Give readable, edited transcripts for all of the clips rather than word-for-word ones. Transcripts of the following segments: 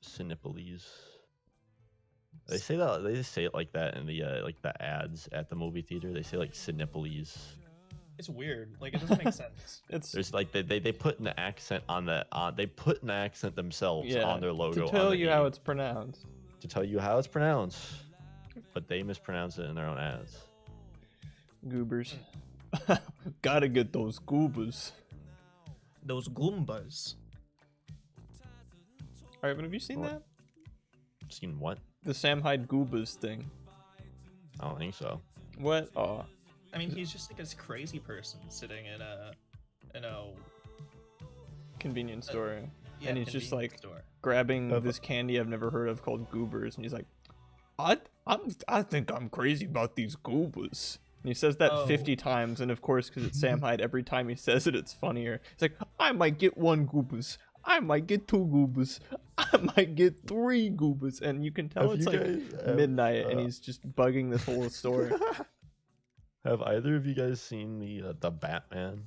Cinepolis. They say that they just say it like that in the like the ads at the movie theater. They say like Cinepolis. It's weird. Like, it doesn't make sense. It's There's like they put an accent on the they put an accent themselves yeah, on their logo to tell on the you how E, it's pronounced. to tell you how it's pronounced, but they mispronounce it in their own ads. Goobers. Gotta get those goobers. Those Goombas. Alright, but have you seen What? that? Seen what? The Sam Hyde goobers thing. I don't think so. What? Oh. I mean, he's just like this crazy person sitting in a Convenience store. yeah, And he's just, convenience like, store. Grabbing Have- this candy I've never heard of called goobers, and he's like, I think I'm crazy about these goobers. And he says that Oh. 50 times, and of course, because it's Sam Hyde, every time he says it, it's funnier. It's like, I might get 1 goobers. I might get 2 goobers. I might get 3 goobers. And you can tell Have it's you like guys have, midnight, and he's just bugging this whole store. Have either of you guys seen the Batman?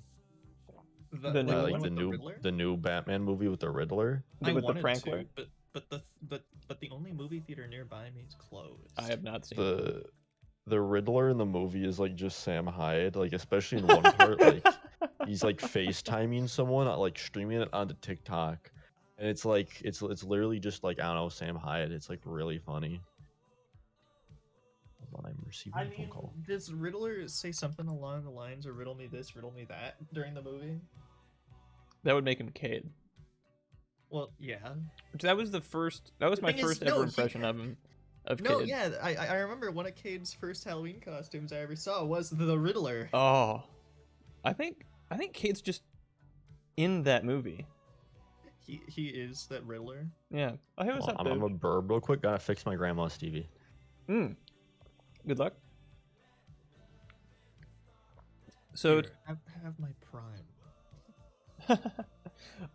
The new one one? Like with Riddler? the new Batman movie with the Riddler? I With the wanted Prankler? to, but the only movie theater nearby me is closed. I have not seen it. The Riddler in the movie is like just Sam Hyde, like especially in one part, like he's like FaceTiming someone, like streaming it onto TikTok, and it's like it's literally just like I don't know Sam Hyde. It's like really funny. Hold on, I'm receiving I a phone mean, call. does Riddler say something along the lines of "riddle me this, riddle me that" during the movie? That would make him Cade. Well, yeah. That was The my thing is, first no, ever he- impression of him. Of No, Cade. yeah, I remember one of Cade's first Halloween costumes I ever saw was the Riddler. Oh, I think Cade's just in that movie. He is that Riddler. Yeah. Oh, hey, what's Hold up, on, I'm dude? a burb real quick. Gotta fix my grandma's TV. Good luck. So, Here, have my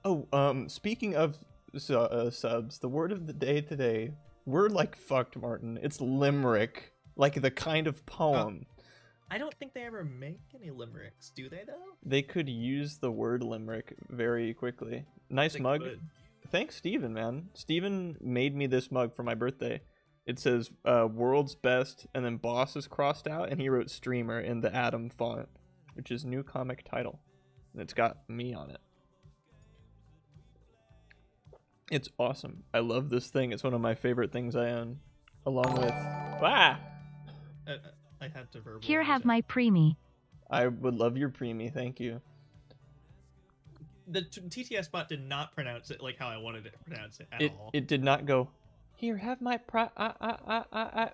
prime. speaking of subs, the word of the day today. We're like fucked, Martin. It's limerick, like the kind of poem. I don't think they ever make any limericks, do they though? They could use the word limerick very quickly. Nice They mug. could. Thanks, Steven, man. Steven made me this mug for my birthday. It says world's best, and then boss is crossed out, and he wrote streamer in the Atom font, which is new comic title. And it's got me on it. It's awesome. I love this thing. It's one of my favorite things I own. Along with... Ah! I had to verbalize Here have it. my preemie. I would love your preemie, thank you. The TTS bot did not pronounce it like how I wanted it to pronounce it at all. It did not go, here, have my I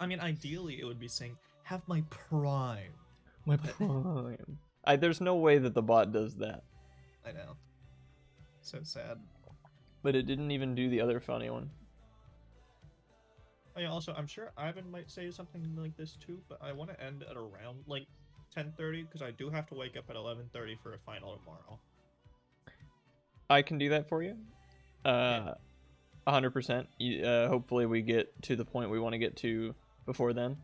mean, ideally it would be saying, "Have my prime." my prime. There's no way that the bot does that. I know. So sad. But it didn't even do the other funny one. Oh, yeah, also, I'm sure Ivan might say something like this too, but I want to end at around like 10:30 because I do have to wake up at 11:30 for a final tomorrow. I can do that for you. Yeah. 100%. Hopefully we get to the point we want to get to before then.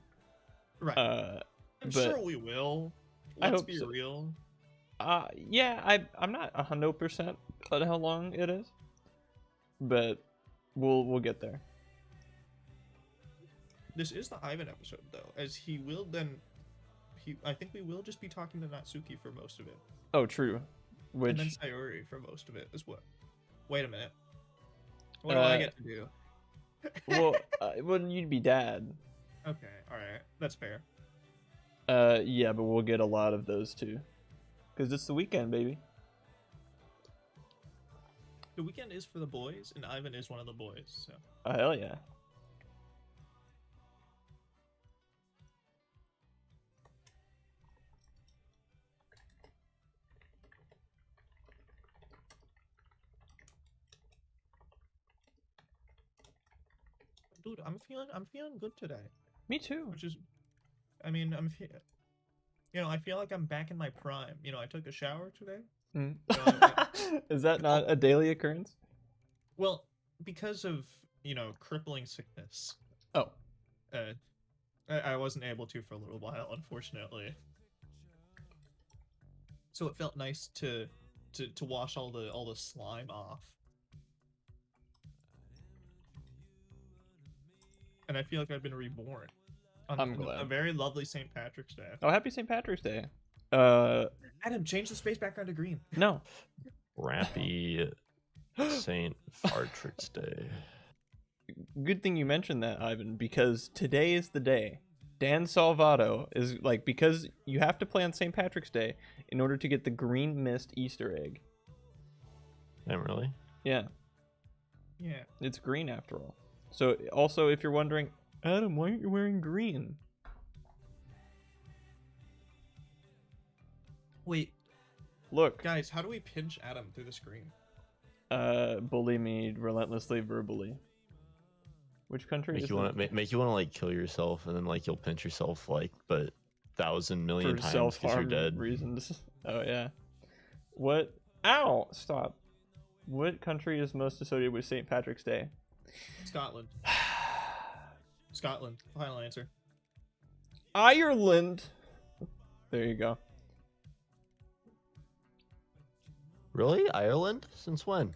Right. I'm I'm sure we will. I Let's hope be so. real. Yeah, I'm not 100% on how long it is, but we'll get there. This is the Ivan episode though, as he will then. I think we will just be talking to Natsuki for most of it, Oh, true. and then Which Sayori for most of it as well. Wait a minute. What do I get to do? well, you'd be dad. Okay, all right, that's fair. Yeah, but we'll get a lot of those too, because it's the weekend, baby. The weekend is for the boys, and Ivan is one of the boys. So Oh, hell yeah. dude, I'm feeling good today, Me too. which is, I mean, I feel like I'm back in my prime. I took a shower today. Mm. I- Is that not a daily occurrence? Well, because of crippling sickness, Oh, I wasn't able to for a little while, unfortunately. So it felt nice to to wash all the slime off. And I feel like I've been reborn. On I'm a glad. very lovely St. Patrick's Day. Oh, happy St. Patrick's Day. Adam, change the space background to green. No. Rappy Saint Patrick's Day. Good thing you mentioned that, Ivan, because today is the day. Dan Salvato is like, because you have to play on St. Patrick's Day in order to get the green mist Easter egg. Damn, really? Yeah, Yeah. it's green after all. So also, if you're wondering, Adam, why aren't you wearing green? Wait, Look, guys, how do we pinch Adam through the screen? bully me relentlessly verbally. Which country Make is you want to make you want to like kill yourself, and then like you'll pinch yourself like, but 1,000,000,000 for times because self-harm you're dead. reasons? Oh yeah. What? Ow! Stop. What country is most associated with St. Patrick's Day? Scotland. Scotland. Final answer. Ireland. There you go. Really? Ireland? Since when?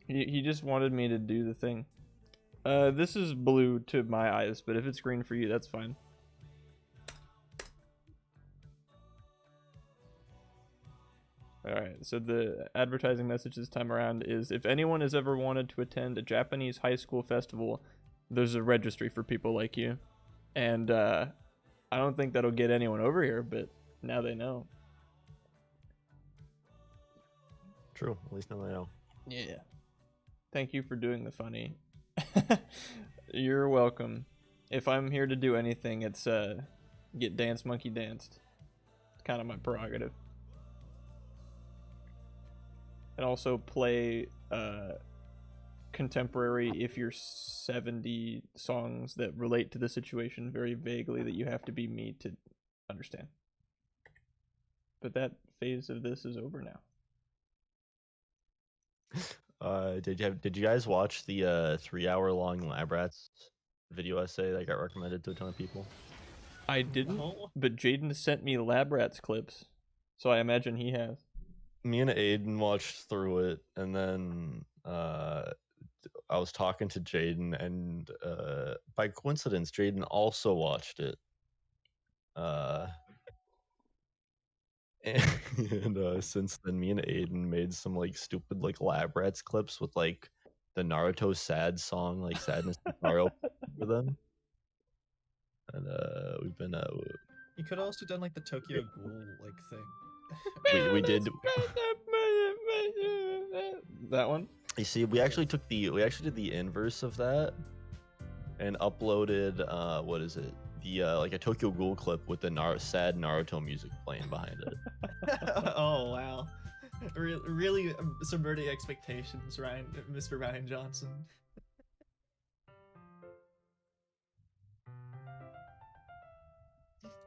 He just wanted me to do the thing. This is blue to my eyes, but if it's green for you, that's fine. Alright, so the advertising message this time around is, if anyone has ever wanted to attend a Japanese high school festival, there's a registry for people like you. And I don't think that'll get anyone over here, but now they know. True. At least now I know. Yeah. Thank you for doing the funny. You're welcome. If I'm here to do anything, it's get Dance Monkey danced. It's kind of my prerogative. And also play contemporary if you're 70 songs that relate to the situation very vaguely that you have to be me to understand. But that phase of this is over now. Did you guys watch the 3-hour-long Lab Rats video essay that got recommended to a ton of people? I didn't, No. but Jaden sent me Lab Rats clips, so I imagine he has. Me and Aiden watched through it, and then I was talking to Jaden, and by coincidence, Jaden also watched it. And since then, me and Aiden made some like stupid like Lab Rats clips with like the Naruto sad song, like Sadness and Sorrow for them. And we've been You could also done like the Tokyo Ghoul like thing. we did. That one. You see, we actually did the inverse of that, and uploaded what is it? The like a Tokyo Ghoul clip with the sad Naruto music playing behind it. Oh wow, really subverting expectations, Mr. Ryan Johnson.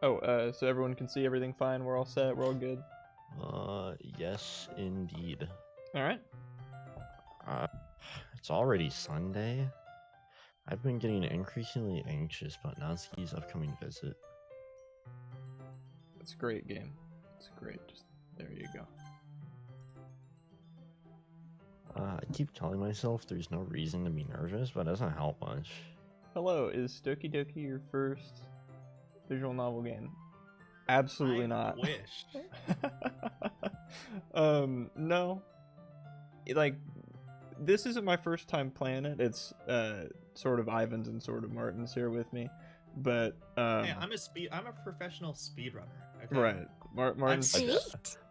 Oh, so everyone can see everything fine. We're all set. We're all good. Yes, indeed. All right. It's already Sunday. I've been getting increasingly anxious about Natsuki's upcoming visit. It's a great game. It's great. Just there you go. I keep telling myself there's no reason to be nervous, but it doesn't help much. Hello, is Doki Doki your first visual novel game? Absolutely I not. Wish. No. Like, this isn't my first time playing it. It's sort of Ivan's and sort of Martin's here with me, but Hey, I'm a professional speedrunner. Okay? right. Martin's Sweet.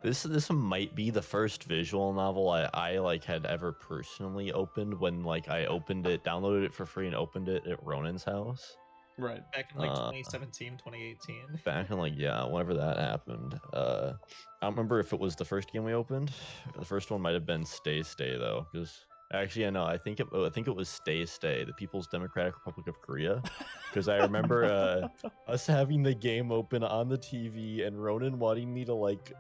This might be the first visual novel I like had ever personally opened when like I opened it, downloaded it for free, and opened it at Ronan's house. right. Back in like 2017, 2018. Back in like whenever that happened. I don't remember if it was the first game we opened. The first one might have been Stay though, because actually, I think it was Stay, the People's Democratic Republic of Korea, because I remember us having the game open on the TV and Ronan wanting me to like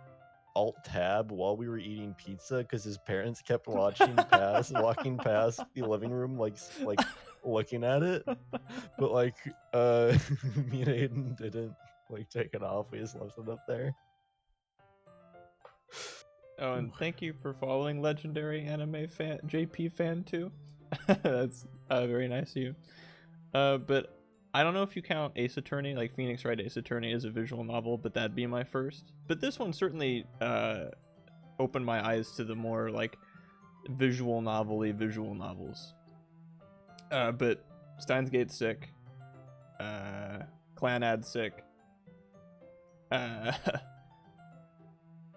alt tab while we were eating pizza because his parents kept walking past the living room like looking at it, but like me and Aiden didn't like take it off. We just left it up there. Oh, and thank you for following legendary anime fan JP fan too. That's very nice of you. But I don't know if you count Ace Attorney, like Phoenix Wright Ace Attorney, as a visual novel, but that'd be my first. But this one certainly opened my eyes to the more like visual novel-y visual novels. But Steins Gate's sick. Clanad's sick.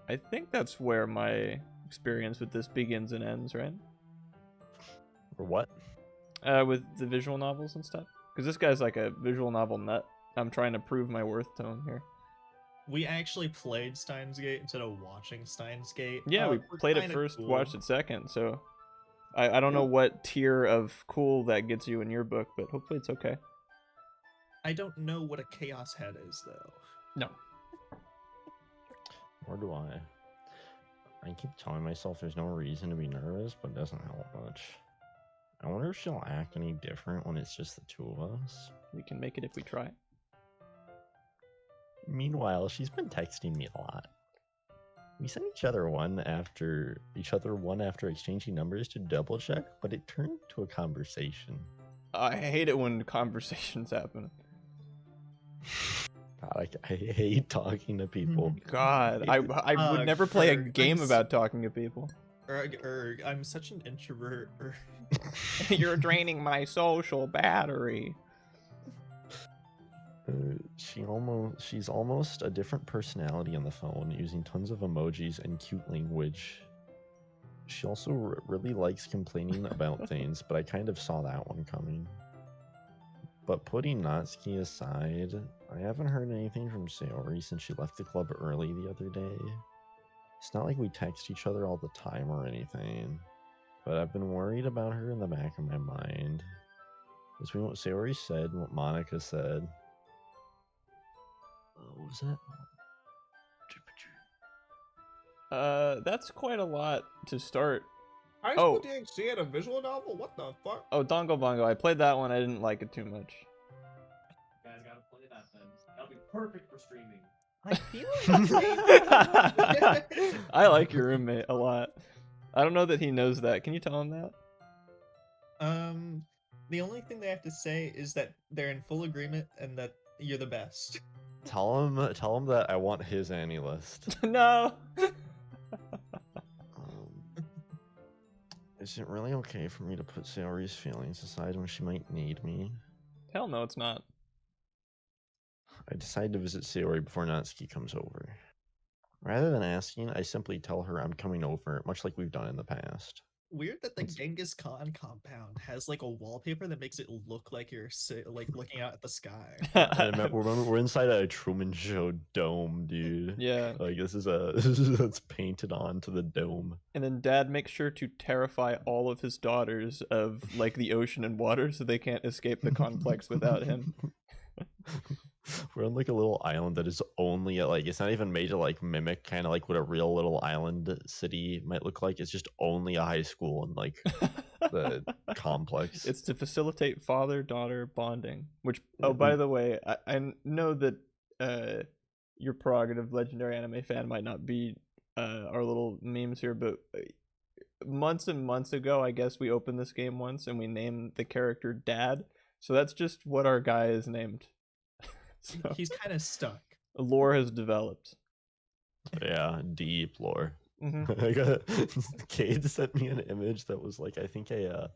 I think that's where my experience with this begins and ends, right? Or what? With the visual novels and stuff. Because this guy's like a visual novel nut. I'm trying to prove my worth to him here. We actually played Steins Gate instead of watching Steins Gate. Yeah, we We're played it kinda first, cool. watched it second, so I don't know what tier of cool that gets you in your book, but hopefully it's okay. I don't know what a chaos head is though. No. Or do I? I keep telling myself there's no reason to be nervous, but it doesn't help much. I wonder if she'll act any different when it's just the two of us. We can make it if we try. Meanwhile, she's been texting me a lot. We sent each other one after exchanging numbers to double check, but it turned to a conversation. I hate it when conversations happen. God, I hate talking to people. God, I would never play a game about talking to people. I'm such an introvert. You're draining my social battery. She's almost a different personality on the phone, using tons of emojis and cute language. She also really likes complaining about things, but I kind of saw that one coming. But putting Natsuki aside, I haven't heard anything from Sayori since she left the club early the other day. It's not like we text each other all the time or anything, but I've been worried about her in the back of my mind. Between what Sayori said and what Monica said. What was that? That's quite a lot to start. High School DxD had a visual novel? What the fuck? Oh, Dongo Bongo. I played that one. I didn't like it too much. You guys gotta play that then. That'll be perfect for streaming. I feel I like your roommate a lot. I don't know that he knows that. Can you tell him that? The only thing they have to say is that they're in full agreement and that you're the best. Tell him that I want his Annie list. No. Is it really okay for me to put Sayori's feelings aside when she might need me? Hell no, it's not. I decide to visit Sayori before Natsuki comes over. Rather than asking, I simply tell her I'm coming over, much like we've done in the past. Weird that the Genghis Khan compound has like a wallpaper that makes it look like you're like looking out at the sky. And remember, we're inside a Truman Show dome, dude. Yeah. Like that's painted onto the dome. And then Dad makes sure to terrify all of his daughters of like the ocean and water so they can't escape the complex without him. We're on like a little island that is only like, it's not even made to like mimic kind of like what a real little island city might look like. It's just only a high school and like the complex. It's to facilitate father-daughter bonding. Which, oh, by the way, I know that your prerogative legendary anime fan might not be our little memes here, but months and months ago, I guess we opened this game once and we named the character Dad. So that's just what our guy is named. So, He's kind of stuck. lore has developed. Yeah, deep lore. Mm-hmm. I got Cade sent me an image that was like I think it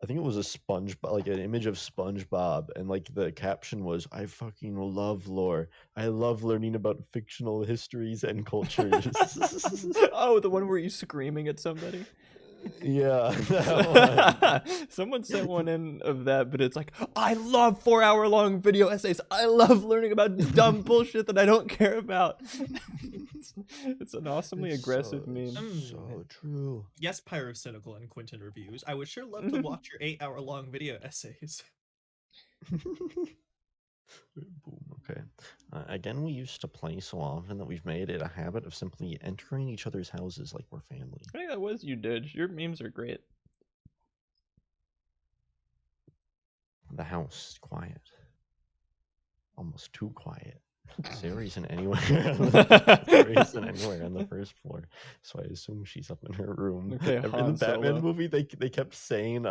was a SpongeBob, like an image of SpongeBob, and like the caption was, "I fucking love lore. I love learning about fictional histories and cultures." Oh, the one where you're screaming at somebody. Yeah, that one. Someone sent one in of that, but it's like, I love 4-hour-long video essays. I love learning about dumb bullshit that I don't care about. It's an awesomely It's aggressive so, meme. So true. Yes, Pyrocynical and Quentin reviews. I would sure love to watch your 8-hour-long video essays. Boom. Okay. Again, we used to play so often that we've made it a habit of simply entering each other's houses like we're family. I think that was you, Didge. Your memes are great. The house is quiet. Almost too quiet. Sayori isn't anywhere. Sayori isn't anywhere on the first floor, so I assume she's up in her room. Okay, In the Han Batman Solo. movie, they kept saying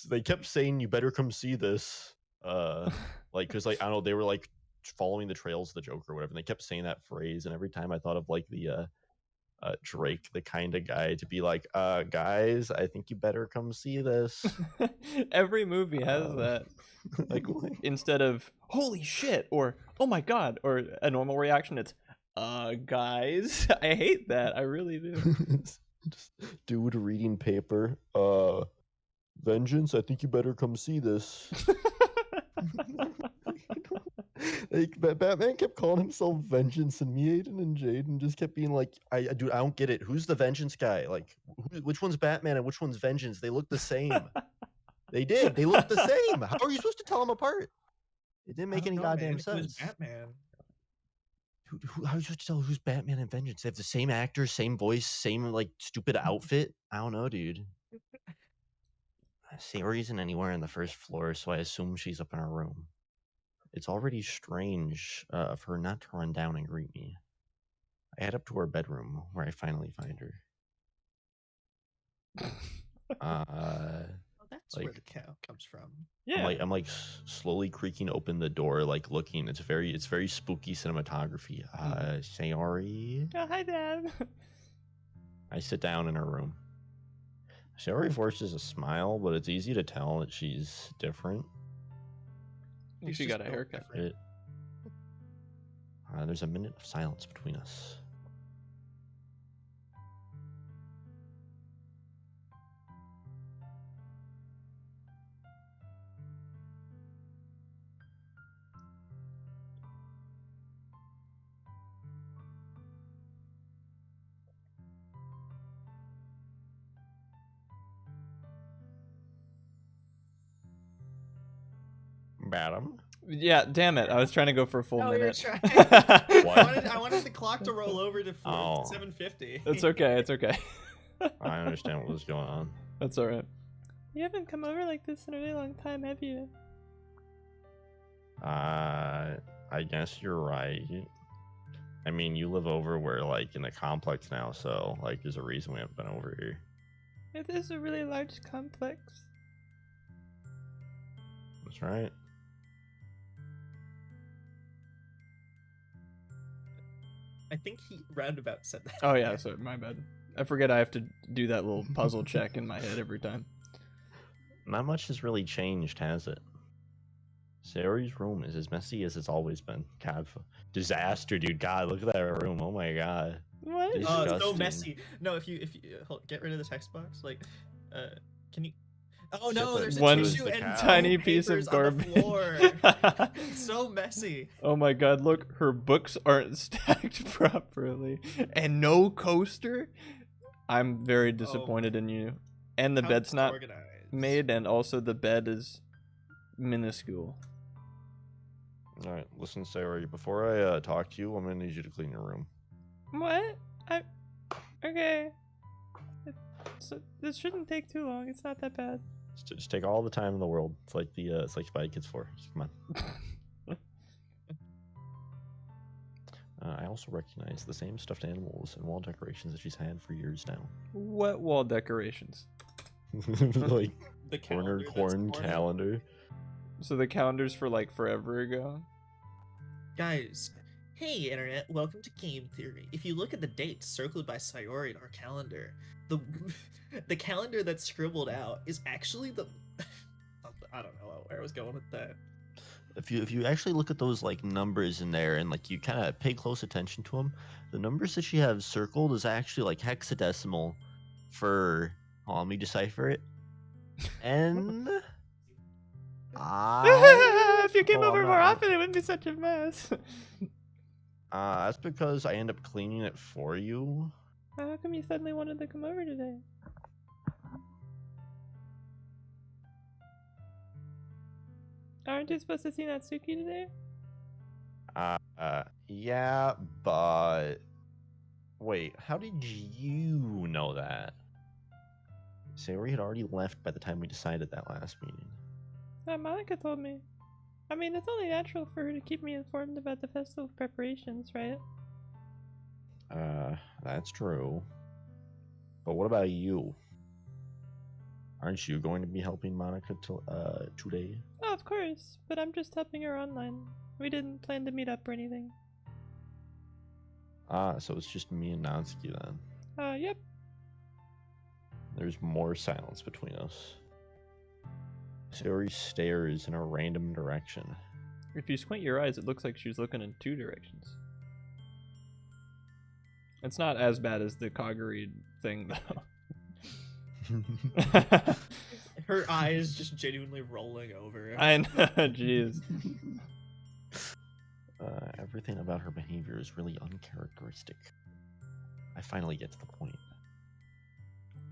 they kept saying you better come see this like because like I don't know they were like following the trails of the Joker or whatever. And they kept saying that phrase, and every time I thought of like the Drake, the kind of guy to be like, guys, I think you better come see this. Every movie has Um, that. Like instead of holy shit or oh my god or a normal reaction, it's guys. I hate that. I really do. Just dude reading paper. Vengeance, I think you better come see this. Like Batman kept calling himself Vengeance, and me, Aiden, and Jaden just kept being like, dude, I don't get it. Who's the Vengeance guy? Like, which one's Batman and which one's Vengeance? They look the same. They did. They look the same. How are you supposed to tell them apart? It didn't I make don't any know, goddamn man. It was sense. Batman. How are you supposed to tell who's Batman and Vengeance? They have the same actor, same voice, same like stupid outfit. I don't know, dude. Sayori isn't anywhere on the first floor, so I assume she's up in her room. It's already strange of her not to run down and greet me. I head up to her bedroom, where I finally find her. Oh, that's where Like- the cow comes from. Yeah. I'm like slowly creaking open the door, like looking. It's very spooky cinematography. Sayori. Oh, hi, Dad. I sit down in her room. Sayori forces a smile, but it's easy to tell that she's different. She's She just got a built haircut. different. There's a minute of silence between us. Madam? Yeah, damn it. I was trying to go for a full No, you're minute. trying. What? I wanted the clock to roll over to Oh. 7:50. It's okay. It's okay. I understand what was going on. That's all right. You haven't come over like this in a really long time, have you? I guess you're right. I mean, you live over where, like, in the complex now, so, like, there's a reason we haven't been over here. It is a really large complex. That's right. I think he roundabout said that. Oh yeah, sorry, my bad. I forget I have to do that little puzzle check in my head every time. Not much has really changed, has it? Sayori's room is as messy as it's always been. God, disaster, dude. God, look at that room. Oh my god. What? This- So Disgusting. messy. No, if you get rid of the text box, like, can you? Oh no, Shit, there's that a One tissue the and cow. tiny two piece of papers on the garbage. floor. So messy. Oh my god, look, her books aren't stacked properly. And no coaster? I'm very disappointed in you. And the How bed's not disorganized. made, and also the bed is minuscule. Alright, listen, Sayori, before I talk to you, I'm gonna need you to clean your room. What? Okay. This shouldn't take too long. It's not that bad. Just take all the time in the world. It's like it's like Spy Kids 4. Just come on. I also recognize the same stuffed animals and wall decorations that she's had for years now. What wall decorations? Like The corner calendar that's corn torn up. calendar. So the calendar's for like forever ago? Guys, hey internet, welcome to Game Theory. If you look at the dates circled by Sayori in our calendar, the calendar that's scribbled out is actually the I don't know where I was going with that. If you actually look at those like numbers in there and like you kind of pay close attention to them, the numbers that she has circled is actually like hexadecimal for. Hold on, let me decipher it. N. I. If you came Oh, over I'm more not- often, it wouldn't be such a mess. That's because I end up cleaning it for you. How come you suddenly wanted to come over today? Aren't you supposed to see Natsuki today? Yeah, but wait, how did you know that? Sayori had already left by the time we decided that last meeting. Monica told me. I mean, it's only natural for her to keep me informed about the festival preparations, right? That's true. But what about you? Aren't you going to be helping Monica today? Oh, of course, but I'm just helping her online. We didn't plan to meet up or anything. Ah, so it's just me and Natsuki then. Yep. There's more silence between us. Sayori stares in a random direction. If you squint your eyes, it looks like she's looking in 2 directions. It's not as bad as the Kaguri thing, though. Her eyes just genuinely rolling over. I know, jeez. Everything about her behavior is really uncharacteristic. I finally get to the point.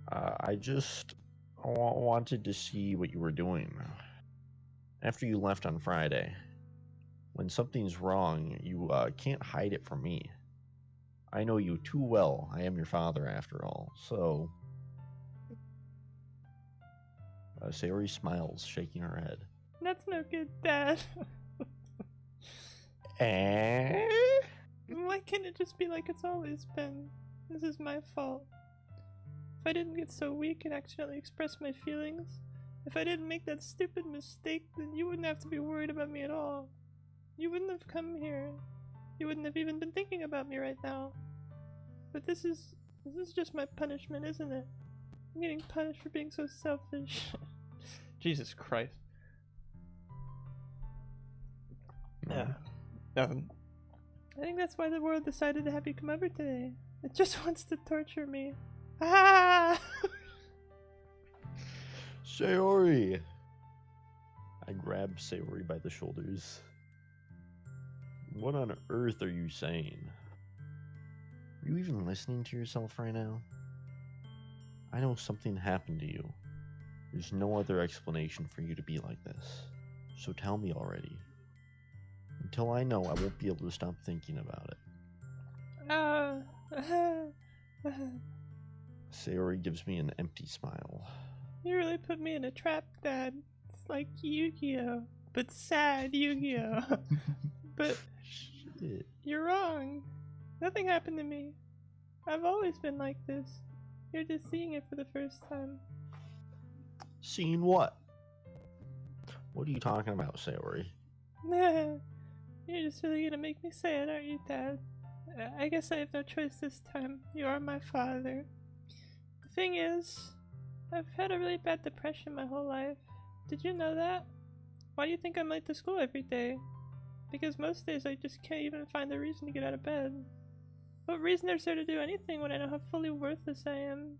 I just wanted to see what you were doing. After you left on Friday. When something's wrong, you can't hide it from me. I know you too well. I am your father, after all. So... Sayori smiles, shaking her head. That's no good, Dad. Eh? Why can't it just be like it's always been? This is my fault. If I didn't get so weak and accidentally express my feelings, if I didn't make that stupid mistake, then you wouldn't have to be worried about me at all. You wouldn't have come here. You wouldn't have even been thinking about me right now. But this is just my punishment, isn't it? I'm getting punished for being so selfish. Jesus Christ. Yeah. Nothing. I think that's why the world decided to have you come over today. It just wants to torture me. Ah! Sayori! I grab Sayori by the shoulders. What on earth are you saying? Are you even listening to yourself right now? I know something happened to you. There's no other explanation for you to be like this. So tell me already. Until I know, I won't be able to stop thinking about it. Sayori gives me an empty smile. You really put me in a trap, Dad. It's like Yu-Gi-Oh! But sad Yu-Gi-Oh! But Shit. you're wrong. Nothing happened to me. I've always been like this. You're just seeing it for the first time. Seeing what? What are you talking about, Sayori? You're just really gonna make me say it, aren't you, Dad? I guess I have no choice this time. You are my father. The thing is, I've had a really bad depression my whole life. Did you know that? Why do you think I'm late to school every day? Because most days I just can't even find a reason to get out of bed. What reason is there to do anything when I know how fully worthless I am?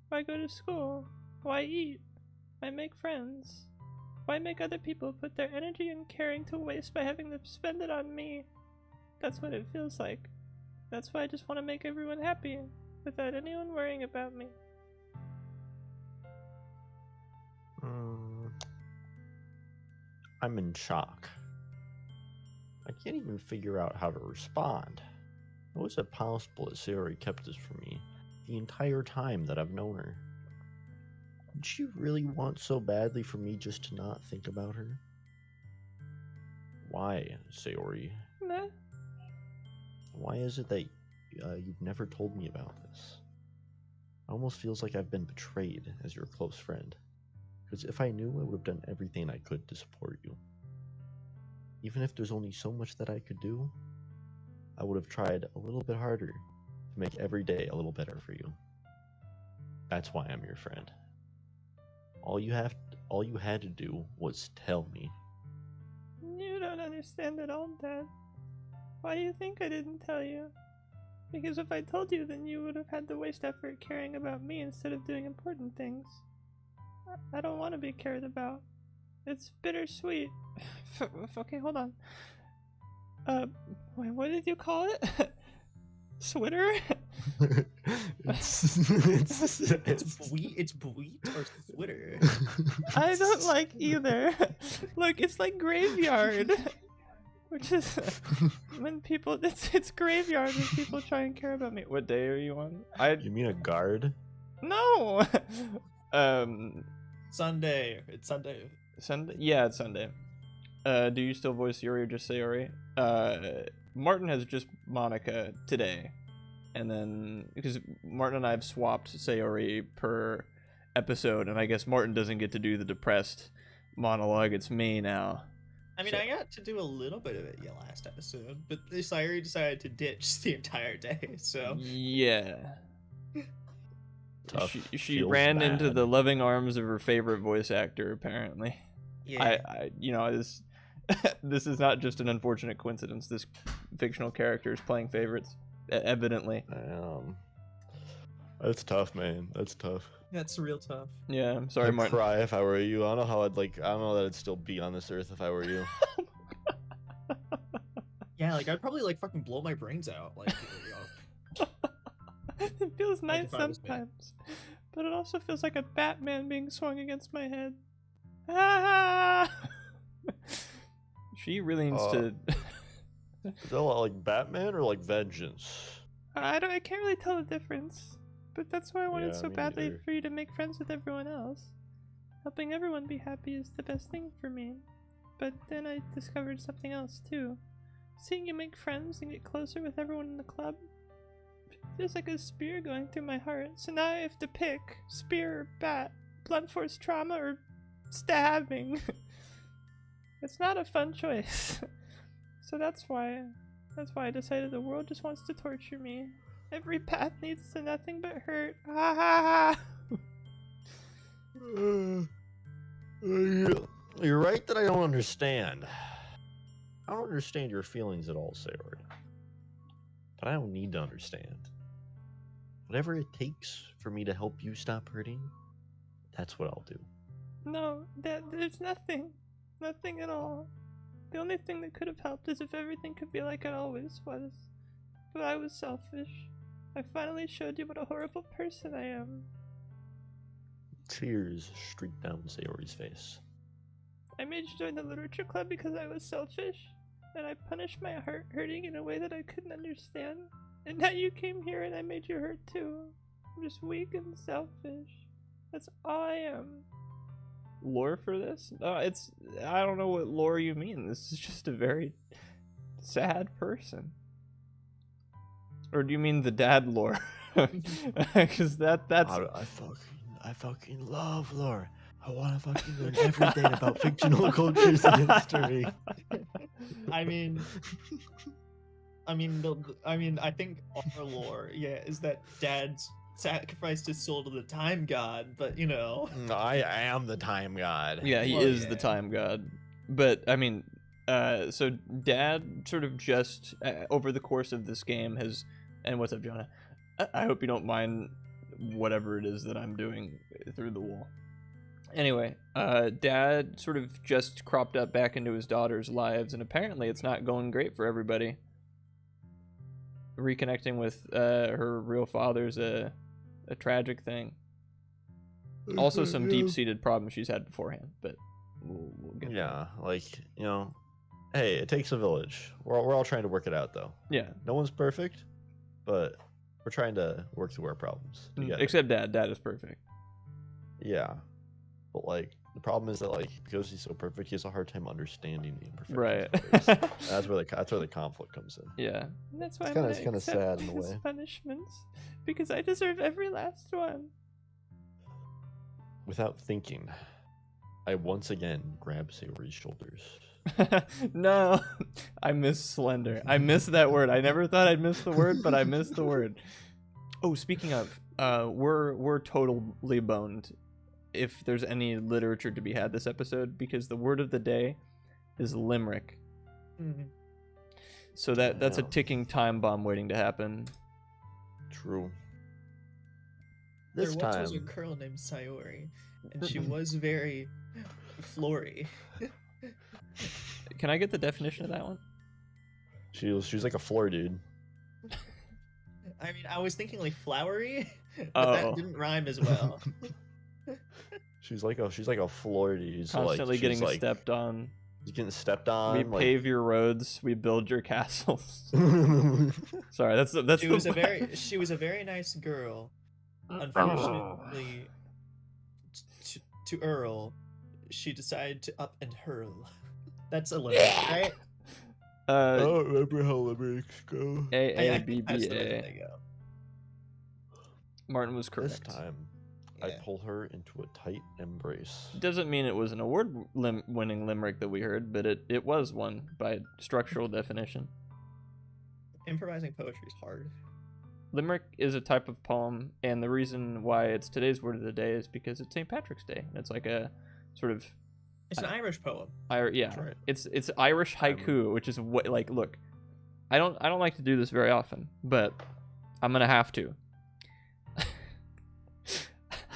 Why go to school? Why eat? Why make friends? Why make other people put their energy and caring to waste by having them spend it on me? That's what it feels like. That's why I just want to make everyone happy, without anyone worrying about me. I'm in shock. I can't even figure out how to respond. How is it possible that Sayori kept this from me the entire time that I've known her? Did she really want so badly for me just to not think about her? Why, Sayori? Nah. Why is it that you've never told me about this? It almost feels like I've been betrayed as your close friend. Because if I knew, I would have done everything I could to support you. Even if there's only so much that I could do, I would have tried a little bit harder to make every day a little better for you. That's why I'm your friend. All you had to do was tell me. You don't understand at all, Dad. Why do you think I didn't tell you? Because if I told you, then you would have had to waste effort caring about me instead of doing important things. I don't want to be cared about. It's bittersweet. Okay, hold on. Wait, what did you call it? Switter? It's Bweet or Twitter. I don't like either. Look, it's like graveyard. Which is when people it's graveyard when people try and care about me. What day are you on? You mean a guard? No. Sunday. It's Sunday. Sunday. Yeah, it's Sunday. Do you still voice Yuri or just Sayori? Martin has just Monica today. And then, because Martin and I have swapped Sayori per episode, and I guess Martin doesn't get to do the depressed monologue. It's me now. I mean, I got to do a little bit of it last episode, but Sayori decided to ditch the entire day, so... Yeah. Tough. She Feels ran into bad. the loving arms of her favorite voice actor, apparently. Yeah. I you know, this is not just an unfortunate coincidence. This fictional character is playing favorites, evidently. That's tough, man. That's tough. That's real tough. Yeah, I'm sorry, I'd Martin. cry if I were you. I don't know how I'd like. I don't know that I'd still be on this earth if I were you. Yeah, like, I'd probably, like, fucking blow my brains out. Like, It feels nice if I was me. sometimes, but it also feels like a Batman being swung against my head. Ah! She really needs to. Is that like Batman or like Vengeance? I can't really tell the difference, but that's why I wanted Yeah, so me badly neither. for you to make friends with everyone else. Helping everyone be happy is the best thing for me. But then I discovered something else too. Seeing you make friends and get closer with everyone in the club feels like a spear going through my heart. So now I have to pick spear or bat, blunt force trauma or stabbing. It's not a fun choice. So that's why I decided the world just wants to torture me. Every path leads to nothing but hurt. Ha ha ha. You're right that I don't understand. I don't understand your feelings at all, Sayori. But I don't need to understand. Whatever it takes for me to help you stop hurting, that's what I'll do. No, there's nothing. Nothing at all. The only thing that could have helped is if everything could be like it always was. But I was selfish. I finally showed you what a horrible person I am. Tears streaked down Sayori's face. I made you join the literature club because I was selfish. And I punished my heart hurting in a way that I couldn't understand. And now you came here and I made you hurt too. I'm just weak and selfish. That's all I am. Lore for this? I don't know what lore you mean. This is just a very sad person. Or do you mean the dad lore? Because that's I fucking love lore. I want to fucking learn everything about fictional cultures and history. I mean, I think our lore, is that Dad's sacrificed his soul to the time god, but you know. I am the time god. Yeah, he Well, is the yeah. time god. But I mean, so Dad sort of just over the course of this game has, and what's up, Jonah? I hope you don't mind whatever it is that I'm doing through the wall. Anyway, Dad sort of just cropped up back into his daughter's lives, and apparently it's not going great for everybody. Reconnecting with her real father's a tragic thing. Also, some deep-seated problems she's had beforehand, but we'll get there. Yeah, like, you know, hey, it takes a village. We're all trying to work it out, though. Yeah, No one's perfect, but we're trying to work through our problems together. except Dad. Dad is perfect. Yeah, but like the problem is that like because he's so perfect, he has a hard time understanding the imperfections. Right. of others. that's where the conflict comes in. Yeah. And that's why It's I'm kinda- gonna it's kinda accept sad in a his way. punishments, because I deserve every last one. Without thinking, I once again grab Sayori's shoulders. No, I miss slender. I miss that word. I never thought I'd miss the word, but I missed the word. Oh, speaking of, we're totally boned if there's any literature to be had this episode, because the word of the day is limerick. Mhm. So that's a Yeah. ticking time bomb waiting to happen. True. There This once was a time, girl named Sayori, and she was very flory. Can I get the definition of that one? she was like a floor dude. I mean, I was thinking like flowery, but Oh. that didn't rhyme as well. She's like a floor dude. So Constantly like, getting she's like stepped on. she's getting stepped on. We like- pave your roads. We build your castles. Sorry, that's She was a very nice girl. Unfortunately, to Earl, she decided to up and hurl. That's a limerick, right? Uh, don't remember how limericks go. A I A think B that's B the way that A. they go. Martin was This correct. time, I Yeah. pull her into a tight embrace. Doesn't mean it was an award-winning limerick that we heard, but it was one by structural definition. Improvising poetry is hard. Limerick is a type of poem, and the reason why it's today's word of the day is because it's St. Patrick's Day. It's like a sort of It's an Irish poem. yeah, That's right. it's Irish haiku, which is what like look. I don't like to do this very often, but I'm gonna have to.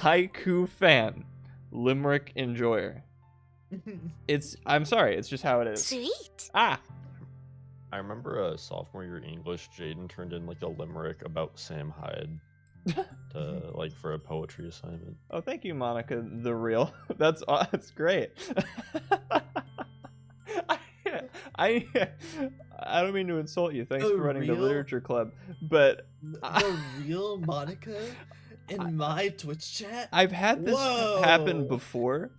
Haiku fan, limerick enjoyer. I'm sorry, it's just how it is. Sweet. Ah, I remember sophomore year English, Jaden turned in like a limerick about Sam Hyde to like for a poetry assignment. oh, thank you, Monica, the real. That's great. I don't mean to insult you. Thanks The for running the real? literature club, but The real Monica in my Twitch chat? I've had this Whoa. happen before.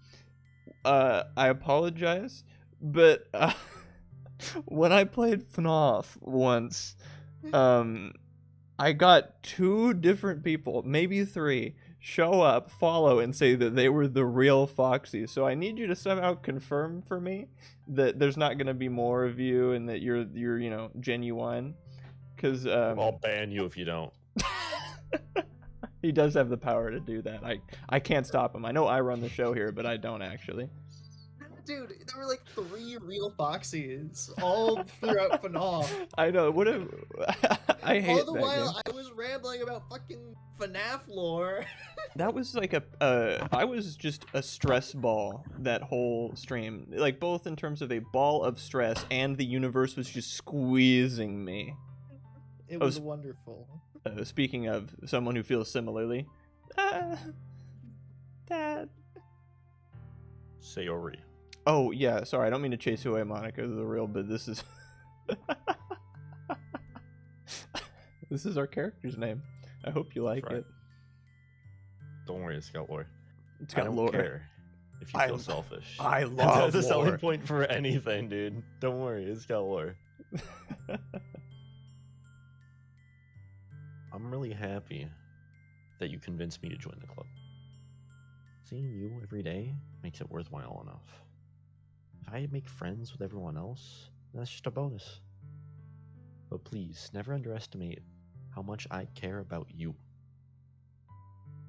I apologize, but when I played FNAF once, I got 2 different people, maybe 3, show up, follow, and say that they were the real Foxy. So I need you to somehow confirm for me that there's not going to be more of you and that you're genuine. Because I'll ban you if you don't. he does have the power to do that. I can't stop him. I know I run the show here, but I don't actually. Dude, there were like 3 real Foxies all throughout FNAF. I know. What if I hate All the that while game. I was rambling about fucking FNAF lore. That was like I was just a stress ball that whole stream. Like both in terms of a ball of stress and the universe was just squeezing me. It I was was- wonderful. Speaking of someone who feels similarly, Dad. Sayori. Oh yeah, sorry, I don't mean to chase away Monica the real, but this is this is our character's name. I hope you like right. it. Don't worry, it's got lore. It's I got don't lore. care if you I- feel selfish. I That's love the selling lore. point for anything, dude. Don't worry, it's got lore. I'm really happy that you convinced me to join the club. Seeing you every day makes it worthwhile enough. If I make friends with everyone else, that's just a bonus. But please, never underestimate how much I care about you.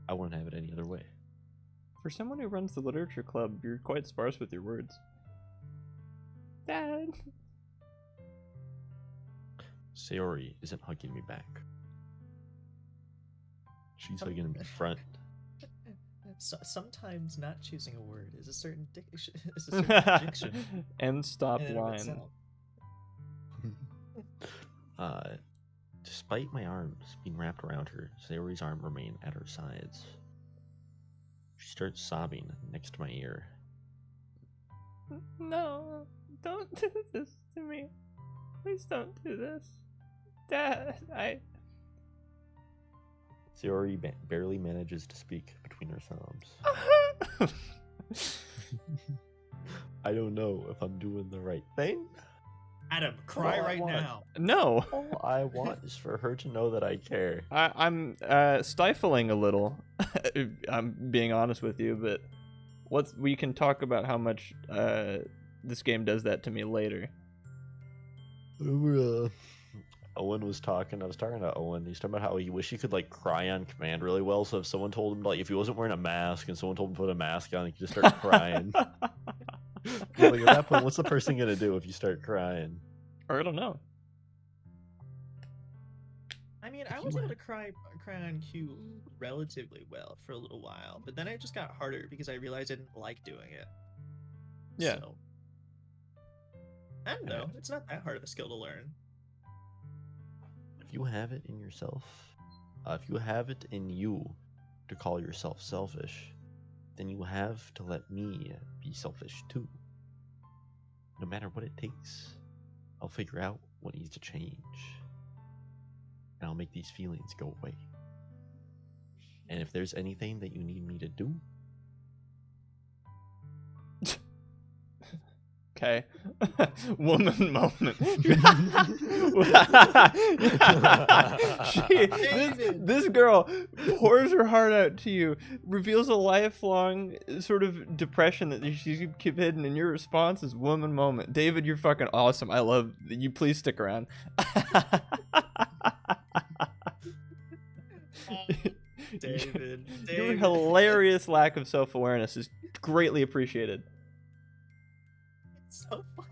I wouldn't have it any other way. For someone who runs the literature club, you're quite sparse with your words. Dad. Sayori isn't hugging me back. She's hugging me front. So, sometimes not choosing a word is a certain diction. Is a certain diction. End stop in and of line. itself. Despite my arms being wrapped around her, Sayori's arm remained at her sides. She starts sobbing next to my ear. No, don't do this to me. Please don't do this. Dad, Sayori barely manages to speak between her sobs. I don't know if I'm doing the right thing. Adam, cry All I right want. now. No, All I want is for her to know that I care. I'm stifling a little. I'm being honest with you, but we can talk about how much this game does that to me later. Remember, Owen was talking. I was talking to Owen. He's talking about how he wished he could like cry on command really well. So if someone told him if he wasn't wearing a mask and someone told him to put a mask on, he could just start crying. Like, at that point, what's the person gonna do if you start crying? Or I don't know. I mean, I was able to cry on cue relatively well for a little while, but then it just got harder because I realized I didn't like doing it. Yeah. So, I don't know. It's not that hard of a skill to learn. If you have it in yourself, if you have it in you to call yourself selfish, then you have to let me be selfish too. No matter what it takes, I'll figure out what needs to change. And I'll make these feelings go away. And if there's anything that you need me to do, Okay. Woman moment. This girl pours her heart out to you, reveals a lifelong sort of depression that she's keep hidden, and your response is woman moment. David, you're fucking awesome. I love you. Please stick around. David, Your David. hilarious lack of self-awareness is greatly appreciated. So funny.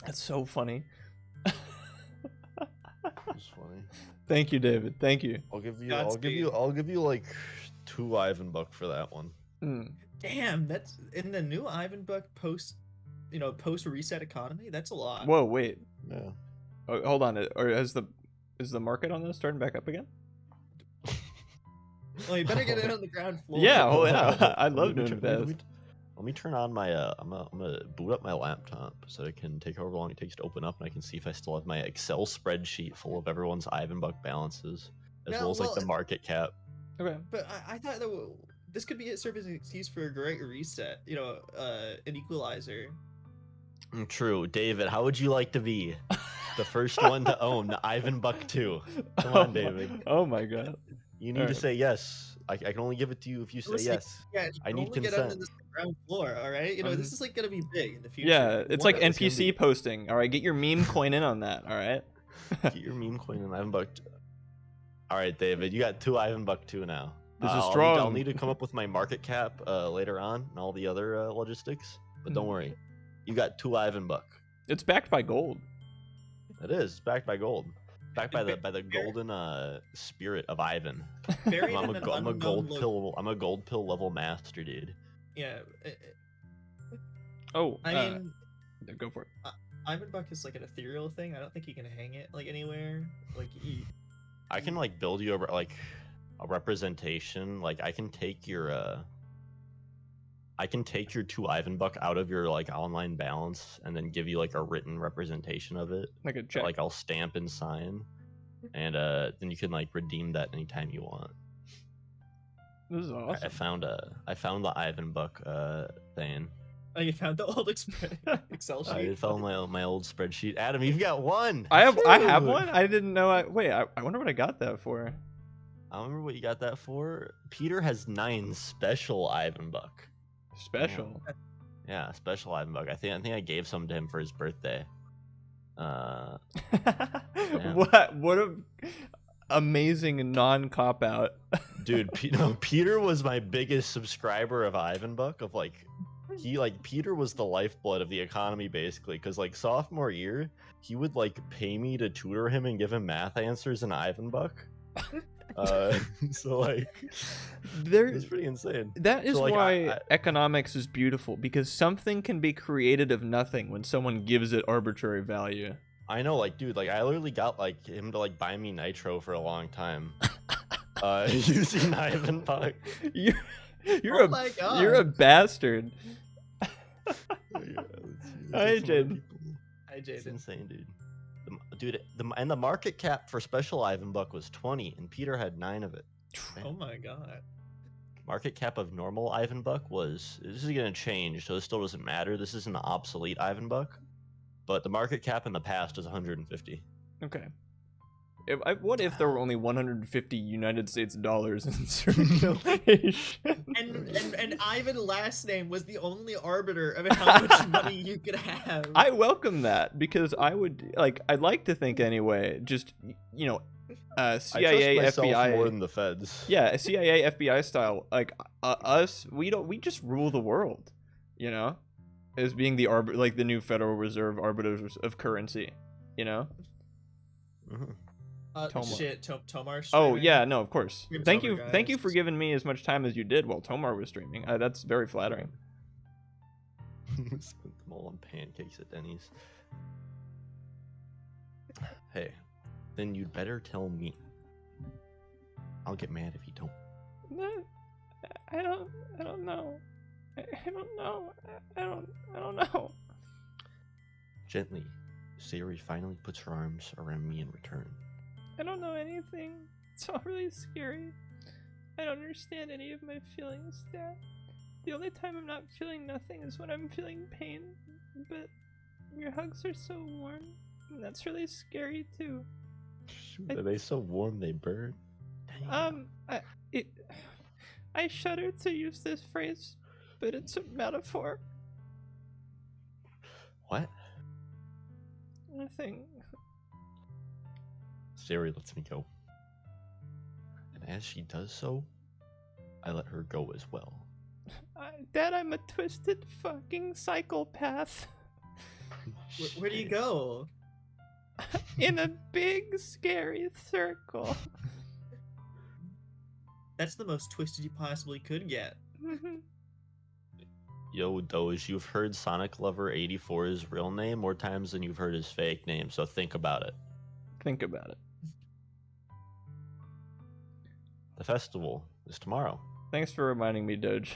That's so funny. It's funny. Thank you, David. Thank you. I'll give you Godspeed. like 2 Ivan Buck for that one. Mm. Damn, that's in the new Ivan Buck post reset economy. That's a lot. Whoa, wait. Yeah. Oh, hold on. Or is the market on this starting back up again? Well, you better get it on the ground floor. Yeah, oh yeah. I'd love to Let me invest. Let me turn on my I'm gonna boot up my laptop so I can take however long it takes to open up, and I can see if I still have my Excel spreadsheet full of everyone's Ivan Buck balances, as Yeah, well as like well, the market cap. Okay. But I thought that this could be a service excuse for a great reset. An equalizer. True, David. How would you like to be the first one to own the Ivan Buck 2? Come on, David. Oh my god. You need to Alright. say yes. I can only give it to you if you say Listen, yes. Yeah, you I can need only get onto consent. this ground floor. All right. This is like gonna be big in the future. Yeah, it's One like of- it's gonna NPC be- posting. All right, get your meme coin in on that. All right. Get your meme coin and Ivan Buck. All right, David. You got 2 Ivan Buck 2 now. This is I'll strong. need to come up with my market cap later on and all the other logistics. But don't Mhm. worry, you got 2 Ivan Buck. It's backed by gold. It is backed by gold, backed by the Very- golden spirit of Ivan. buried I'm in an a unknown gold lo- pill. I'm a gold pill level master, dude. Yeah. Oh, I mean, go for it. Ivan Buck is like an ethereal thing. I don't think you can hang it like anywhere. Like I can like build you like a representation. Like I can take your 2 Ivan Buck out of your like online balance and then give you like a written representation of it. Like a that, check. like I'll stamp and sign, and then you can like redeem that anytime you want. This is I awesome. found the Ivan Buck thing. oh, you found the old Excel I sheet. found my old spreadsheet. Adam, you've got 1. I have Dude! one. I didn't know. Wait, I wonder what I got that for. I don't remember what you got that for. Peter has 9 special Ivan Buck. Special. Yeah, special Ivan Buck. I think I gave some to him for his birthday. What a amazing non-cop out. Dude, no, Peter was my biggest subscriber of Ivan Buck. Of like, Peter was the lifeblood of the economy basically. Because like sophomore year, he would like pay me to tutor him and give him math answers in Ivan Buck. So like, it's pretty insane. That is So, like, why economics is beautiful, because something can be created of nothing when someone gives it arbitrary value. I know, like, dude, like I literally got like him to like buy me nitro for a long time. Using Ivan Buck. You're Oh my God. you're a bastard. Yeah, let's see. Hi, There's some other Jaden. people. Hi, It's Jaden. insane, dude. The market cap for special Ivan Buck was 20, and Peter had 9 of it. Oh my God. Market cap of normal Ivan Buck was. This is gonna change, so this still doesn't matter. This is an obsolete Ivan Buck, but the market cap in the past is 150. Okay. What if there were only 150 United States dollars in circulation? And Ivan last name was the only arbiter of how much money you could have. I welcome that, because I'd like to think anyway, just, CIA, I trust myself FBI, more than the feds. yeah, CIA, FBI style, like us, we just rule the world, as being the new Federal Reserve arbiters of currency, Mhm. Tomar. Shit, Tomar. Oh streaming. yeah, no, of course. Stream's Thank over, you, thank you guys. for giving me as much time as you did while Tomar was streaming. That's very flattering. Spent them all on pancakes at Denny's. Hey, then you'd better tell me. I'll get mad if you don't. I don't know. I don't know. I don't know. Gently, Sayori finally puts her arms around me in return. I don't know anything. It's all really scary. I don't understand any of my feelings, Dad. The only time I'm not feeling nothing is when I'm feeling pain. but your hugs are so warm. And that's really scary too. Are they so warm they burn? Damn. I shudder to use this phrase, but it's a metaphor. What? Nothing. Siri lets me go. And as she does so, I let her go as well. Dad, I'm a twisted fucking psychopath. Where do you go? In a big, scary circle. That's the most twisted you possibly could get. Yo, Doge, you've heard Sonic Lover 84's real name more times than you've heard his fake name, so think about it. Think about it. The festival is tomorrow. Thanks for reminding me, Doge.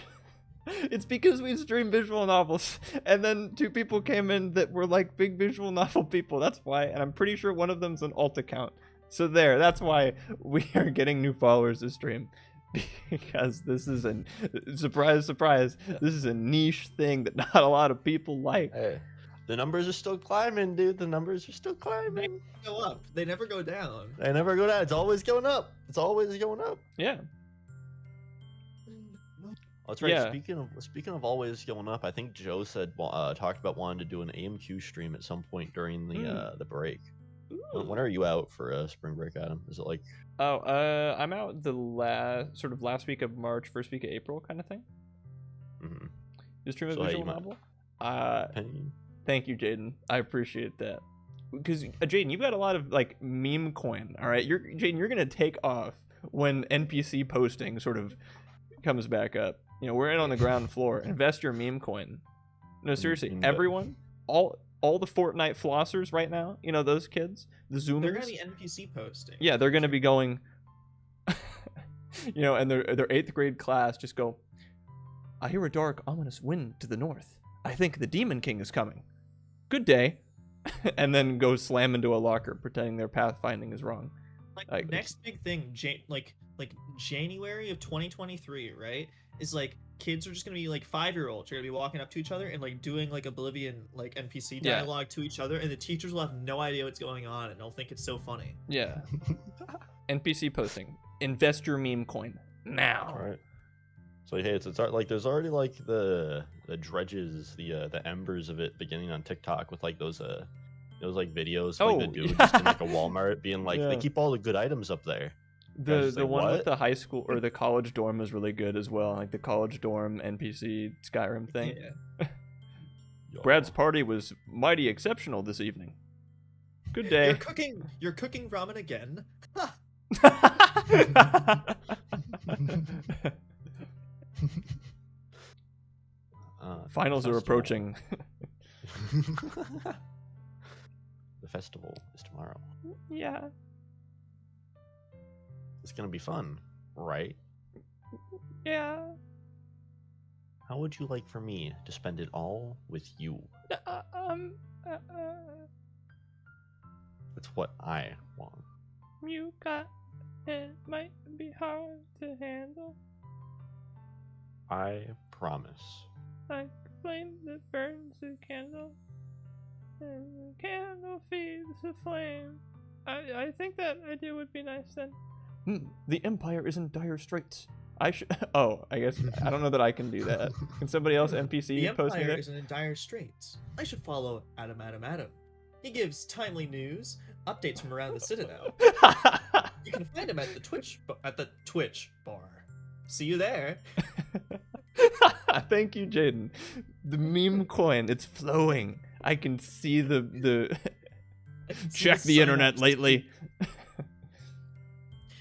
It's because we stream visual novels, and then 2 people came in that were like big visual novel people. That's why, and I'm pretty sure one of them's an alt account. So there, that's why we are getting new followers to stream. Because this is a surprise, surprise. This is a niche thing that not a lot of people like. Hey, the numbers are still climbing, dude. The numbers are still They climbing. go up. They never go down. They never go down. It's always going up. It's always going up. Yeah. That's right. Yeah. Speaking of always going up, I think Joe said talked about wanting to do an AMQ stream at some point during the break. When are you out for spring break, Adam? Is it like? Oh, I'm out the last week of March, first week of April, kind of thing. Mhm. You stream a So, hey, visual you might- novel? Penny? Thank you, Jaden. I appreciate that. Because Jaden, you've got a lot of like meme coin. All right, Jaden, you're gonna take off when NPC posting sort of comes back up. You know, we're in on the ground floor. Invest your meme coin. No, seriously, Invest. all the Fortnite flossers right now. You know those kids, the Zoomers. They're gonna be NPC posting. Yeah, they're gonna be going. You know, and their 8th grade class just go. I hear a dark, ominous wind to the north. I think the Demon King is coming. Good day. And then go slam into a locker, pretending their pathfinding is wrong. Like next big thing, like January of 2023, right? Is like kids are just gonna be like 5-year-olds are gonna be walking up to each other and like doing like Oblivion like NPC Yeah. dialogue to each other, and the teachers will have no idea what's going on, and they'll think it's so funny. Yeah. NPC posting. Invest your meme coin now. All right. So hey, it's like there's already like the dredges, the embers of it beginning on TikTok with like those like videos of, like the dude just in like a Walmart being like Yeah. they keep all the good items up there. The Just like, one what? with the high school or the college dorm was really good as well. Like the college dorm NPC Skyrim thing. Yeah. Yo. Brad's party was mighty exceptional this evening. Good You're day. cooking ramen again. Ha! Finals are festival. approaching. The festival is tomorrow. Yeah. It's gonna be fun, right? Yeah. How would you like for me to spend it all with you? That's what I want. You got it might be hard to handle. I promise. Like flame that burns a candle, and the candle feeds the flame. I think that idea would be nice then. The Empire is in dire straits. I should. Oh, I guess I don't know that I can do that. Can somebody else NPC The posting Empire it? is in dire straits. I should follow Adam. He gives timely news, updates from around the Citadel. You can find him at the Twitch bar. See you there. Thank you, Jaden. The meme coin, it's flowing. I can see the I can see check the internet synapse. lately.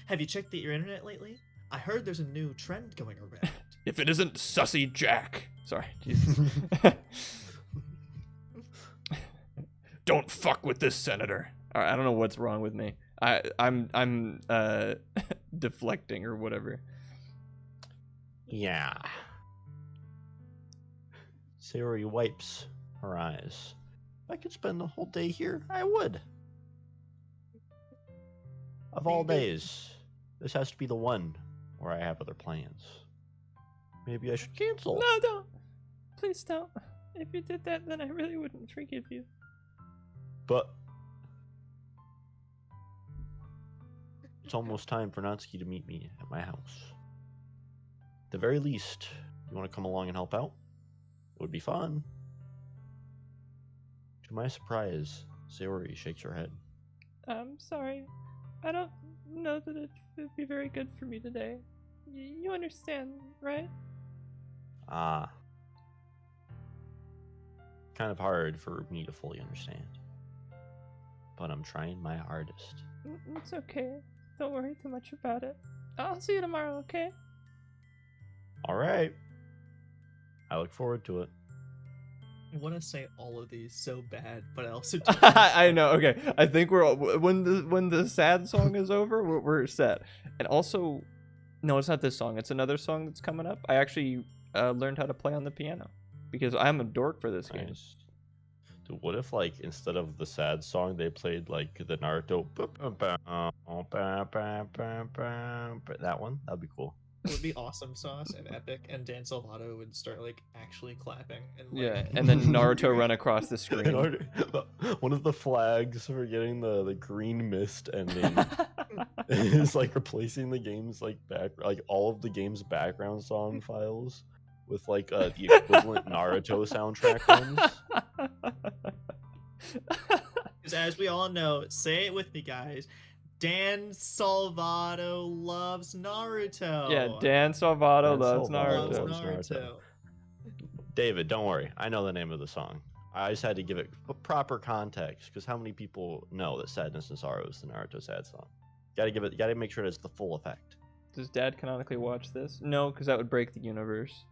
Have you checked your internet lately? I heard there's a new trend going around. If it isn't Sussy Jack. Sorry, Jesus. Don't fuck with this senator. All right, I don't know what's wrong with me. I'm deflecting or whatever. Yeah. Siri wipes her eyes. If I could spend the whole day here, I would. Of all days, this has to be the one where I have other plans. Maybe I should cancel. No, don't. Please don't. If you did that, then I really wouldn't forgive you. But it's almost time for Natsuki to meet me at my house. At the very least, you want to come along and help out? It would be fun. To my surprise, Sayori shakes her head. I'm sorry. I don't know that it would be very good for me today. You understand, right? Ah. Kind of hard for me to fully understand. But I'm trying my hardest. It's okay. Don't worry too much about it. I'll see you tomorrow, okay? Alright. I look forward to it. I want to say all of these so bad, but I also I know. Okay, I think we're when the sad song is over, we're set. And also, no, it's not this song. It's another song that's coming up. I actually learned how to play on the piano because I'm a dork for this game. Nice. Dude, what if, like, instead of the sad song, they played, like, the Naruto... That one? That'd be cool. It would be awesome sauce and epic, and Dan Salvato would start like actually clapping and like, Yeah, and then Naruto run across the screen. One of the flags for getting the green mist ending is, like, replacing the game's, like, all of the game's background song files with, like, the equivalent Naruto soundtrack ones. Because as we all know, say it with me, guys. Dan Salvato loves Naruto. Yeah, Dan Salvato Dan loves Salvato Naruto. loves Naruto. David, don't worry. I know the name of the song. I just had to give it proper context because how many people know that Sadness and Sorrow is the Naruto sad song? Gotta make sure it's the full effect. Does Dad canonically watch this? No, because that would break the universe.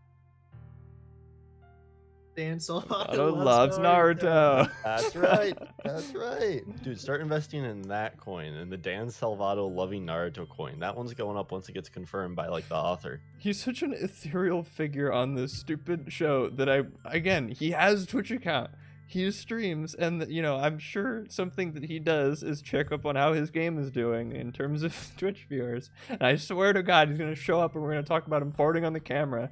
Dan Salvato Naruto loves Naruto. That's right. That's right. Dude, start investing in that coin and the Dan Salvato loving Naruto coin. That one's going up once it gets confirmed by, like, the author. He's such an ethereal figure on this stupid show that he has a Twitch account. He streams, and you know, I'm sure something that he does is check up on how his game is doing in terms of Twitch viewers. And I swear to God, he's gonna show up and we're gonna talk about him farting on the camera.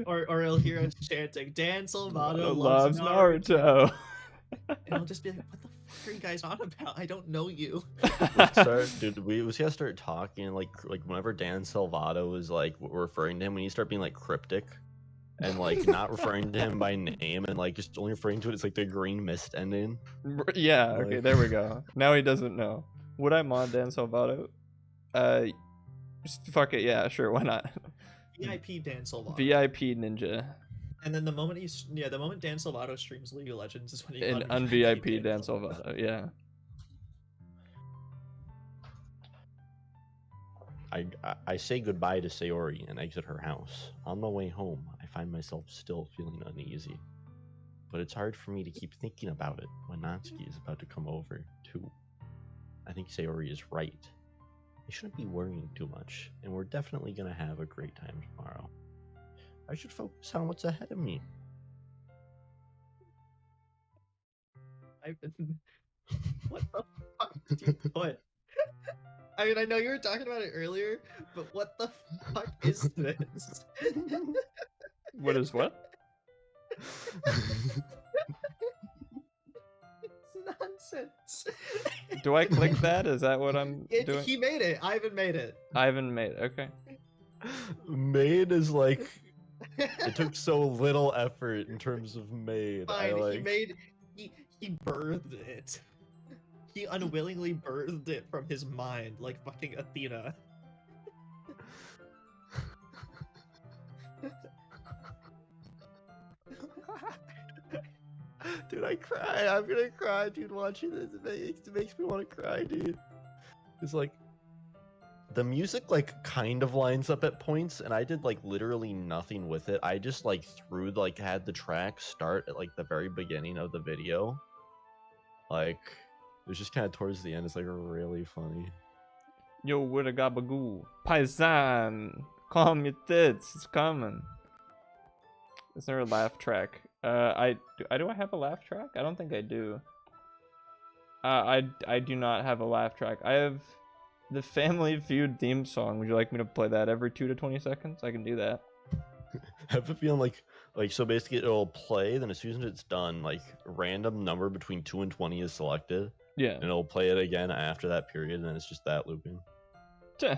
Or he'll hear us chanting, Dan Salvato loves Naruto. And I'll just be like, what the fuck are you guys on about? I don't know you. We gotta start talking like whenever Dan Salvato is, like, referring to him, we need to start being, like, cryptic and, like, not referring to him by name and, like, just only referring to it as, like, the green mist ending. Yeah, okay, Like- there we go. Now he doesn't know. Would I mod Dan Salvato? Just fuck it, yeah, sure, why not? VIP Dan Salvato. VIP ninja. And then the moment the moment Dan Salvato streams League of Legends is when he And un-VIP Dan Salvato, yeah. I say goodbye to Sayori and exit her house. On the way home, I find myself still feeling uneasy. But it's hard for me to keep thinking about it when Natsuki is about to come over, too. I think Sayori is right. I shouldn't be worrying too much, and we're definitely gonna have a great time tomorrow. I should focus on what's ahead of me. What the fuck did you put? I mean, I know you were talking about it earlier, but what the fuck is this? What is what? It's nonsense. Do I click that? Is that what I'm doing? He made it. Ivan made it. Ivan made it, okay. Made is like it took so little effort in terms of made. Fine, he birthed it. He unwillingly birthed it from his mind, like fucking Athena. Dude, I cry. I'm gonna cry, dude. Watching this, it makes me want to cry, dude. It's like the music, like, kind of lines up at points, and I did, like, literally nothing with it. I just, like, had the track start at, like, the very beginning of the video. Like, it was just kind of towards the end. It's, like, really funny. Yo, what a gabagoo. Paisan! Calm your tits, it's coming. Is there a laugh track? Do I have a laugh track? I don't think I do. I do not have a laugh track. I have the Family Feud theme song. Would you like me to play that every 2 to 20 seconds? I can do that. have it be on like so basically it'll play, then as soon as it's done, like a random number between 2 and 20 is selected, Yeah. and it'll play it again after that period, and then it's just that looping. Tuh.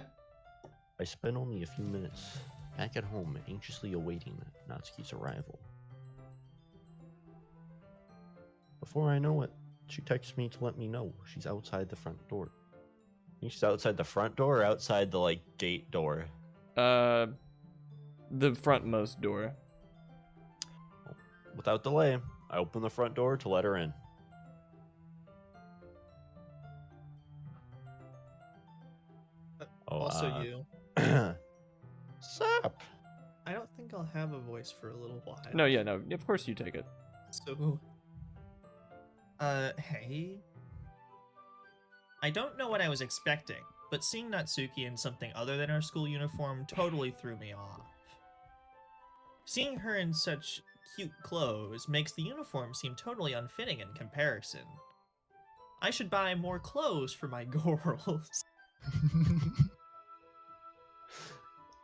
I spent only a few minutes back at home, anxiously awaiting Natsuki's arrival. Before I know it, she texts me to let me know she's outside the front door. Think she's outside the front door or outside the like gate door? The frontmost door. Without delay, I open the front door to let her in. Also, you. Sup? I don't think I'll have a voice for a little while. No, yeah, no. Of course you take it. So, hey. I don't know what I was expecting, but seeing Natsuki in something other than her school uniform totally threw me off. Seeing her in such cute clothes makes the uniform seem totally unfitting in comparison. I should buy more clothes for my girls.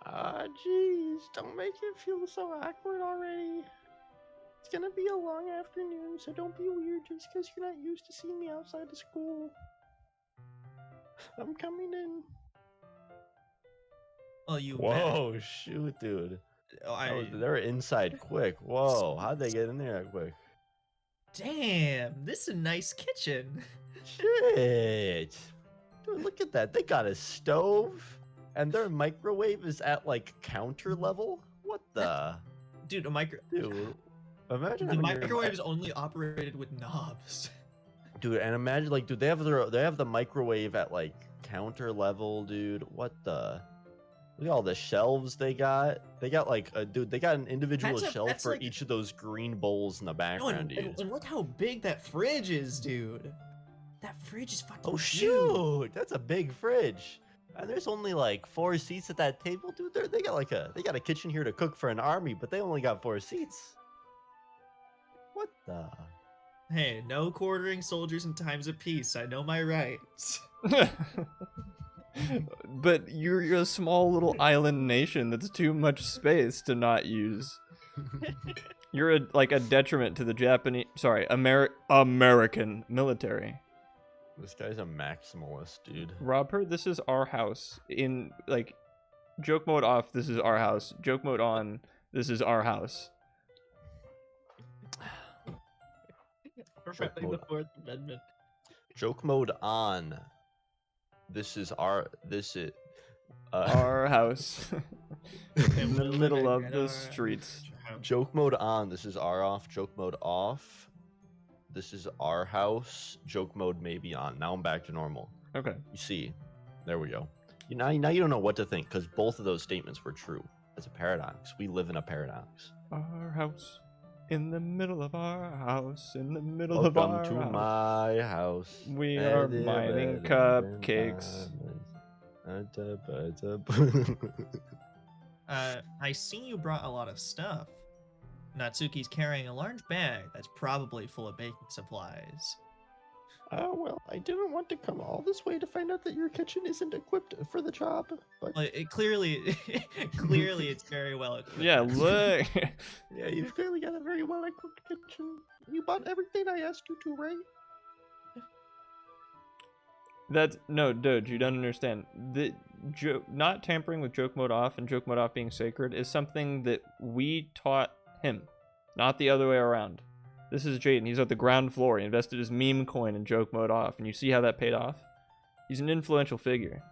Jeez, don't make it feel so awkward already. It's gonna be a long afternoon, so don't be weird just because you're not used to seeing me outside of school. I'm coming in. Well, you Whoa, shoot, dude. They were inside quick. Whoa, how'd they get in there that quick? Damn, this is a nice kitchen. Shit. Dude, look at that. They got a stove, and their microwave is at, like, counter level? What the? Dude, Dude, imagine the having your- microwave is only operated with knobs. Dude, and imagine, like, dude, they have the microwave at, like, counter level, dude. What the? Look at all the shelves they got. They got, like, they got an individual shelf that's for like- each of those green bowls in the No, background, dude. and look how big that fridge is, dude. That fridge is fucking Oh huge. shoot, that's a big fridge. And there's only like 4 seats at that table, dude. They got a kitchen here to cook for an army, but they only got 4 seats. What the? Hey, no quartering soldiers in times of peace. I know my rights. But you're a small little island nation that's too much space to not use. You're a detriment to the American military. This guy's a maximalist, dude. Robert, this is our house. In like joke mode off, this is our house. Joke mode on, this is our house. Perfectly the mode. Fourth Amendment. Joke mode on. This is Our house. In the middle of the streets. joke mode on. This is our off. Joke mode off. This is our house. Joke mode may be on. Now I'm back to normal. Okay. You see, there we go. Now you don't know what to think because both of those statements were true. It's a paradox. We live in a paradox. Our house. In the middle of our house. In the middle Welcome of our to house. my house. We are mining cupcakes. I see you brought a lot of stuff. Natsuki's carrying a large bag that's probably full of baking supplies. Well, I didn't want to come all this way to find out that your kitchen isn't equipped for the job, but Well, it clearly, clearly, it's very well equipped. Yeah, look. yeah, you've clearly got a very well equipped kitchen. You bought everything I asked you to, right? No, dude, you don't understand. Not tampering with joke mode off and joke mode off being sacred is something that we taught him, not the other way around. This is Jaden. He's at the ground floor. He invested his meme coin in joke mode off, and you see how that paid off. He's an influential figure.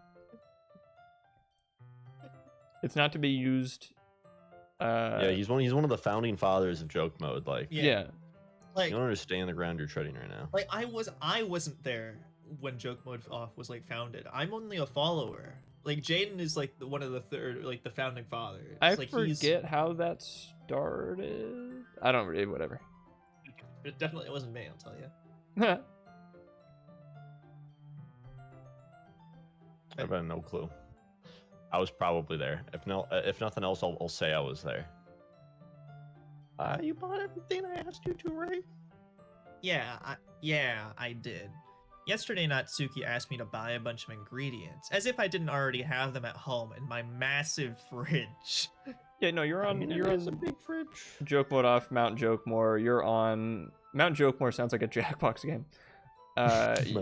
It's not to be used. Yeah, he's one of the founding fathers of joke mode. Like, Yeah. Like, you don't understand the ground you're treading right now. like I wasn't there when joke mode off was like founded. I'm only a follower. Like Jaden is like one of the third, like the founding fathers. I like, forget how that started. I don't really. Whatever. It definitely wasn't me. I'll tell you. I've had no clue. I was probably there. If nothing else, I'll say I was there. You bought everything I asked you to, right? Yeah, I did. Yesterday, Natsuki asked me to buy a bunch of ingredients, as if I didn't already have them at home in my massive fridge. Yeah, no, you're I on. mean, You're it is a on big fridge. joke mode off Mount Jokemore. You're on Mount Jokemore. Sounds like a Jackbox game.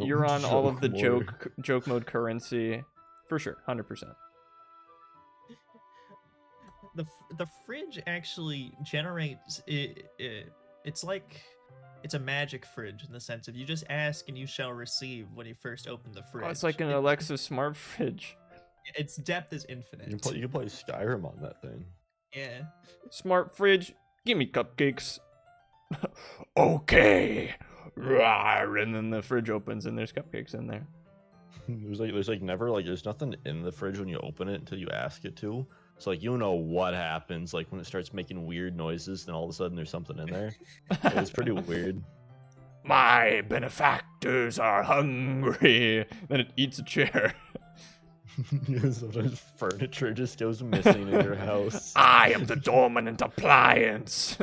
You're Mount on all of the Jokemore. joke mode currency, for sure, 100%. The fridge actually generates it's like it's a magic fridge in the sense of you just ask and you shall receive when you first open the fridge. Oh, it's like an Alexa smart fridge. Its depth is infinite. You can play Skyrim on that thing. Yeah. Smart fridge, give me cupcakes. Okay. Rawr, and then the fridge opens and there's cupcakes in there. There's nothing in the fridge when you open it until you ask it to. So like you know what happens like when it starts making weird noises, then all of a sudden there's something in there. It's pretty weird. My benefactors are hungry. Then it eats a chair. Sometimes furniture just goes missing in your house. I am the dominant appliance.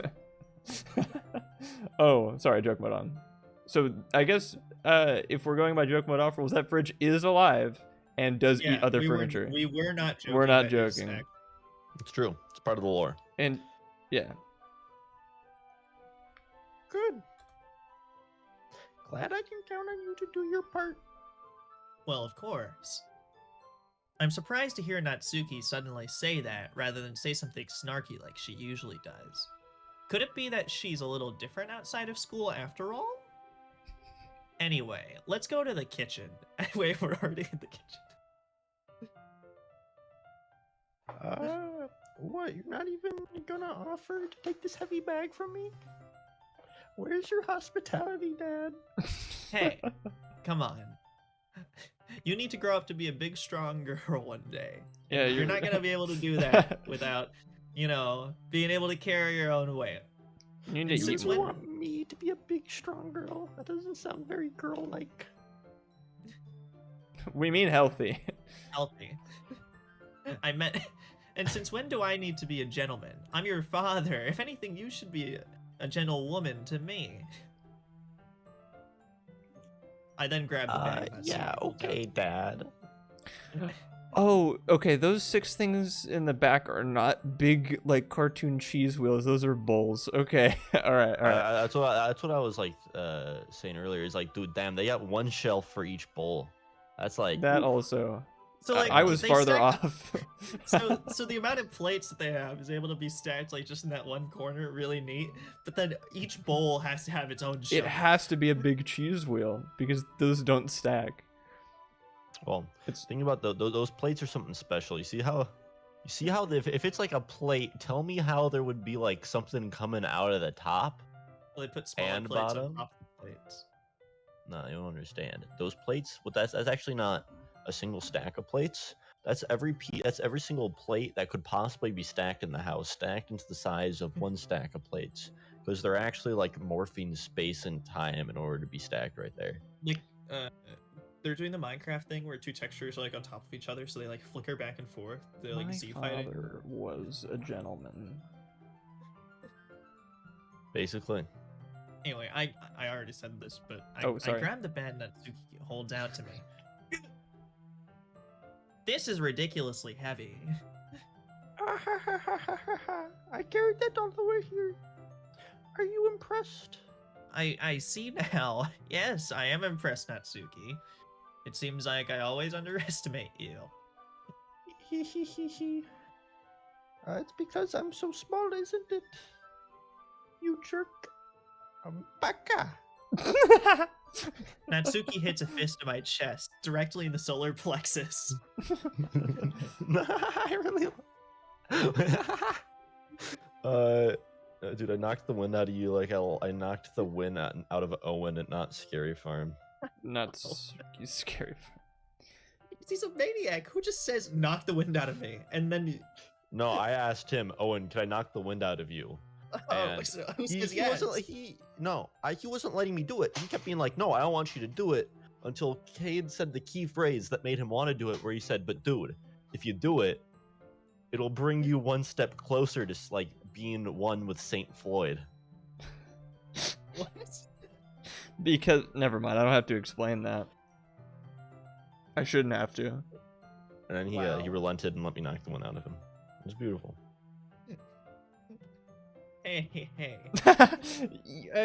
Oh, sorry, joke mode on. So I guess if we're going by joke mode off rules, that fridge is alive and does eat other furniture. We were not joking. We're not that you joking. snack. It's true. It's part of the lore. And yeah, Good. Glad I can count on you to do your part. Well, of course. I'm surprised to hear Natsuki suddenly say that rather than say something snarky like she usually does. Could it be that she's a little different outside of school after all? Anyway, let's go to the kitchen. Wait, we're already in the kitchen. What? You're not even gonna offer to take this heavy bag from me? Where's your hospitality, Dad? Hey, come on. You need to grow up to be a big, strong girl one day. yeah, You're not gonna be able to do that without, being able to carry your own weight. You need And to since eat when- more. want me to be a big, strong girl? That doesn't sound very girl-like. We mean healthy. Healthy. I meant. And since when do I need to be a gentleman? I'm your father. If anything, you should be a gentlewoman to me. I then grabbed the bag. Yeah, okay, Dad. Oh, okay. Those 6 things in the back are not big like cartoon cheese wheels. Those are bowls. Okay. all right. That's what I was like saying earlier. Is like, dude, damn, they got one shelf for each bowl. That's like That also. So like I was they farther stacked- off. So the amount of plates that they have is able to be stacked like just in that one corner, really neat. But then each bowl has to have its own It shelf. has to be a big cheese wheel because those don't stack. Well, It's think about those plates are something special. You see how if it's like a plate, tell me how there would be like something coming out of the top. Well, they put smaller and plates bottom? on top of the plates. No, you don't understand. Those plates, that's actually not a single stack of plates. That's every single plate that could possibly be stacked in the house, stacked into the size of one stack of plates, because they're actually like morphing space and time in order to be stacked right there. Like they're doing the Minecraft thing where 2 textures are like on top of each other, so they like flicker back and forth. They're like My Z fighting. father was a gentleman. Basically. Anyway, I already said this, but Oh, I sorry. grabbed the bag Natsuki holds out to me. This is ridiculously heavy. I carried that all the way here. Are you impressed? I see now. Yes, I am impressed, Natsuki. It seems like I always underestimate you. It's because I'm so small, isn't it? You jerk. Baka. Natsuki hits a fist to my chest, directly in the solar plexus. I really. Dude, I knocked the wind out of you like I knocked the wind out of Owen at Not Scary Farm. Nuts. You scary. He's a maniac. Who just says knock the wind out of me? And then No, I asked him, Owen, can I knock the wind out of you? And who says he yes? he wasn't letting me do it. He kept being like, no, I don't want you to do it, until Cade said the key phrase that made him want to do it, where he said, but dude, if you do it, it'll bring you one step closer to like being one with Saint Floyd. What? Because never mind. I don't have to explain that. I shouldn't have to. And then he Wow. he relented and let me knock the one out of him. It was beautiful. Hey.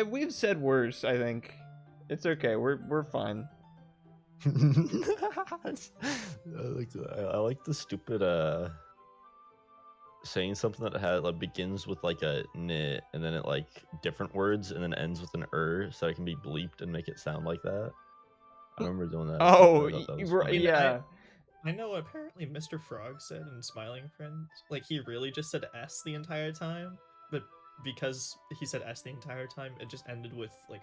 We've said worse, I think. It's okay. We're fine. I like the stupid saying something that begins with like a n and then it like different words and then ends with an so it can be bleeped and make it sound like that. I remember doing that. Oh, I thought that was right, funny. yeah. I know apparently Mr. Frog said in Smiling Friends, like he really just said S the entire time, but because he said S the entire time, it just ended with like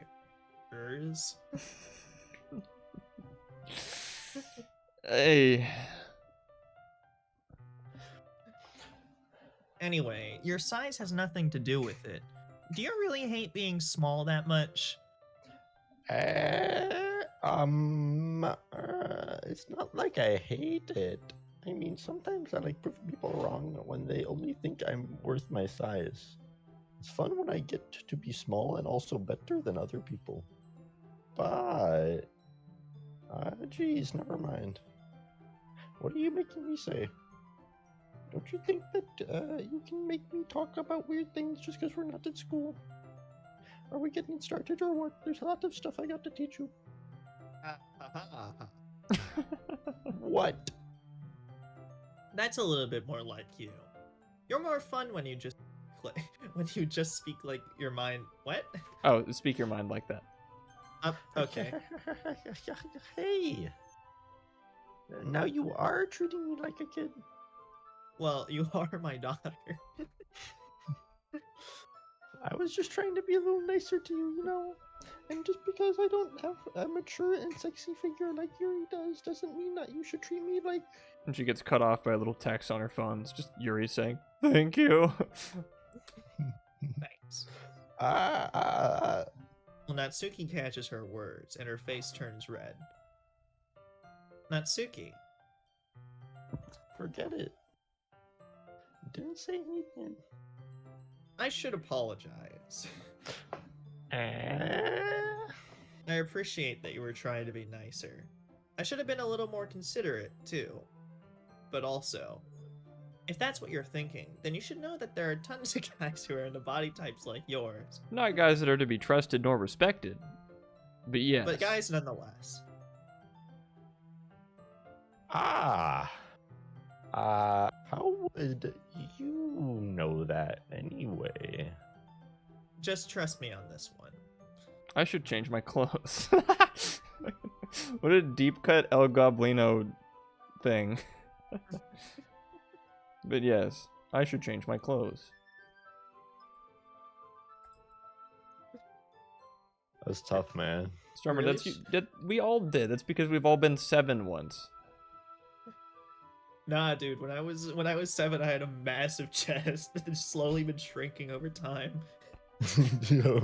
ers. Hey. Anyway, your size has nothing to do with it. Do you really hate being small that much? It's not like I hate it. I mean, sometimes I like proving people wrong when they only think I'm worth my size. It's fun when I get to be small and also better than other people. But, geez, never mind. What are you making me say? Don't you think that you can make me talk about weird things just because we're not at school? Are we getting started or what? There's a lot of stuff I got to teach you. What? That's a little bit more like you. You're more fun when you just speak like your mind. What? Oh, speak your mind like that. Okay. Hey. Now you are treating me like a kid. Well, you are my daughter. I was just trying to be a little nicer to you, you know? And just because I don't have a mature and sexy figure like Yuri does, doesn't mean that you should treat me like... And she gets cut off by a little text on her phone. It's just Yuri saying, "Thank you." Thanks. Uh, Well, Natsuki catches her words, and her face turns red. Natsuki. Forget it. Didn't say anything. I should apologize. Uh, I appreciate that you were trying to be nicer. I should have been a little more considerate, too. But also, if that's what you're thinking, then you should know that there are tons of guys who are into body types like yours. Not guys that are to be trusted nor respected. But yes. But guys nonetheless. how would you know that anyway? Just trust me on this one. I should change my clothes. What a deep cut El Goblino thing. But yes, I should change my clothes. That's tough, man. Stormer, Really? that we all did. That's because we've all been 7 once. Nah, dude. When I was 7, I had a massive chest that's slowly been shrinking over time.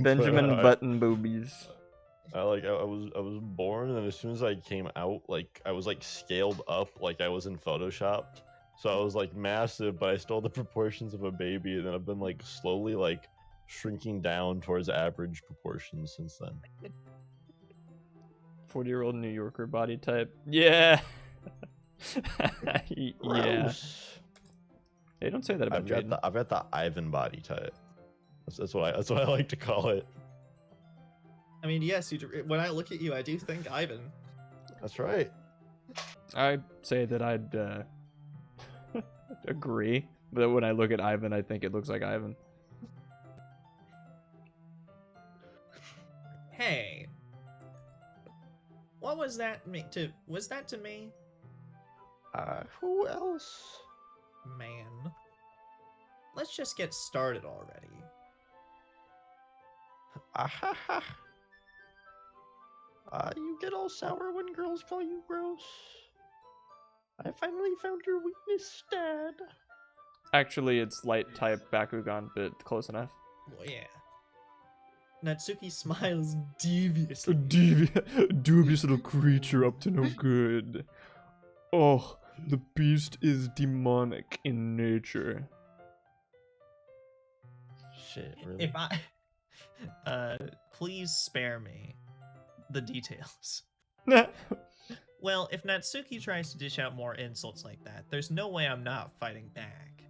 Benjamin Button boobies. I was born, and as soon as I came out, like I was like scaled up, like I was in Photoshopped. So I was like massive, but I still had the proportions of a baby, and then I've been like slowly like shrinking down towards average proportions since then. 40-year-old New Yorker body type. Yeah. Yeah. Gross. Hey, don't say that about Jaden. I've got the Ivan body type. That's what I like to call it. I mean, yes, when I look at you, I do think Ivan. That's right. I say that I'd agree, but when I look at Ivan, I think it looks like Ivan. Hey. What was that was that to me? Who else? Man. Let's just get started already. Ahaha. You get all sour when girls call you gross. I finally found your weakness, Dad. Actually, it's light type Bakugan, but close enough. Well, yeah. Natsuki smiles deviously. Dubious little creature up to no good. Oh, the beast is demonic in nature. Shit, really? If I please spare me the details. Well, if Natsuki tries to dish out more insults like that, there's no way I'm not fighting back.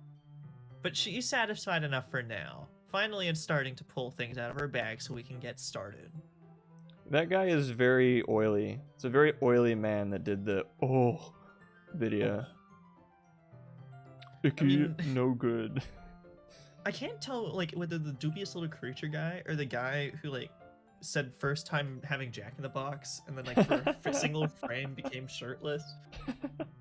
But she's satisfied enough for now. Finally, it's starting to pull things out of our bag so we can get started. That guy is very oily. It's a very oily man that did the video. Icky, mean- no good. I can't tell like whether the dubious little creature guy or the guy who like said first time having Jack in the Box and then like for a single frame became shirtless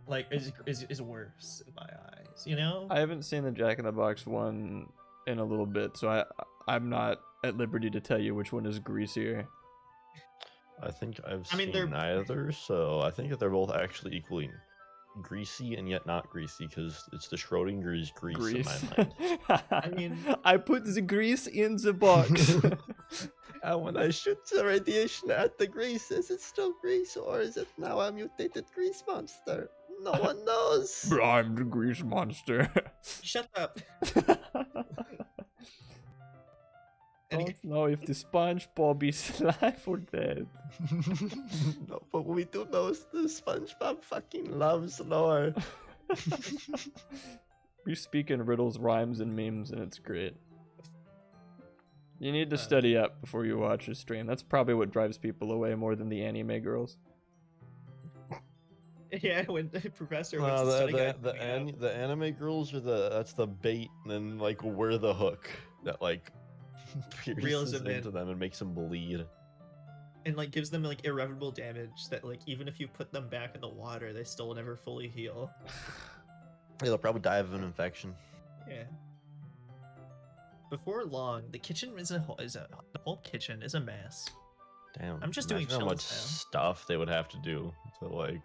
like is worse in my eyes, you know? I haven't seen the Jack in the Box one in a little bit, so I'm not at liberty to tell you which one is greasier. I think I've I mean, seen they're- neither, so I think that they're both actually equally greasy and yet not greasy because it's the Schrodinger's grease, in my mind. I mean- I put the grease in the box. And when I shoot the radiation at the grease, is it still grease or is it now a mutated grease monster? No one knows. I'm the grease monster. Shut up. Don't know if the SpongeBob is alive or dead. No, but what we do know is the SpongeBob fucking loves lore. We speak in riddles, rhymes, and memes, and it's great. You need to Uh, study up before you watch a stream. That's probably what drives people away more than the anime girls. Yeah, when the professor No, went to the, study the, guide the, coming out. the anime girls are that's the bait, and then like we're the hook that like pierces Reels them into in. them and makes them bleed. And like gives them like irreparable damage that like even if you put them back in the water, they still never fully heal. Yeah, they'll probably die of an infection. Yeah. Before long, the kitchen the whole kitchen is a mess. Damn. I'm just doing imagine how much chills now. stuff they would have to do to like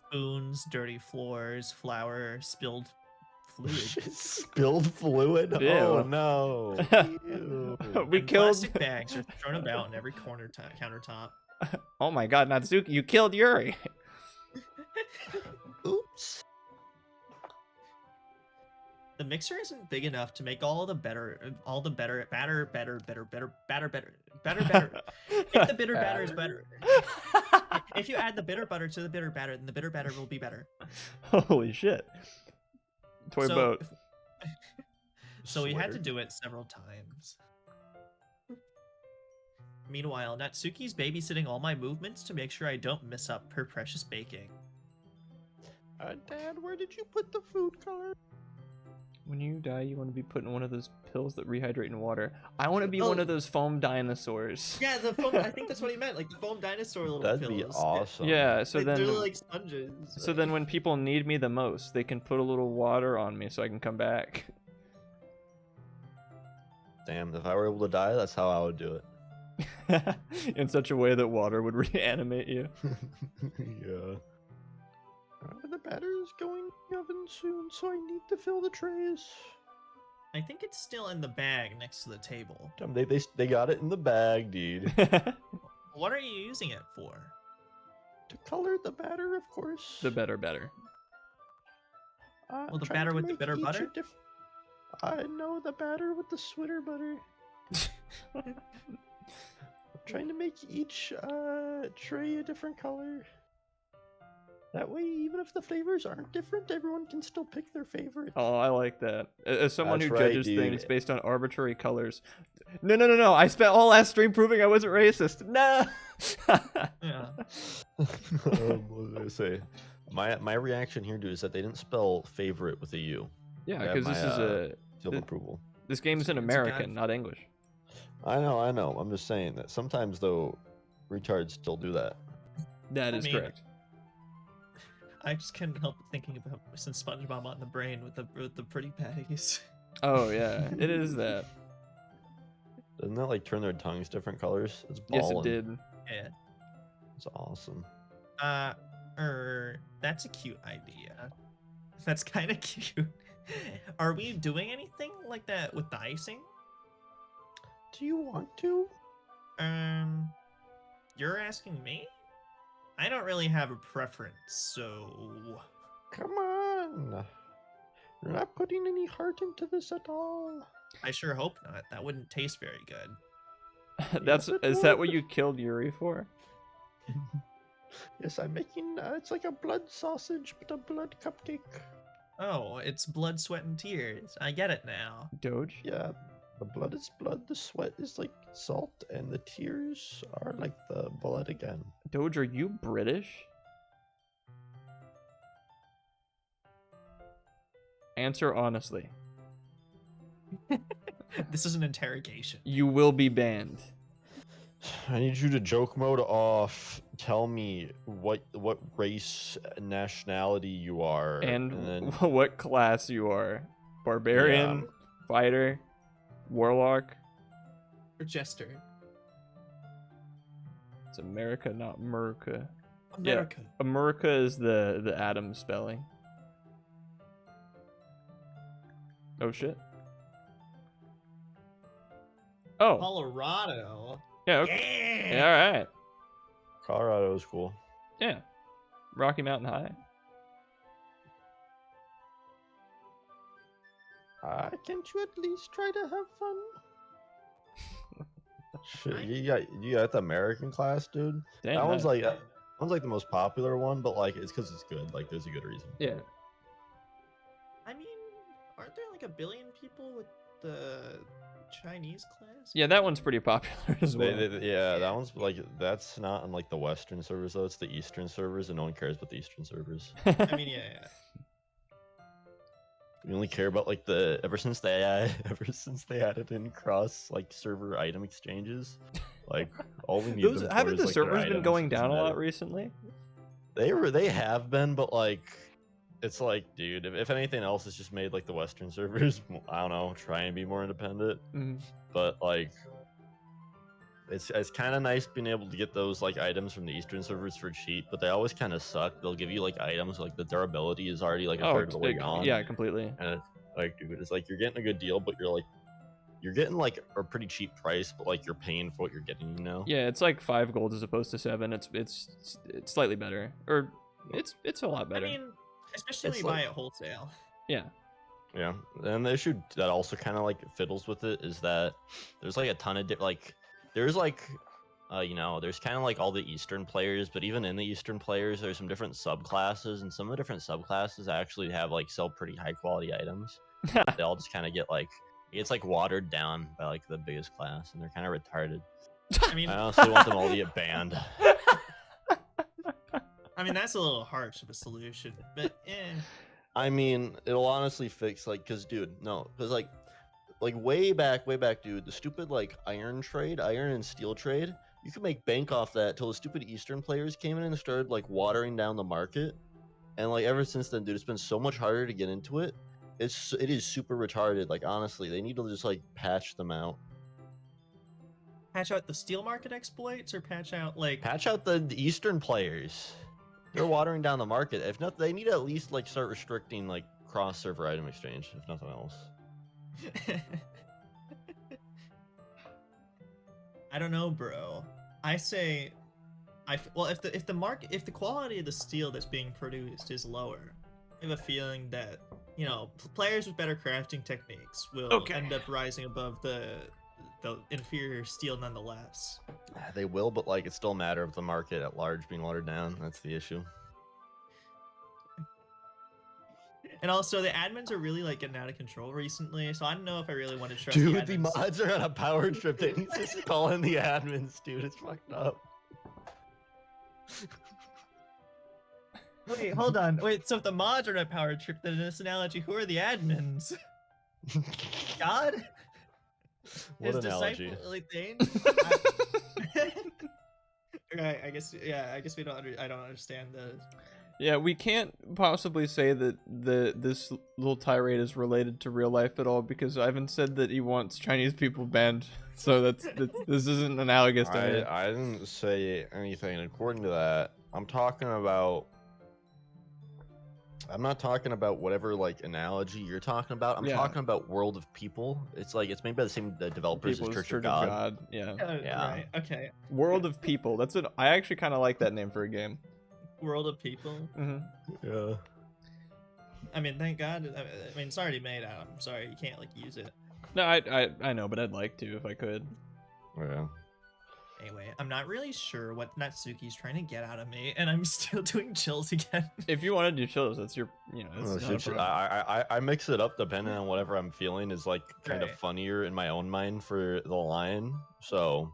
Spoons, dirty floors, flour, spilled fluid. spilled fluid. Ew. Oh no. Ew. We And killed. plastic bags are thrown about in every countertop. Oh my god, Natsuki, you killed Yuri. Oops. The mixer isn't big enough to make all the batter. If the bitter batter is better, if you add the bitter butter to the bitter batter, then the bitter batter will be better. Holy shit. Toy boat. So we had to Swear. do it several times. Meanwhile, Natsuki's babysitting all my movements to make sure I don't mess up her precious baking. Dad, where did you put the food color? When you die, you want to be put in one of those pills that rehydrate in water. I want to be one Oh. of those foam dinosaurs. Yeah, the foam. I think that's what he meant, like the foam dinosaur little That'd pills. be awesome. Yeah, so They're then like sponges. so then when people need me the most, they can put a little water on me so I can come back. Damn, if I were able to die, that's how I would do it. In such a way that water would reanimate you. Yeah. The batter is going in the oven soon, so I need to fill the trays. I think it's still in the bag next to the table. Damn, they got it in the bag, dude. What are you using it for? To color the batter, of course. The better. Well, the Trying batter to with the make bitter each a butter? I know the batter with the sweeter butter. Trying to make each tray a different color. That way, even if the flavors aren't different, everyone can still pick their favorite. Oh, I like that. As someone That's who right, judges dude. things based on arbitrary colors. No. I spent all last stream proving I wasn't racist. No. Yeah. What did I say? My reaction here, dude, is that they didn't spell favorite with a U. Yeah, Yeah, because this my, is a Seal of Th- approval. this game is in It's a guy- American, not English. I know. I'm just saying that sometimes though, retards still do that. That I is mean, correct. I just couldn't help thinking about some SpongeBob on the brain with the pretty patties. Oh yeah, it is that. Doesn't that like turn their tongues different colors? It's Yes, ballin'. it did. Yeah. It's awesome. That's a cute idea. That's kind of cute. Are we doing anything like that with the icing? Do you want to? You're asking me? I don't really have a preference, so Come on. You're not putting any heart into this at all. I sure hope not. That wouldn't taste very good. That's it is that would. what you killed Yuri for? Yes, I'm making. It's like a blood sausage, but a blood cupcake. Oh, it's blood, sweat, and tears. I get it now. Doge? Yeah, The blood is blood, the sweat is like salt, and the tears are like the blood again. Doge, are you British? Answer honestly. This is an interrogation. You will be banned. I need you to joke mode off. Tell me what race, nationality you are, And then what class you are. Barbarian, fighter, warlock. Or jester. It's America, not America. America. America is the Adam spelling. Oh shit. Oh, Colorado. yeah, okay. Yeah. Yeah, all right. Colorado is cool. Yeah. Rocky Mountain High. Can't you at least try to have fun? Shit, you got the American class, dude. Dang, That one's nice. like the most popular one, but like it's because it's good. Like there's a good reason. Yeah. I mean, aren't there like 1 billion people with the Chinese class? Yeah, that one's pretty popular as well. Yeah, that one's like that's not on like the Western servers though. It's the Eastern servers, and no one cares about the Eastern servers. I mean, yeah. We only care about like ever since they added in cross like server item exchanges, like all we need. Those them for haven't is, the like, their servers been items, going doesn't down a lot matter. recently? They have been, but like it's like, dude, if anything else, it's just made like the Western servers. I don't know, try and be more independent. Mhm. But like, it's kind of nice being able to get those like items from the Eastern servers for cheap, but they always kind of suck. They'll give you like items like the durability is already like a third of the way gone. yeah, completely. And it's like, dude, it's like you're getting a good deal, but you're getting like a pretty cheap price, but like you're paying for what you're getting, you know? Yeah, it's like 5 gold as opposed to 7. It's slightly better, or it's a lot I better. mean, especially when It's you buy like- it wholesale. Yeah. Yeah, and the issue that also kind of like fiddles with it is that there's like a ton of there's like there's kind of like all the Eastern players, but even in the Eastern players, there's some different subclasses, and some of the different subclasses actually have like sell pretty high quality items. They all just kind of get like it's like watered down by like the biggest class, and they're kind of retarded. I mean, I honestly want them all to get banned. I mean that's a little harsh of a solution, but I mean, it'll honestly fix because way back, dude, the stupid like iron and steel trade, you could make bank off that till the stupid Eastern players came in and started like watering down the market, and like ever since then, dude, it's been so much harder to get into it. It is super retarded. Like honestly, they need to just like patch them out. patch out the steel market exploits or patch out like Patch out the Eastern players. They're watering down the market. If not, they need to at least like start restricting like cross server item exchange, if nothing else. I don't know, bro. I say, well, if the quality of the steel that's being produced is lower, I have a feeling that players with better crafting techniques will end up rising above the inferior steel nonetheless. They will, but like it's still a matter of the market at large being watered down. That's the issue. And also, the admins are really like getting out of control recently, so I don't know if I really want to trust Dude, the the admins. mods are on a power trip. They need to call in the admins, dude. It's fucked up. Wait, hold on. Wait, so if the mods are on a power trip, then in this analogy, who are the admins? God? What His analogy? disciple, like Thane? Right, I guess we don't I don't understand the Yeah, we can't possibly say that this little tirade is related to real life at all because Ivan said that he wants Chinese people banned. So that's this isn't analogous to me. I didn't say anything. According to that, I'm not talking about whatever like analogy you're talking about. I'm Yeah. talking about World of People. It's like it's made by the same developers as People's Church of God. Yeah. Yeah. Right, okay. World of People. That's it. I actually kind of like that name for a game. World of People. Hmm. Yeah. I mean, thank God. I mean, it's already made out. I'm sorry, you can't like use it. No, I know, but I'd like to if I could. Yeah. Anyway, I'm not really sure what Natsuki's trying to get out of me, and I'm still doing chills again. If you want to do chills, that's your, Oh, that's not a shit, problem. I mix it up depending on whatever I'm feeling is like kind of Right. funnier in my own mind for the line. So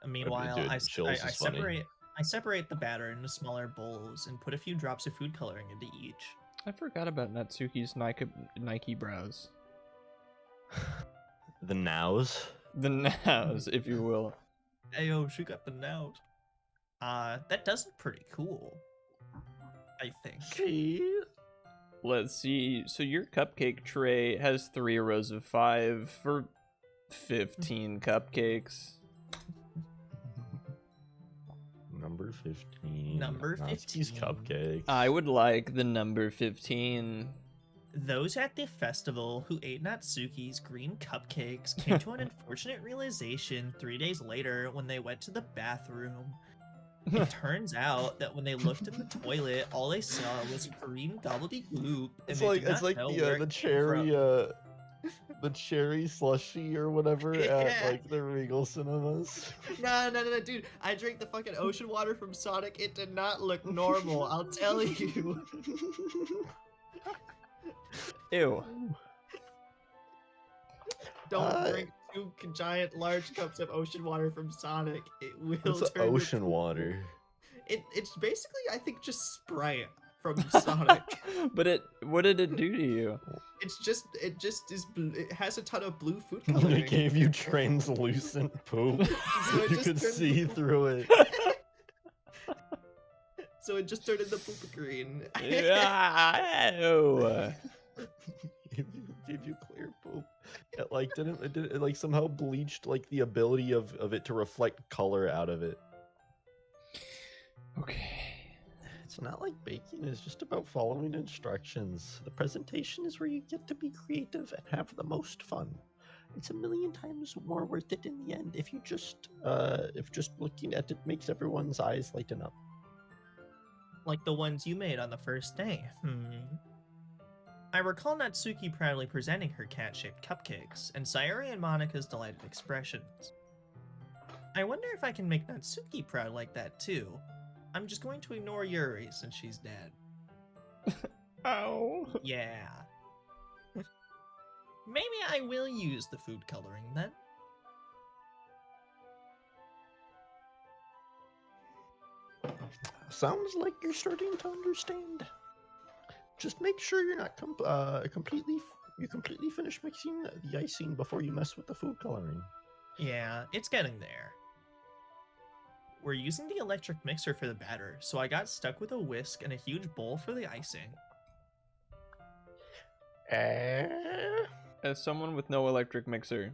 Meanwhile, dude, I chills is funny. separate the batter into smaller bowls and put a few drops of food coloring into each. I forgot about Natsuki's Nike brows. The nows. The nows, if you will. Ayo, she got the note. That does look pretty cool. I think. See? Let's see. So your cupcake tray has 3 rows of 5 for 15 cupcakes. Number 15. Number Natsuki's 15. cupcakes. I would like the number 15. Those at the festival who ate Natsuki's green cupcakes came to an unfortunate realization 3 days later when they went to the bathroom. It turns out that when they looked in the toilet, all they saw was green gobbledygook. And It's they like did not know where the it came cherry from. the cherry slushy or whatever at Yeah. like the Regal Cinemas. No, dude. I drank the fucking ocean water from Sonic. It did not look normal, I'll tell you. Ew. Don't drink 2 giant large cups of ocean water from Sonic. It will It's turn your ocean poop. water. It's basically, I think, just Sprite from Sonic. But what did it do to you? it just is it has a ton of blue food It coloring. gave you translucent poop. So it You just could turned see the- through it. So it just turned into poop green. Ew. Gave you clear poop. It like it like somehow bleached like the ability of it to reflect color out of it. Okay. It's not like baking is just about following instructions. The presentation is where you get to be creative and have the most fun. It's a million times more worth it in the end if just looking at it makes everyone's eyes lighten up. Like the ones you made on the first day. I recall Natsuki proudly presenting her cat-shaped cupcakes, and Sayori and Monika's delighted expressions. I wonder if I can make Natsuki proud like that too. I'm just going to ignore Yuri since she's dead. Ow. Yeah. Maybe I will use the food coloring then. Sounds like you're starting to understand. Just make sure you're not completely finish mixing the icing before you mess with the food coloring. Yeah, it's getting there. We're using the electric mixer for the batter, so I got stuck with a whisk and a huge bowl for the icing. As someone with no electric mixer,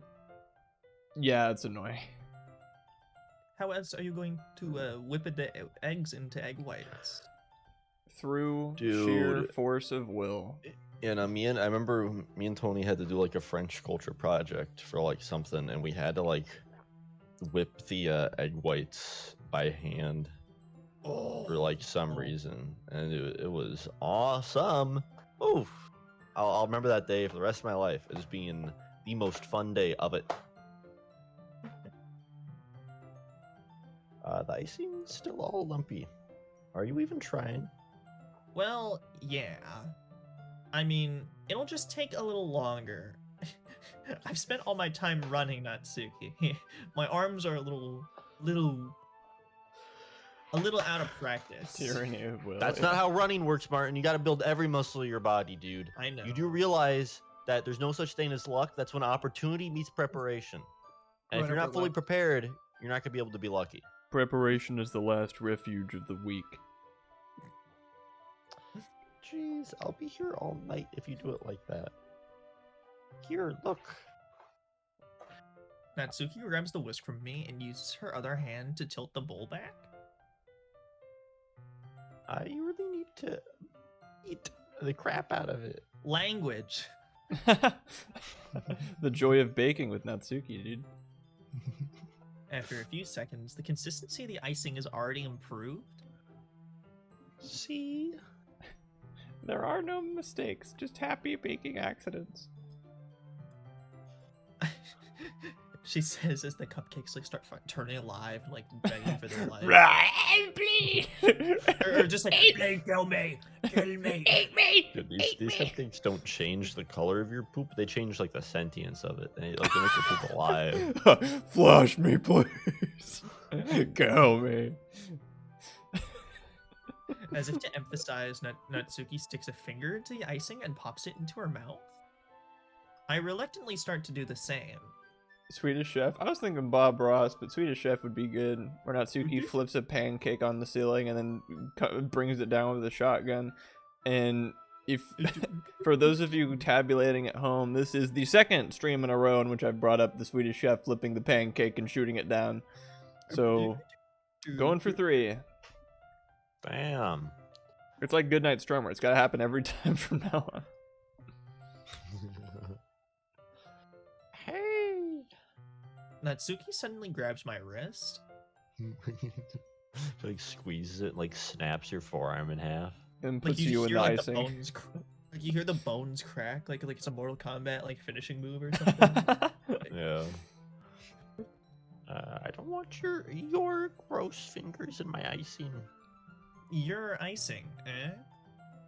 yeah, it's annoying. How else are you going to whip the eggs into egg whites? Through sheer Dude. force of will. And I remember me and Tony had to do like a French culture project for like something, and we had to like whip the egg whites by hand for like some reason, and it was awesome. Oof! I'll remember that day for the rest of my life as being the most fun day of it. The icing's still all lumpy. Are you even trying? Well, yeah. I mean, it'll just take a little longer. I've spent all my time running Natsuki. My arms are a little out of practice. Tyranny of will. That's not how running works, Martin. You got to build every muscle of your body, dude. I know. You do realize that there's no such thing as luck. That's when opportunity meets preparation. And if you're not fully prepared, you're not going to be able to be lucky. Preparation is the last refuge of the weak. Jeez, I'll be here all night if you do it like that. Here, look. Natsuki grabs the whisk from me and uses her other hand to tilt the bowl back. I really need to eat the crap out of it. Language. The joy of baking with Natsuki, dude. After a few seconds, the consistency of the icing is already improved. See? There are no mistakes, just happy baking accidents. She says as the cupcakes like start turning alive and like begging for their life. Ryan, please. Or just like, please kill me, kill me. Dude, these cupcakes don't change the color of your poop. They change like the sentience of it. They like they make your poop alive. Flush me, please. Kill me. As if to emphasize, Natsuki sticks a finger into the icing and pops it into her mouth. I reluctantly start to do the same. Swedish Chef. I was thinking Bob Ross, but Swedish Chef would be good. Where Natsuki flips a pancake on the ceiling and then brings it down with a shotgun. And if for those of you tabulating at home, this is the second stream in a row in which I've brought up the Swedish Chef flipping the pancake and shooting it down. So going for 3. Damn. It's like Goodnight Strummer. It's got to happen every time from now on. Hey. Natsuki suddenly grabs my wrist. Like squeezes it, like snaps your forearm in half. And Like puts you you in hear the like icing. the bones, like you hear the bones crack, like it's a Mortal Kombat like finishing move or something. Yeah. I don't want your gross fingers in my icing. You're icing, eh?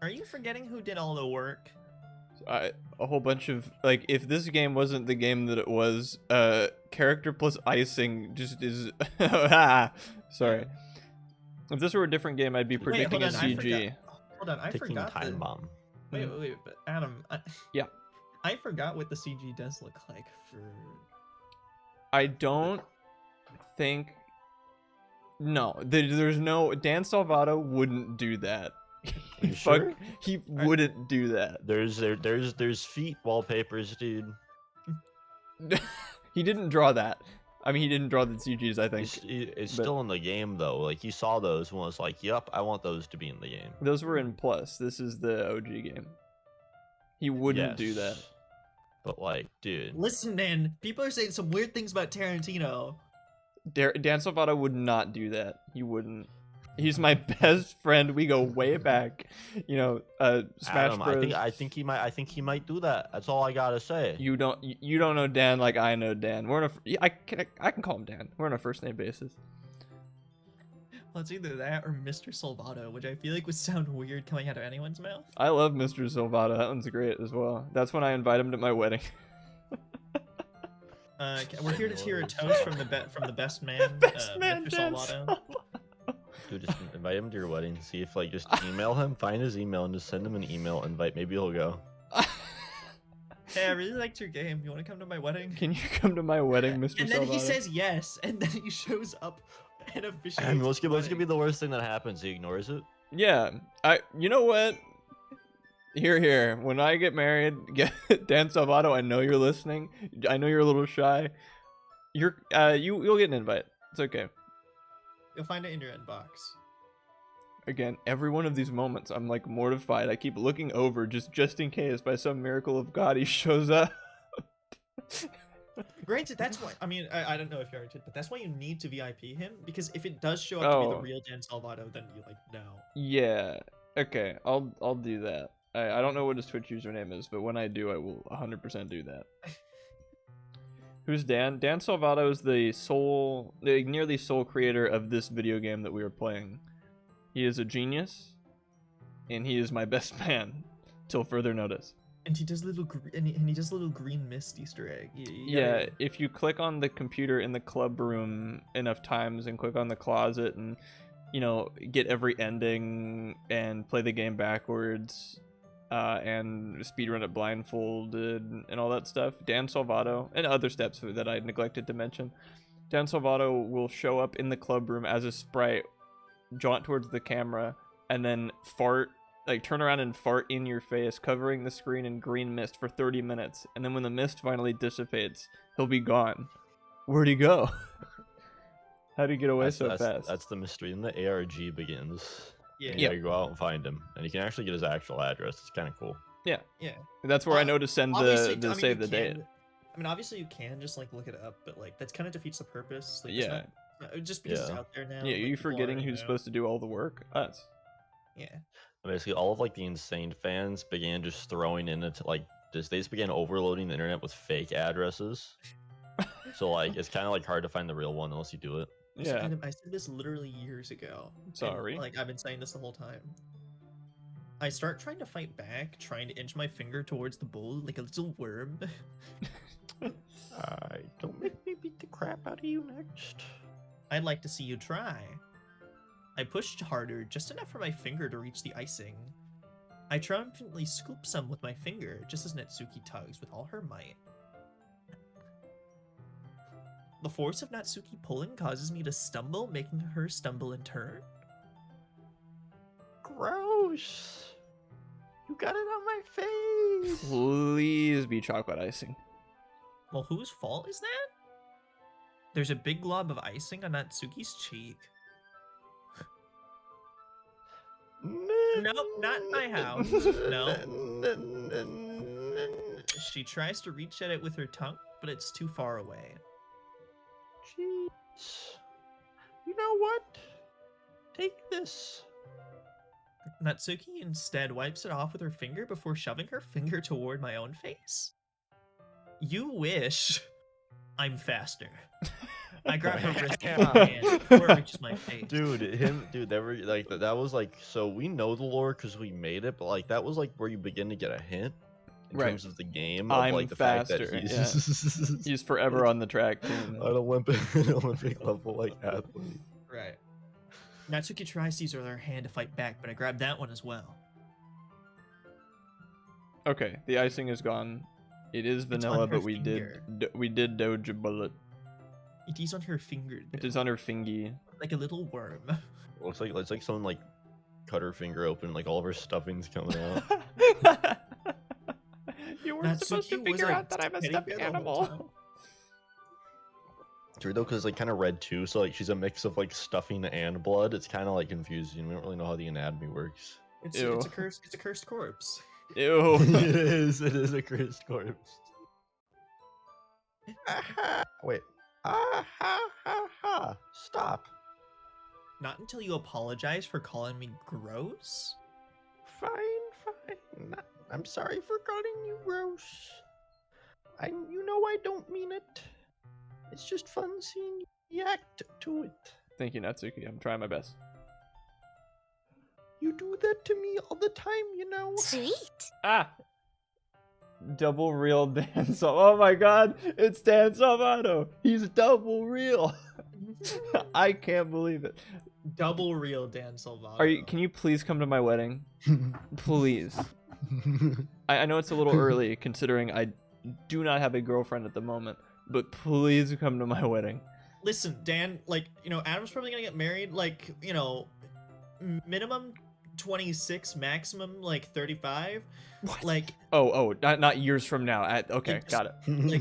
Are you forgetting who did all the work? A whole bunch of like, if this game wasn't the game that it was, character plus icing just is. Sorry. If this were a different game, I'd be predicting hold a on, I CG. Hold on, I Ticking forgot. time bomb. Wait, but Adam. Yeah. I forgot what the CG does look like for. I don't think. No, there's no. Dan Salvato wouldn't do that. You sure? He wouldn't do that. There's feet wallpapers, dude. He didn't draw that. I mean, he didn't draw the CGs, I think. It's but- still in the game though. Like you saw those and was like, "Yup, I want those to be in the game." Those were in Plus. This is the OG game. He wouldn't do that. Yes. But like, dude, Listen, man. People are saying some weird things about Tarantino. Dan Salvato would not do that. He wouldn't. He's my best friend. We go way back. You know, Smash Adam, Bros. I think he might do that. That's all I gotta say. You don't know Dan like I know Dan. We're on a. I can call him Dan. We're on a first name basis. Well, it's either that or Mr. Salvato, which I feel like would sound weird coming out of anyone's mouth. I love Mr. Salvato. That one's great as well. That's when I invite him to my wedding. We're here to hear a toast from the best man, Best man, Mr. Dan Salvato. Dude, just invite him to your wedding. See if like just email him, find his email, and just send him an email invite. Maybe he'll go. Hey, I really liked your game. You want to come to my wedding? Can you come to my wedding, Mr. And then he Salvato? says yes, and then he shows up and officially. And what's gonna be the worst thing that happens? He ignores it. Yeah, you know what? Here. When I get married, Dan Salvato, I know you're listening. I know you're a little shy. You'll get an invite. It's okay. You'll find it in your inbox. Again, every one of these moments, I'm like mortified. I keep looking over just in case, by some miracle of God, he shows up. Granted, that's why. I mean, I don't know if you already did, but that's why you need to VIP him, because if it does show up to be the real Dan Salvato, then you like know. Yeah. Okay. I'll do that. I don't know what his Twitch username is, but when I do, I will 100% do that. Who's Dan? Dan Salvato is the nearly sole creator of this video game that we are playing. He is a genius, and he is my best man, till further notice. And he does little he does little green mist Easter egg. Yeah, if you click on the computer in the club room enough times and click on the closet and, you know, get every ending and play the game backwards, and speedrun it blindfolded and all that stuff, Dan Salvato, and other steps that I neglected to mention, Dan Salvato will show up in the club room as a sprite, jaunt towards the camera, and then fart, like turn around and fart in your face, covering the screen in green mist for 30 minutes. And then when the mist finally dissipates, he'll be gone. Where'd he go? How'd he get away so fast? That's the mystery. And the ARG begins. Yeah. You gotta go out and find him, and you can actually get his actual address. It's kind of cool. Yeah. That's where I know to send Obviously, the I mean, save you the date. can- I mean, obviously you can just like look it up, but like that's kind of defeats the purpose. Like, Yeah. just because it's Yeah. out there now. Yeah, like, are you people forgetting already who's know. supposed to do all the work? Us. Yeah. Basically, all of like the insane fans began just throwing in it like they just began overloading the internet with fake addresses. So like it's kind of like hard to find the real one unless you do it. So, Yeah. Adam, I said this literally years ago. and, Sorry. like I've been saying this the whole time. I start trying to fight back, trying to inch my finger towards the bull like a little worm. Don't make me beat the crap out of you next. I'd like to see you try. I pushed harder, just enough for my finger to reach the icing. I triumphantly scoop some with my finger, just as Natsuki tugs with all her might. The force of Natsuki pulling causes me to stumble, making her stumble in turn. Gross. You got it on my face. Please be chocolate icing. Well, whose fault is that? There's a big glob of icing on Natsuki's cheek. Nope, not in my house. No. She tries to reach at it with her tongue, but it's too far away. Jeez. You know what? Take this. Natsuki instead wipes it off with her finger before shoving her finger toward my own face. You wish. I'm faster. I grab her wrist with my hand before it reaches my face. Dude, that was like, so we know the lore because we made it, but like that was like where you begin to get a hint in Right. terms of the game of I'm like the faster, fact that he's He's forever on the track. Too, an man. Olympic level like athlete. Right. Natsuki tries to use her other hand to fight back, but I grab that one as well. Okay, the icing is gone. It is on vanilla, her but we finger. did doge a bullet. It is on her finger, It though, is on her fingy. like a little worm. Looks like it's like someone like cut her finger open, like all of her stuffing's coming out. You weren't supposed to Natsuki was figure a out that I'm a teddy stuffed bear the whole time. animal. It's weird though, because like kind of red too, so like she's a mix of like stuffing and blood. It's kind of like confusing. We don't really know how the anatomy works. It's Ew. a cursed corpse. Ew. It is a cursed corpse. Wait. Stop. Not until you apologize for calling me gross. Fine. I'm sorry for calling you gross. You know I don't mean it. It's just fun seeing you react to it. Thank you, Natsuki. I'm trying my best. You do that to me all the time, you know. Sweet. Ah! Double real Dan Oh my god, it's Dan Salvato. He's double real. I can't believe it. Double real Dan Salvato. Can you please come to my wedding? Please. I know it's a little early considering I do not have a girlfriend at the moment, but please come to my wedding. Listen, Dan, like, Adam's probably gonna get married, like, minimum 26, maximum, like, 35. What? Like, Oh, not years from now. Okay, It's- got it. like,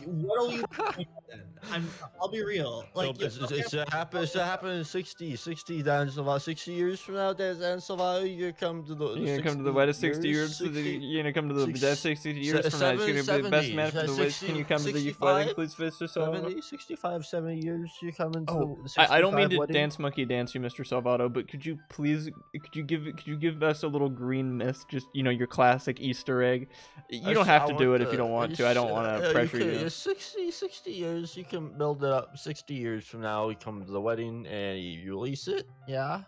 what'll you think then? I'll be real. Like, It's to happen in 60 Dan Salvato, 60 years from now, Dan Salvato, you're gonna come to the You're gonna come to the wedding 60 years. You're gonna come to the death 60 years from now. It's gonna be the best man for the wedding. Can you come to the wedding, please, Mr. Salvato? 65, 70 years, you're coming to Oh, the I don't mean 65 to wedding. dance monkey dance you, Mr. Salvato, but could you give us a little green mist? Just your classic Easter egg. You don't have to do it if you don't want to. I don't want to pressure you. 60 years, you can build it up. 60 years from now, we come to the wedding and you release it. Yeah.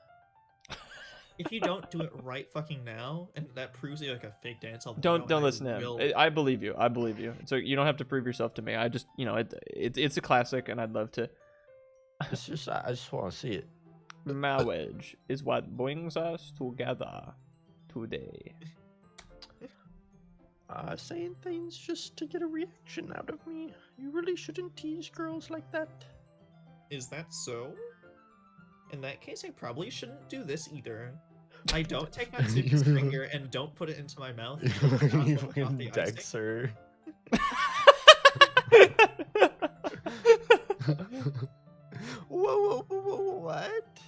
if you don't do it right fucking now, and that proves you're like a fake Dan Salvato. Don't I listen to him. will- I believe you. I believe you. So you don't have to prove yourself to me. I just it's a classic, and I'd love to. I just want to see it. Marriage is what brings us together today. Saying things just to get a reaction out of me. You really shouldn't tease girls like that. Is that so? In that case, I probably shouldn't do this either. I don't take Natsuki's finger and don't put it into my mouth. and You not lick off the icing. Dexter. Whoa, what?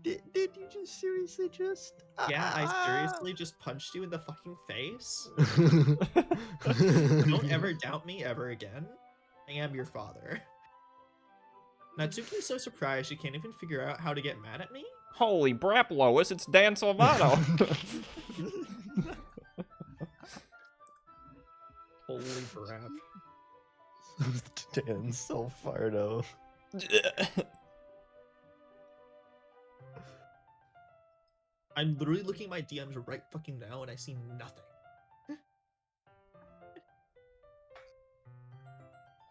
Did you just seriously just? Yeah, I seriously just punched you in the fucking face. Don't ever doubt me ever again. I am your father. Natsuki's so surprised she can't even figure out how to get mad at me. Holy brap, Lois! It's Dan Salvato. Holy crap. Dan's so farto. I'm literally looking at my DMs right fucking now and I see nothing.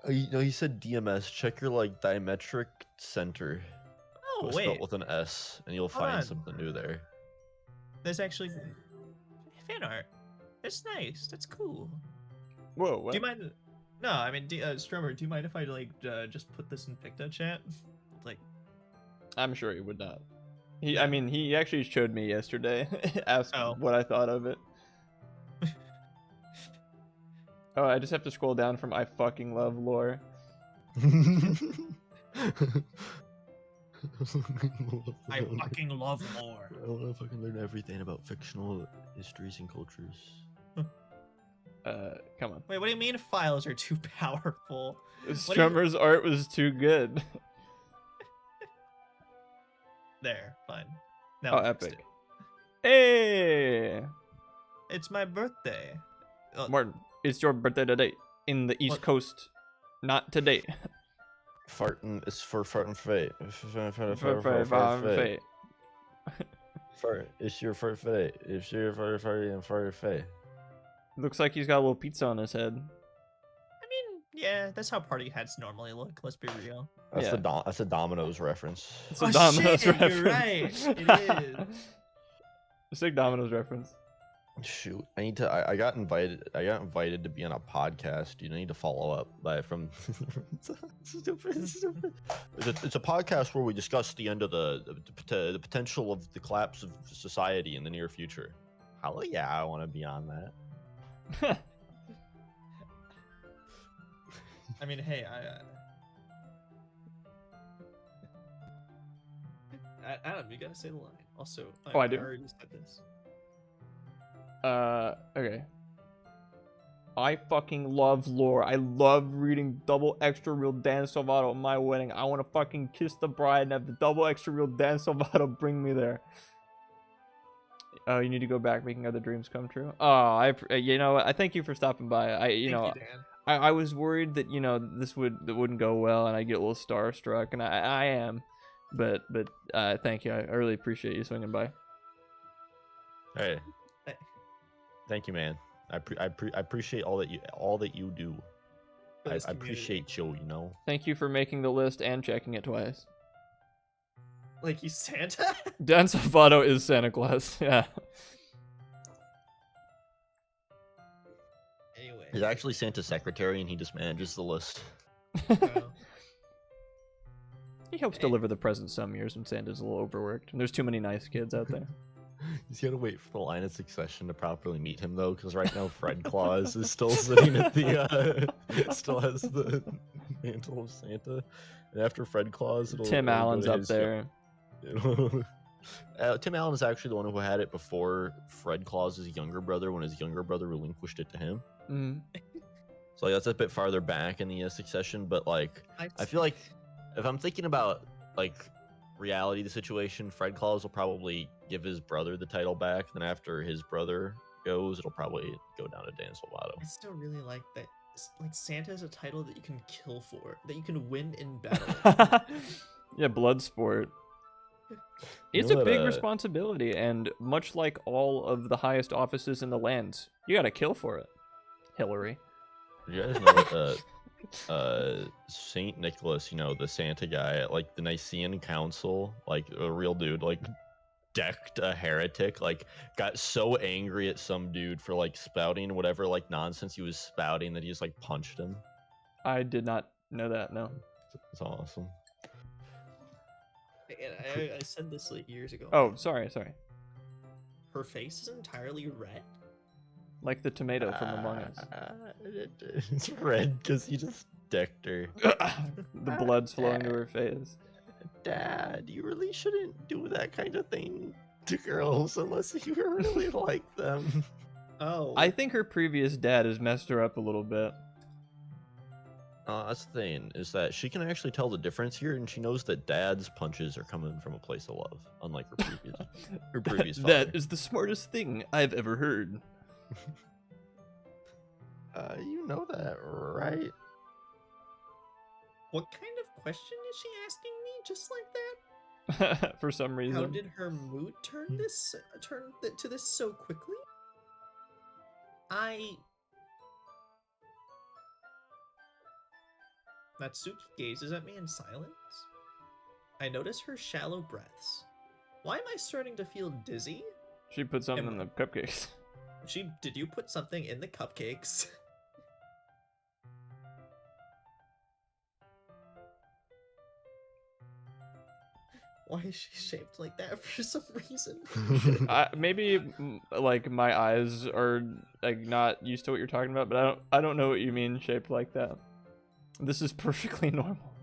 He said DMS. Check your like diametric center. Oh, Spelled wait. with an S, and you'll Hold find on. something new there. There's actually fan art. That's nice. That's cool. Whoa, what? Do you mind? No, I mean, Strummer, do you mind if I like just put this in Victa chat? Like, I'm sure he would not. Yeah. I mean, he actually showed me yesterday, asked Oh. what I thought of it. Oh, I just have to scroll down from I fucking love lore. I fucking love lore. I want to fucking learn everything about fictional histories and cultures. Come on. Wait, what do you mean files are too powerful? Strummer's art was too good. There, fine. Now Oh, I fixed epic. it. Hey! It's my birthday. Martin, it's your birthday today. In the East What? Coast. Not today. Farting is for farting fate. Fate. Fart. It's your fart fate. It's your fart fart and fart fate. Looks like he's got a little pizza on his head. I mean, yeah, that's how party hats normally look. Let's be real. That's Yeah. that's a Domino's reference. It's a Oh, Domino's shit, reference. you're right. It is. A sick Domino's reference. Shoot, I got invited. I got invited to be on a podcast. You need to follow up from. Stupid. It's a podcast where we discuss the end of the potential of the collapse of society in the near future. Hell yeah, I want to be on that. I mean, hey, Adam, you gotta say the line. Also, Oh, I do? already said this. Okay. I fucking love lore. I love reading double extra real Dan Salvato at my wedding. I want to fucking kiss the bride and have the double extra real Dan Salvato bring me there. Oh, you need to go back making other dreams come true. Oh, you know, I thank you for stopping by. Thank you, Dan. I was worried that this wouldn't go well and I get a little starstruck, and I am, but thank you. I really appreciate you swinging by. Hey, thank you, man. I appreciate all that you do. For I this community. appreciate you. You know. Thank you for making the list and checking it twice. Like he's Santa? Dan Salvato is Santa Claus. Yeah. Anyway. He's actually Santa's secretary, and he just manages the list. well, He helps deliver the presents some years when Santa's a little overworked, and there's too many nice kids out there. He's gotta wait for the line of succession to properly meet him, though, because right now Fred Claus is still sitting at the, still has the mantle of Santa, and after Fred Claus, Tim Allen's up there. Tim Allen is actually the one who had it before Fred Claus's younger brother, when his younger brother relinquished it to him. Mm. So like, that's a bit farther back in the succession, but like I feel like if I'm thinking about like reality of the situation, Fred Claus will probably give his brother the title back. Then after his brother goes, it'll probably go down to Dan Salvato. I still really like that. Like Santa is a title that you can kill for, that you can win in battle. Yeah, Bloodsport. It's know a that, big responsibility, and much like all of the highest offices in the land, you gotta kill for it. Hillary. Did you guys know that Saint Nicholas, you know, the Santa guy at like the Nicene Council, like a real dude, like decked a heretic, like got so angry at some dude for like spouting whatever like nonsense he was spouting that he just like punched him. I did not know that, no. It's awesome. And I said this like years ago. Oh, sorry. Her face is entirely red. Like the tomato from Among Us. It's red because he just decked her. The blood's flowing to her face. Dad, you really shouldn't do that kind of thing to girls unless you really like them. Oh. I think her previous dad has messed her up a little bit. That's the thing, is that she can actually tell the difference here, and she knows that Dad's punches are coming from a place of love, unlike her previous father. That is the smartest thing I've ever heard. You know that, right? What kind of question is she asking me just like that? For some How reason. did her mood turn to this so quickly? Natsuki gazes at me in silence. I notice her shallow breaths. Why am I starting to feel dizzy? She put something in the cupcakes. Did you put something in the cupcakes? Why is she shaped like that for some reason? Maybe like my eyes are like not used to what you're talking about, but I don't know what you mean shaped like that. This is perfectly normal.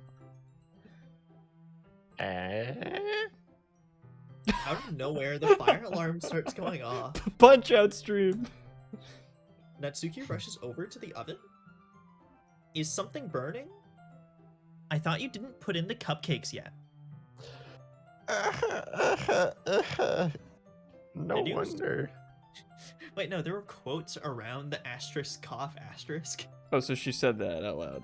Out of nowhere, the fire alarm starts going off. Punch out stream. Natsuki rushes over to the oven. Is something burning? I thought you didn't put in the cupcakes yet. No Did you? wonder. Wait, no, there were quotes around the asterisk cough asterisk. Oh, so she said that out loud.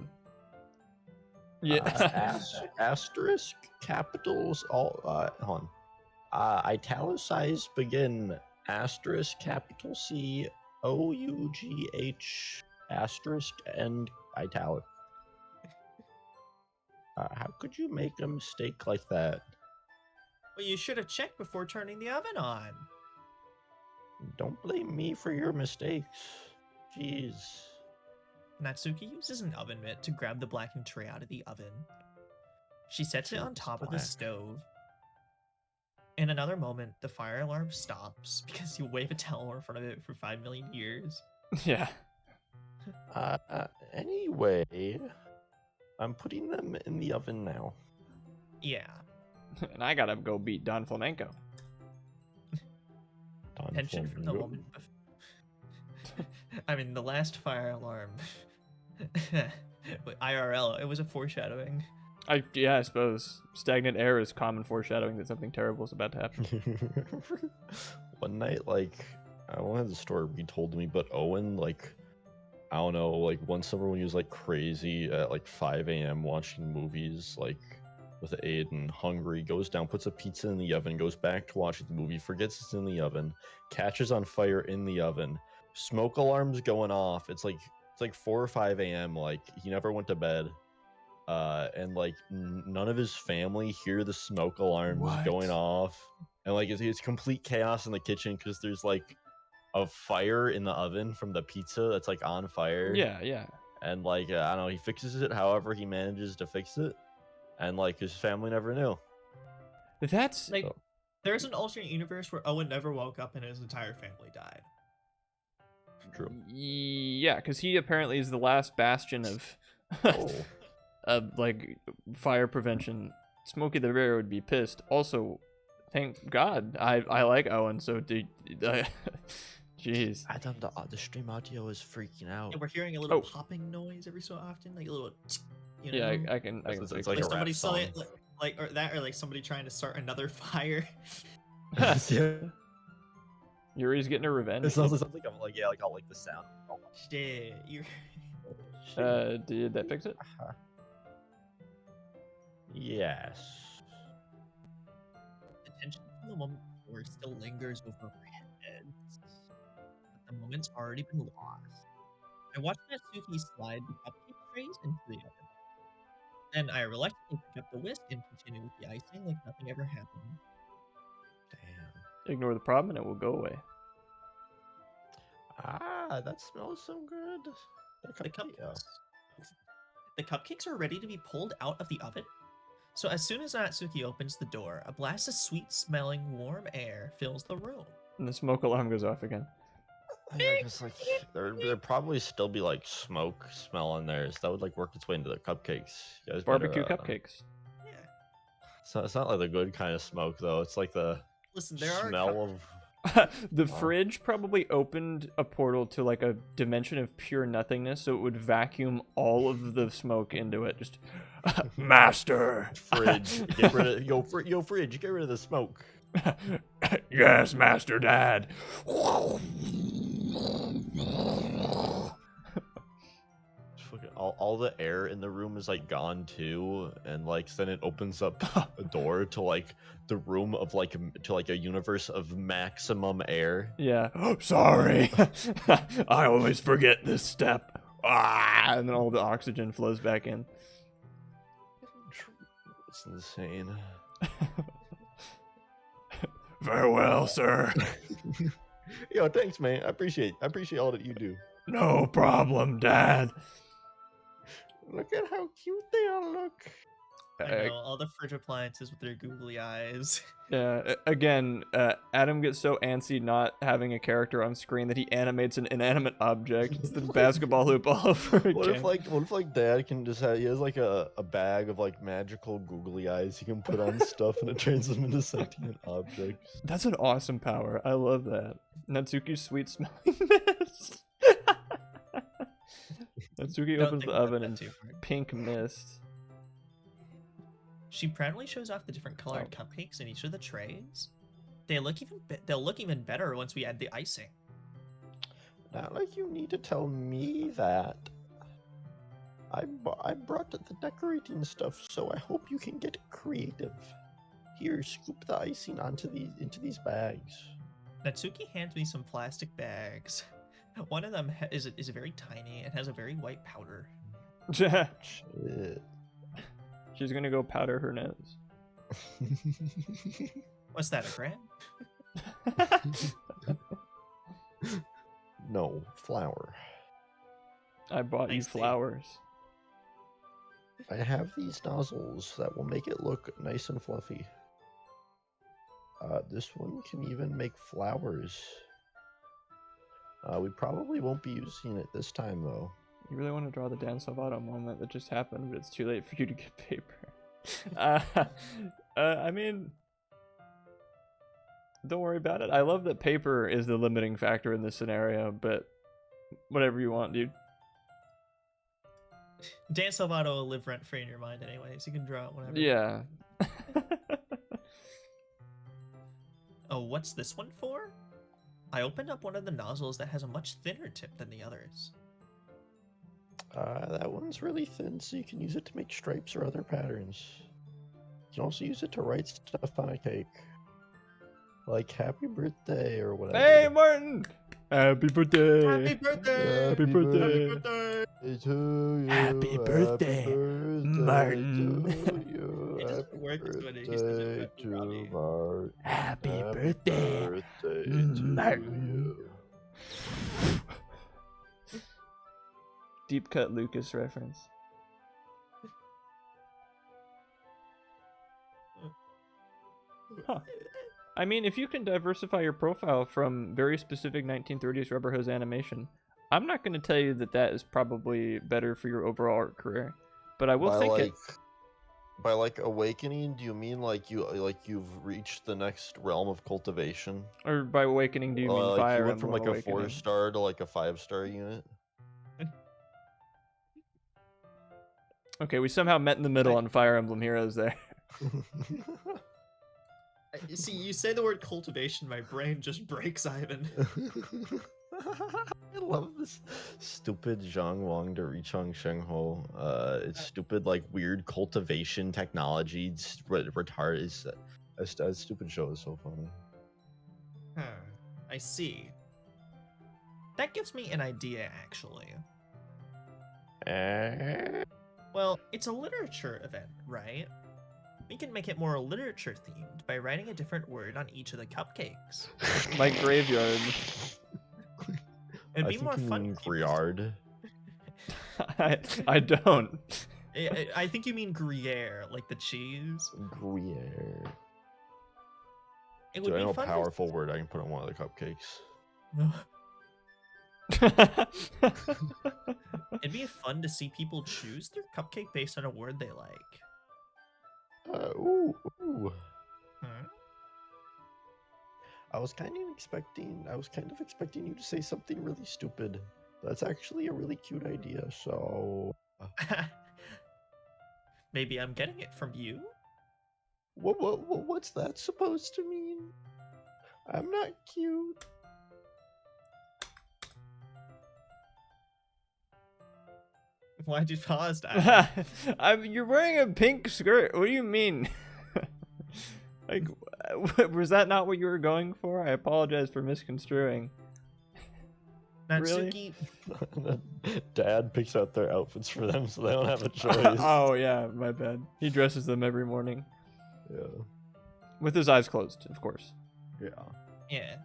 Yeah. Asterisk capitals all hold on. Italicized begin asterisk capital C OUGH asterisk end italic. How could you make a mistake like that? Well, you should have checked before turning the oven on. Don't blame me for your mistakes. Jeez. Natsuki uses an oven mitt to grab the blackened tray out of the oven. She sets it on It's top of the black. stove. In another moment, the fire alarm stops because you wave a towel in front of it for 5 million years. Yeah. Anyway, I'm putting them in the oven now. Yeah. And I gotta go beat Don Flamenco. Tension from the moment. I mean, the last fire alarm. IRL, it was a foreshadowing. I suppose stagnant air is common foreshadowing that something terrible is about to happen. One night, like, I don't have the story retold to me, but Owen, like, I don't know, like, one summer when he was, like, crazy at, like, 5 a.m. watching movies, like, with Aiden, hungry, goes down, puts a pizza in the oven, goes back to watching the movie, forgets it's in the oven, catches on fire in the oven, smoke alarms going off. It's like 4 or 5 a.m. Like, he never went to bed. And like none of his family hear the smoke alarms What? going off, and like it's complete chaos in the kitchen because there's like a fire in the oven from the pizza that's like on fire. Yeah. And like I don't know, he fixes it however he manages to fix it, and like his family never knew. That's Like, there's an alternate universe where Owen never woke up and his entire family died. True. yeah, because he apparently is the last bastion of like fire prevention. Smokey the Bear would be pissed. Also, thank God I like Owen. So jeez. Adam, the stream audio is freaking out. Yeah, we're hearing a little Oh. popping noise every so often, like a little, you know. Yeah, I can. It's fix like like a somebody rap selling song. or that, or like somebody trying to start another fire. it. Yuri's getting her revenge. It sounds like I'm like I like the sound. Shit, you. Did that fix it? Yes. The tension from the moment before still lingers over our heads, but the moment's already been lost. I watched Natsuki slide the cupcake trays into the oven. Then I reluctantly pick up the whisk and continue with the icing like nothing ever happened. Damn. Ignore the problem and it will go away. Ah, that smells so good. The cupcakes are ready to be pulled out of the oven. So as soon as Natsuki opens the door, a blast of sweet-smelling warm air fills the room. And the smoke alarm goes off again. Yeah, just like there'd probably still be like smoke smell in there, so that would like work its way into the cupcakes. You guys Barbecue better, cupcakes. Yeah. It's not like the good kind of smoke though. It's like the Listen, there are smell of. The Wow. fridge probably opened a portal to like a dimension of pure nothingness, so it would vacuum all of the smoke into it. Just master Fridge, get rid of yo fridge, get rid of the smoke. yes, master dad. Fucking all the air in the room is like gone too, and like then it opens up a door to like the room of like to like a universe of maximum air. Yeah. Sorry. I always forget this step. Ah, and then all the oxygen flows back in. It's insane. Farewell, sir. Yo, thanks, man. I appreciate all that you do. No problem, Dad. Look at how cute they all look. I know, all the fridge appliances with their googly eyes. Yeah, again, Adam gets so antsy not having a character on screen that he animates an inanimate object. It's the basketball hoop all over again. What if like dad can just have, he has like a bag of like magical googly eyes he can put on stuff and it turns them into sentient objects. That's an awesome power. I love that. Natsuki's sweet smelling mist. Natsuki Don't opens think the about oven that and too hard. pink mist. She proudly shows off the different colored cupcakes in each of the trays. They'll look even better once we add the icing. Not like you need to tell me that. I brought the decorating stuff, so I hope you can get creative. Here, scoop the icing into these bags. Natsuki hands me some plastic bags. One of them is very tiny and has a very white powder. Shit. She's gonna go powder her nose. What's that, a gram? No, flour. I bought you Nice thing. flowers. I have these nozzles that will make it look nice and fluffy. This one can even make flowers. We probably won't be using it this time, though. You really want to draw the Dan Salvato moment that just happened, but it's too late for you to get paper. I mean, don't worry about it. I love that paper is the limiting factor in this scenario, but whatever you want, dude. Dan Salvato will live rent free in your mind, anyways. You can draw it whenever. Yeah. Oh, what's this one for? I opened up one of the nozzles that has a much thinner tip than the others. That one's really thin, so you can use it to make stripes or other patterns. You can also use it to write stuff on a cake. Like happy birthday or whatever. Hey, Martin! Happy birthday! Happy birthday! Happy birthday! Happy birthday! To you. Happy birthday, Martin. To you. It doesn't Happy work as when he says birthday it, to Robbie. Martin. Happy Happy birthday, birthday to Martin. you. Deep cut Lucas reference. Huh. I mean, if you can diversify your profile from very specific 1930s rubber hose animation, I'm not going to tell you that that is probably better for your overall art career, but I will think it. By like awakening, do you mean like you've reached the next realm of cultivation? Or by awakening, do you mean Like Fire you went from Emblem like a Awakening? 4-star to like a 5-star unit? Okay, we somehow met in the middle on Fire Emblem Heroes there. See, you say the word cultivation, my brain just breaks, Ivan. I love this stupid Zhang Wang to Richang Shengho. It's stupid, like weird cultivation technology. Retard is a stupid show is so funny. Huh, I see. That gives me an idea, actually. Well, it's a literature event, right? We can make it more literature themed by writing a different word on each of the cupcakes. My graveyard. It'd I be think more you fun. mean for people- Griard. I don't. I think you mean Gruyere, like the cheese. Gruyere. It So would I be know a fun. powerful word I can put on one of the cupcakes. It'd be fun to see people choose their cupcake based on a word they like. Ooh. Hmm? I was kind of expecting you to say something really stupid. That's actually a really cute idea. So, Maybe I'm getting it from you? what's that supposed to mean? I'm not cute. Why'd you pause that? You're wearing a pink skirt. What do you mean? Like, was that not what you were going for? I apologize for misconstruing. Really? Natsuki, Dad picks out their outfits for them, so they don't have a choice. Oh yeah, my bad. He dresses them every morning Yeah. with his eyes closed, of course. Yeah. yeah.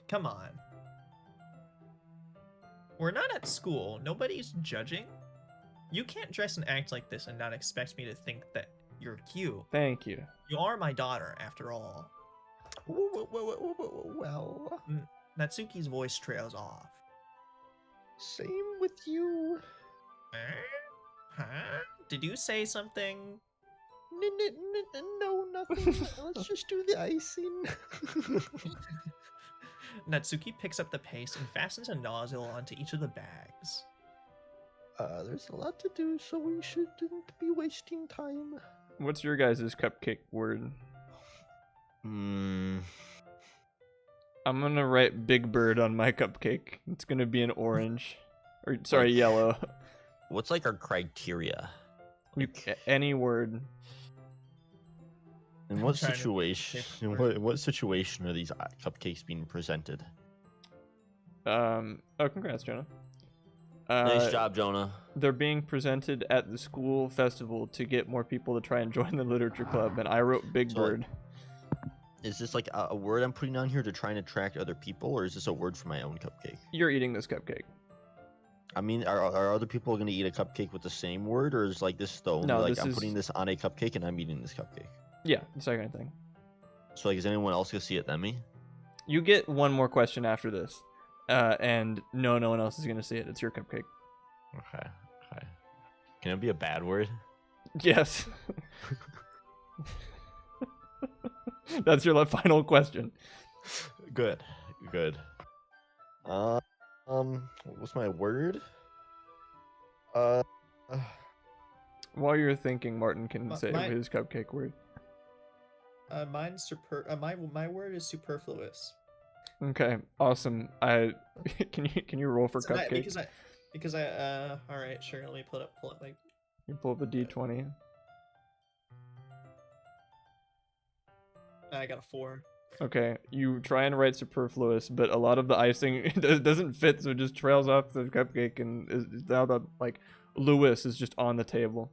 Come on. We're not at school. Nobody's judging. You can't dress and act like this and not expect me to think that you're cute. Thank you. You are my daughter, after all. Well, Natsuki's voice trails off. same with you. Huh? Did you say something? No, nothing. Let's just do the icing. Natsuki picks up the paste and fastens a nozzle onto each of the bags. There's a lot to do, so we shouldn't be wasting time. What's your guys' cupcake word? Hmm. I'm gonna write Big Bird on my cupcake. It's gonna be an orange, or sorry, yellow. What's like our criteria? Any word. In I'm what trying to situation? think In what situation are these cupcakes being presented? Oh, congrats, Jonah. Nice job, Jonah. They're being presented at the school festival to get more people to try and join the literature club, and I wrote Big So, Bird. Is this like a word I'm putting on here to try and attract other people, or is this a word for my own cupcake? You're eating this cupcake. I mean, are other people going to eat a cupcake with the same word, or is like this the only No, like this I'm is- putting this on a cupcake and I'm eating this cupcake? Yeah, the second thing. So like, is anyone else gonna see it than me? You get one more question after this, and no one else is gonna see it. It's your cupcake. Okay. Okay. Can it be a bad word? Yes. That's your final question. Good. Good. What's my word? While you're thinking, Martin can My- say my- his cupcake word. My word is superfluous. Okay, awesome. Can you roll for So that- cupcake? because I all right, sure. Let me pull up like You pull up a d20. I got a 4. Okay, you try and write superfluous, but a lot of the icing doesn't fit, so it just trails off the cupcake, and now the Lewis is just on the table.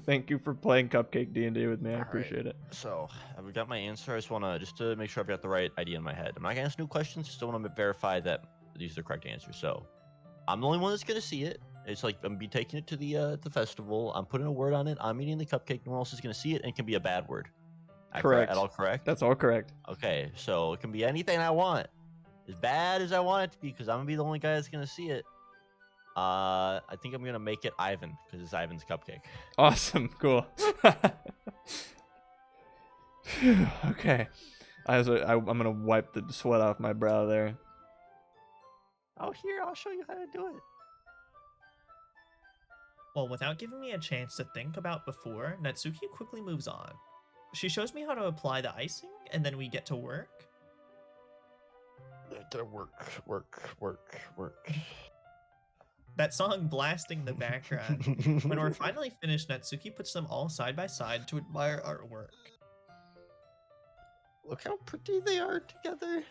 Thank you for playing Cupcake D&D with me. I All right. appreciate it. So I've got my answer. I just wanna to make sure I've got the right idea in my head. I'm not gonna ask new questions. Just want to verify that these are the correct answers. So I'm the only one that's gonna see it. It's like I'm be taking it to the festival. I'm putting a word on it. I'm eating the cupcake. No one else is gonna see it, and it can be a bad word. Correct. At all correct? That's all correct. Okay, so it can be anything I want, as bad as I want it to be, because I'm gonna be the only guy that's gonna see it. I think I'm gonna make it Ivan, because it's Ivan's cupcake. Awesome. Cool. Okay. I'm going to wipe the sweat off my brow there. Oh, here, I'll show you how to do it. Well, without giving me a chance to think about before, Natsuki quickly moves on. She shows me how to apply the icing, and then we get to work. Work. That song blasting in the background. When we're finally finished, Natsuki puts them all side by side to admire our work. Look how pretty they are together.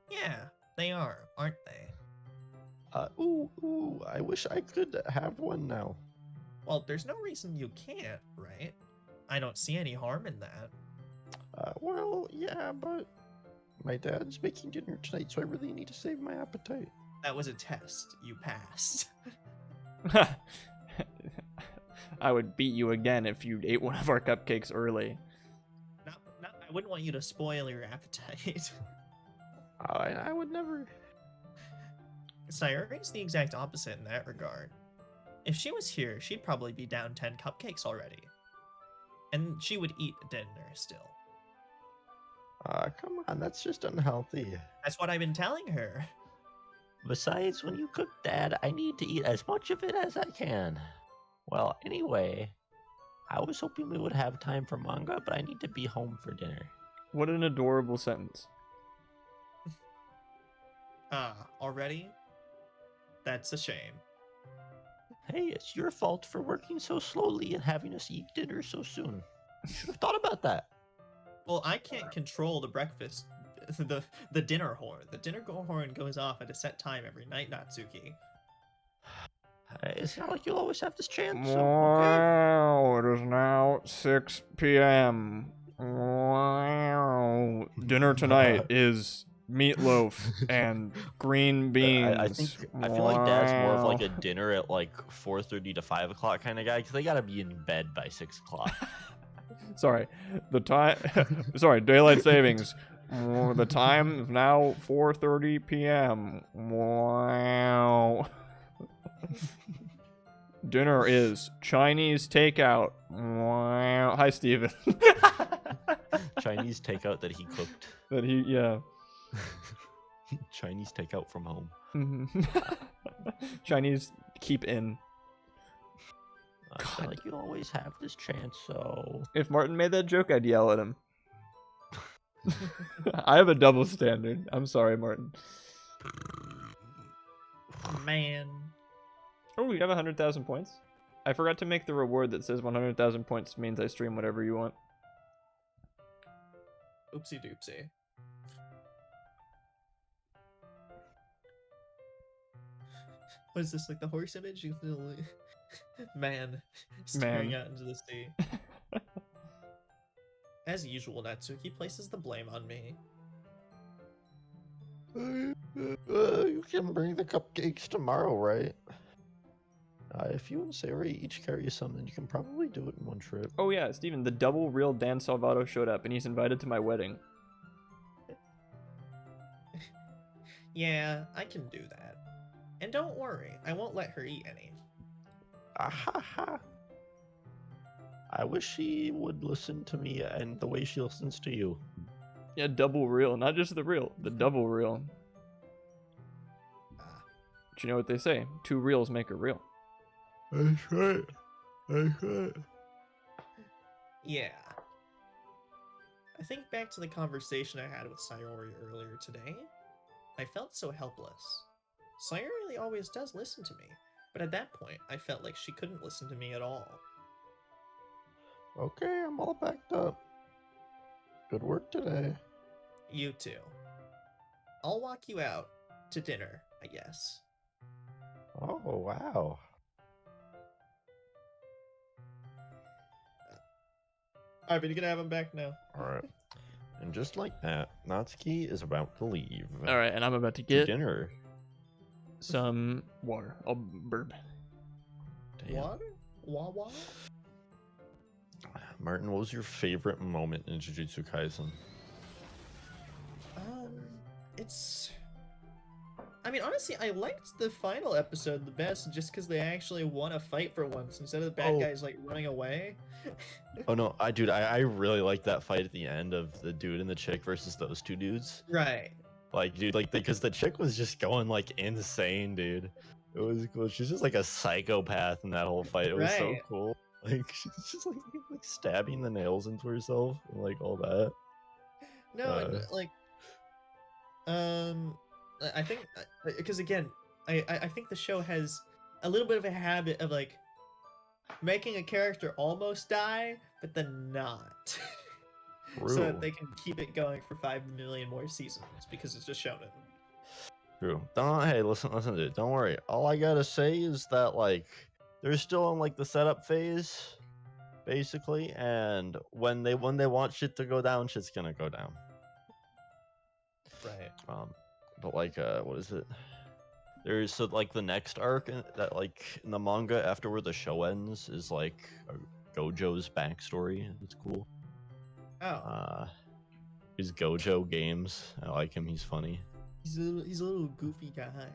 Yeah, they are, aren't they? Ooh, I wish I could have one now. Well, there's no reason you can't, right? I don't see any harm in that. Well, yeah, but my dad's making dinner tonight, so I really need to save my appetite. That was a test. You passed. I would beat you again if you ate one of our cupcakes early. I wouldn't want you to spoil your appetite. I would never. Sayori's the exact opposite in that regard. If she was here, she'd probably be down 10 cupcakes already. And she would eat dinner still. Come on, that's just unhealthy. That's what I've been telling her. Besides, when you cook, Dad, I need to eat as much of it as I can. Well, anyway, I was hoping we would have time for manga, but I need to be home for dinner. What an adorable sentence. Ah, already? That's a shame. Hey, it's your fault for working so slowly and having us eat dinner so soon. You should have thought about that. Well, I can't control the breakfast, the dinner horn. The dinner horn goes off at a set time every night, Natsuki. It's not like you'll always have this chance, so okay. Wow, it is now 6 p.m. Wow. Dinner tonight is meatloaf and green beans. I feel like Dad's more of like a Wow. dinner at like 4:30 to 5 o'clock kind of guy, because they gotta be in bed by 6 o'clock. Sorry, the time. Sorry, daylight savings. The time is now 4:30 p.m. Wow. Dinner is Chinese takeout. Wow. Hi, Steven. Chinese takeout that he cooked. That he, yeah. Chinese takeout from home. Mhm. Chinese keep in. I feel like you'll always have this chance, so. If Martin made that joke, I'd yell at him. I have a double standard. I'm sorry, Martin. Man. Oh, we have 100,000 points. I forgot to make the reward that says 100,000 points means I stream whatever you want. Oopsie doopsie. What is this, like the horse image? You feel man staring Man. out into the sea. As usual, Natsuki places the blame on me. You can bring the cupcakes tomorrow, right? If you and Sarah each carry some, then you can probably do it in one trip. Oh yeah, Steven, the double real Dan Salvato showed up and he's invited to my wedding. Yeah, I can do that. And don't worry, I won't let her eat any. Ahaha. I wish she would listen to me and the way she listens to you. Yeah, double real, not just the real, the double real. Ah, But you know what they say? 2 reels make a reel. That's right. That's right. yeah. I think back to the conversation I had with Sayori earlier today. I felt so helpless. Sayori always does listen to me, but at that point, I felt like she couldn't listen to me at all. Okay, I'm all backed up. Good work today. You too. I'll walk you out to dinner, I guess. Oh, wow. Alright, but you're gonna have him back now. Alright. And just like that, Natsuki is about to leave. Alright, and I'm about to To get dinner. some water. I'll burp. Damn. Water? Wawa? Martin, what was your favorite moment in Jujutsu Kaisen? It's... I mean, honestly, I liked the final episode the best just because they actually won a fight for once instead of the bad Oh. guys, like, running away. Oh no, I really liked that fight at the end of the dude and the chick versus those two dudes. Right. Like, dude, like, because the chick was just going, like, insane, dude. It was cool. She's just, like, a psychopath in that whole fight. It was so Right. cool. Like, she's just, like stabbing the nails into herself and, like, all that. No, and, like, I think, because again, I think the show has a little bit of a habit of, like, making a character almost die, but then not. So that True. they can keep it going for 5 million more seasons, because it's just shonen. True. Hey, listen, dude. Don't worry. All I gotta say is that, like, they're still in, like, the setup phase, basically, and when they want shit to go down, shit's gonna go down. Right. But like, what is it? There's so like the next arc that like in the manga after where the show ends is like Gojo's backstory. It's cool. Oh. He's Gojo Games. I like him. He's funny. He's a little goofy guy.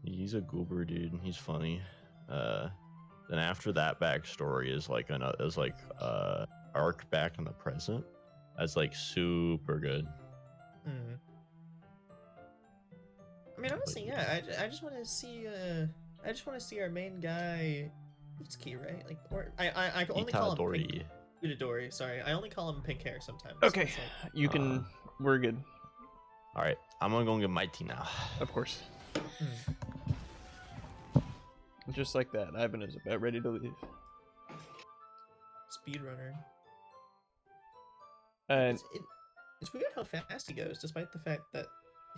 He's a goober dude. He's funny. Then after that backstory is like arc back in the present. That's like super good. Hmm. I mean, honestly, yeah. I just want to see. I just want to see our main guy, Itsuki, right? Like, or I only call him Itadori. Itadori. Sorry, I only call him pink hair sometimes. Okay, It's like, you can. We're good. All right, I'm gonna go get my tea now. Of course. Hmm. Just like that, Ivan is about ready to leave. Speedrunner. And It's weird how fast he goes, despite the fact that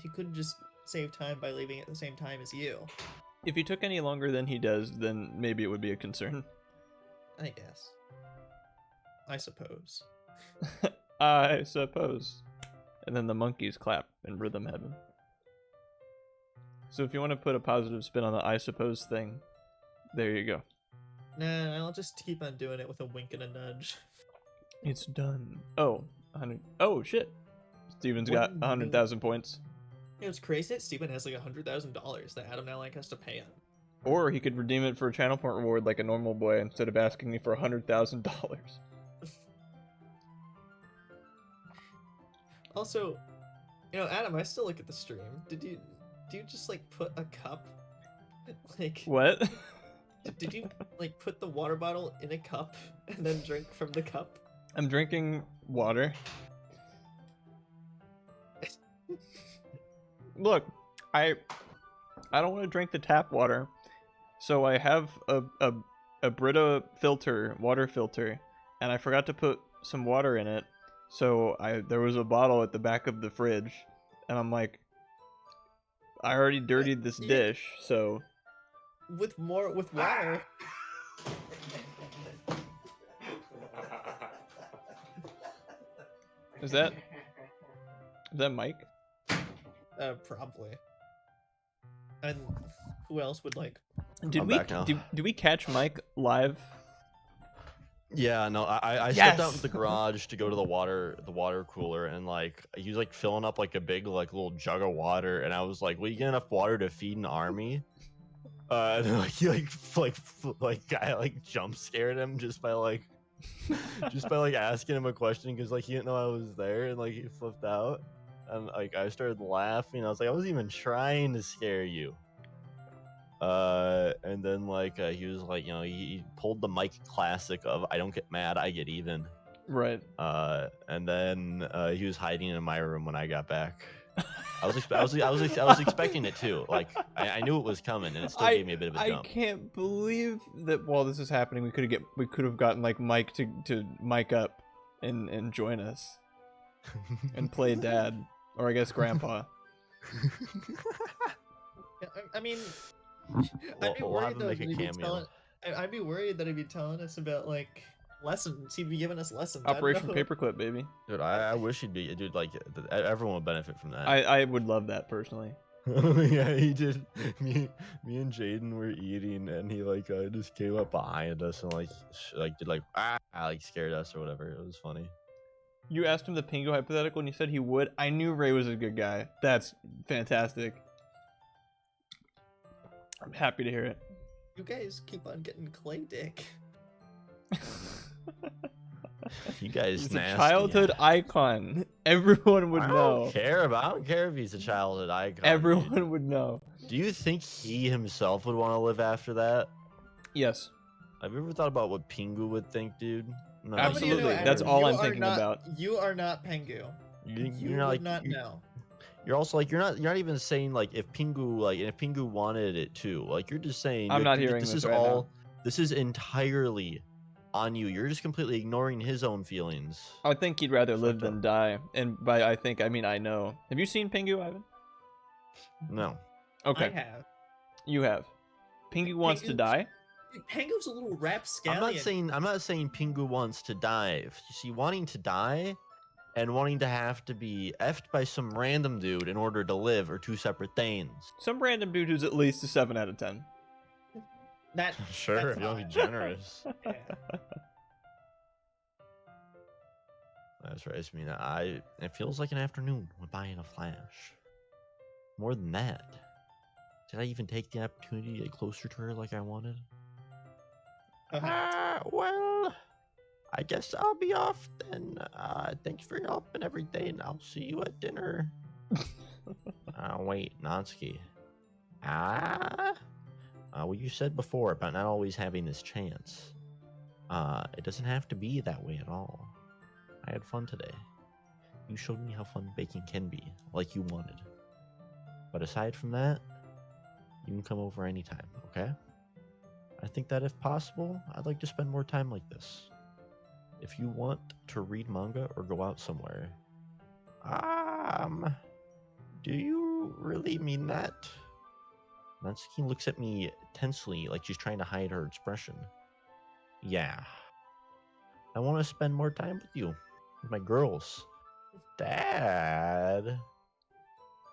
he couldn't just save time by leaving at the same time as you. if he took any longer than he does, then maybe it would be a concern. I guess. I suppose. I suppose. And then the monkeys clap in rhythm heaven. So if you want to put a positive spin on the I suppose thing, there you go. Nah, I'll just keep on doing it with a wink and a nudge. It's done. Oh, 100. Oh shit. Steven's got What? 100,000 points. It was crazy that Steven has like $100,000 that Adam now like has to pay him. Or he could redeem it for a channel point reward like a normal boy instead of asking me for $100,000. Also, you know, Adam, I still look at the stream. Do you just like put a cup, like What? did you like put the water bottle in a cup and then drink from the cup? I'm drinking water. Look, I don't want to drink the tap water, so I have a Brita filter, water filter, and I forgot to put some water in it. So there was a bottle at the back of the fridge, and I'm like, I already dirtied this Yeah. dish, so With water. is that Mike? Probably. And who else would like? Did I'm we back now. do we catch Mike live? Yeah, no, I stepped out into the garage to go to the water cooler, and like he was like filling up like a big like little jug of water, and I was like, "Will you get enough water to feed an army?" And then, like he I like jump scared him just by asking him a question because like he didn't know I was there, and like he flipped out, and like I started laughing. I was like, "I wasn't even trying to scare you." And then like he was like, he pulled the Mike classic of "I don't get mad, I get even." Right. And then he was hiding in my room when I got back. I was expecting it too. Like I knew it was coming, and it still gave me a bit of a I jump. can't believe that while this is happening, we could have gotten like Mike to mic up and join us and play dad, or I guess grandpa. Yeah, I mean, We'll have him make a cameo. I'd be worried that he'd be telling us about like lessons. He'd be giving us lessons. I don't Operation know. Paperclip, baby. Dude, I wish he'd be, dude. Like everyone would benefit from that. I would love that personally. Yeah, he did. Me and Jaden were eating, and he like just came up behind us and did like scared us or whatever. It was funny. You asked him the Pingu hypothetical, and he said he would. I knew Ray was a good guy. That's fantastic. I'm happy to hear it. You guys keep on getting clay dick. You guys He's nasty. a childhood icon. Everyone would I know. don't care if he's a childhood icon. dude. Everyone would know. Do you think he himself would want to live after that? Yes. Have you ever thought about what Pingu would think, dude? No, How many of you know, Absolutely. Adam, That's all you I'm are thinking not- about. You are not Pengu. You, You you're not would like not you're, know. you're also like you're not even saying like if Pingu wanted it too. Like you're just saying I'm not dude, hearing this this is right all now. this is entirely on you. You're just completely ignoring his own feelings. I think he'd rather live Fucked than up. die. And by I think, I mean I know. Have you seen Pingu, Ivan? No. Okay. I have. You have. Pingu wants to Pingu- die? Dude, Pengu's a little rapscallion. I'm not saying Pingu wants to die. You see, wanting to die and wanting to have to be effed by some random dude in order to live are two separate things. Some random dude who's at least a 7 out of 10. That. Sure, that's if you want to fine. be generous. Yeah. That's right. I mean, it feels like an afternoon when buying a Flash. More than that, did I even take the opportunity to get closer to her like I wanted? Well, I guess I'll be off then. Thanks for your help and everything. I'll see you at dinner. Wait, Natsuki. What you said before about not always having this chance. It doesn't have to be that way at all. I had fun today. You showed me how fun baking can be, like you wanted. But aside from that, you can come over anytime, okay? I think that if possible, I'd like to spend more time like this. If you want to read manga or go out somewhere, do you really mean that? Natsuki looks at me tensely, like she's trying to hide her expression. Yeah. I want to spend more time with you, with my girls. Dad.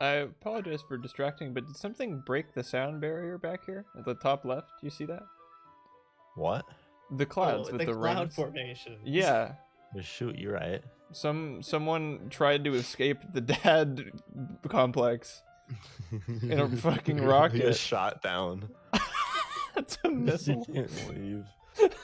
I apologize for distracting, but did something break the sound barrier back here at the top left? Do you see that? What? The clouds with the cloud rings. formation. Yeah. Shoot, you're right. Someone tried to escape the dad complex in a fucking He rocket. was shot down. That's a missile. He can't leave.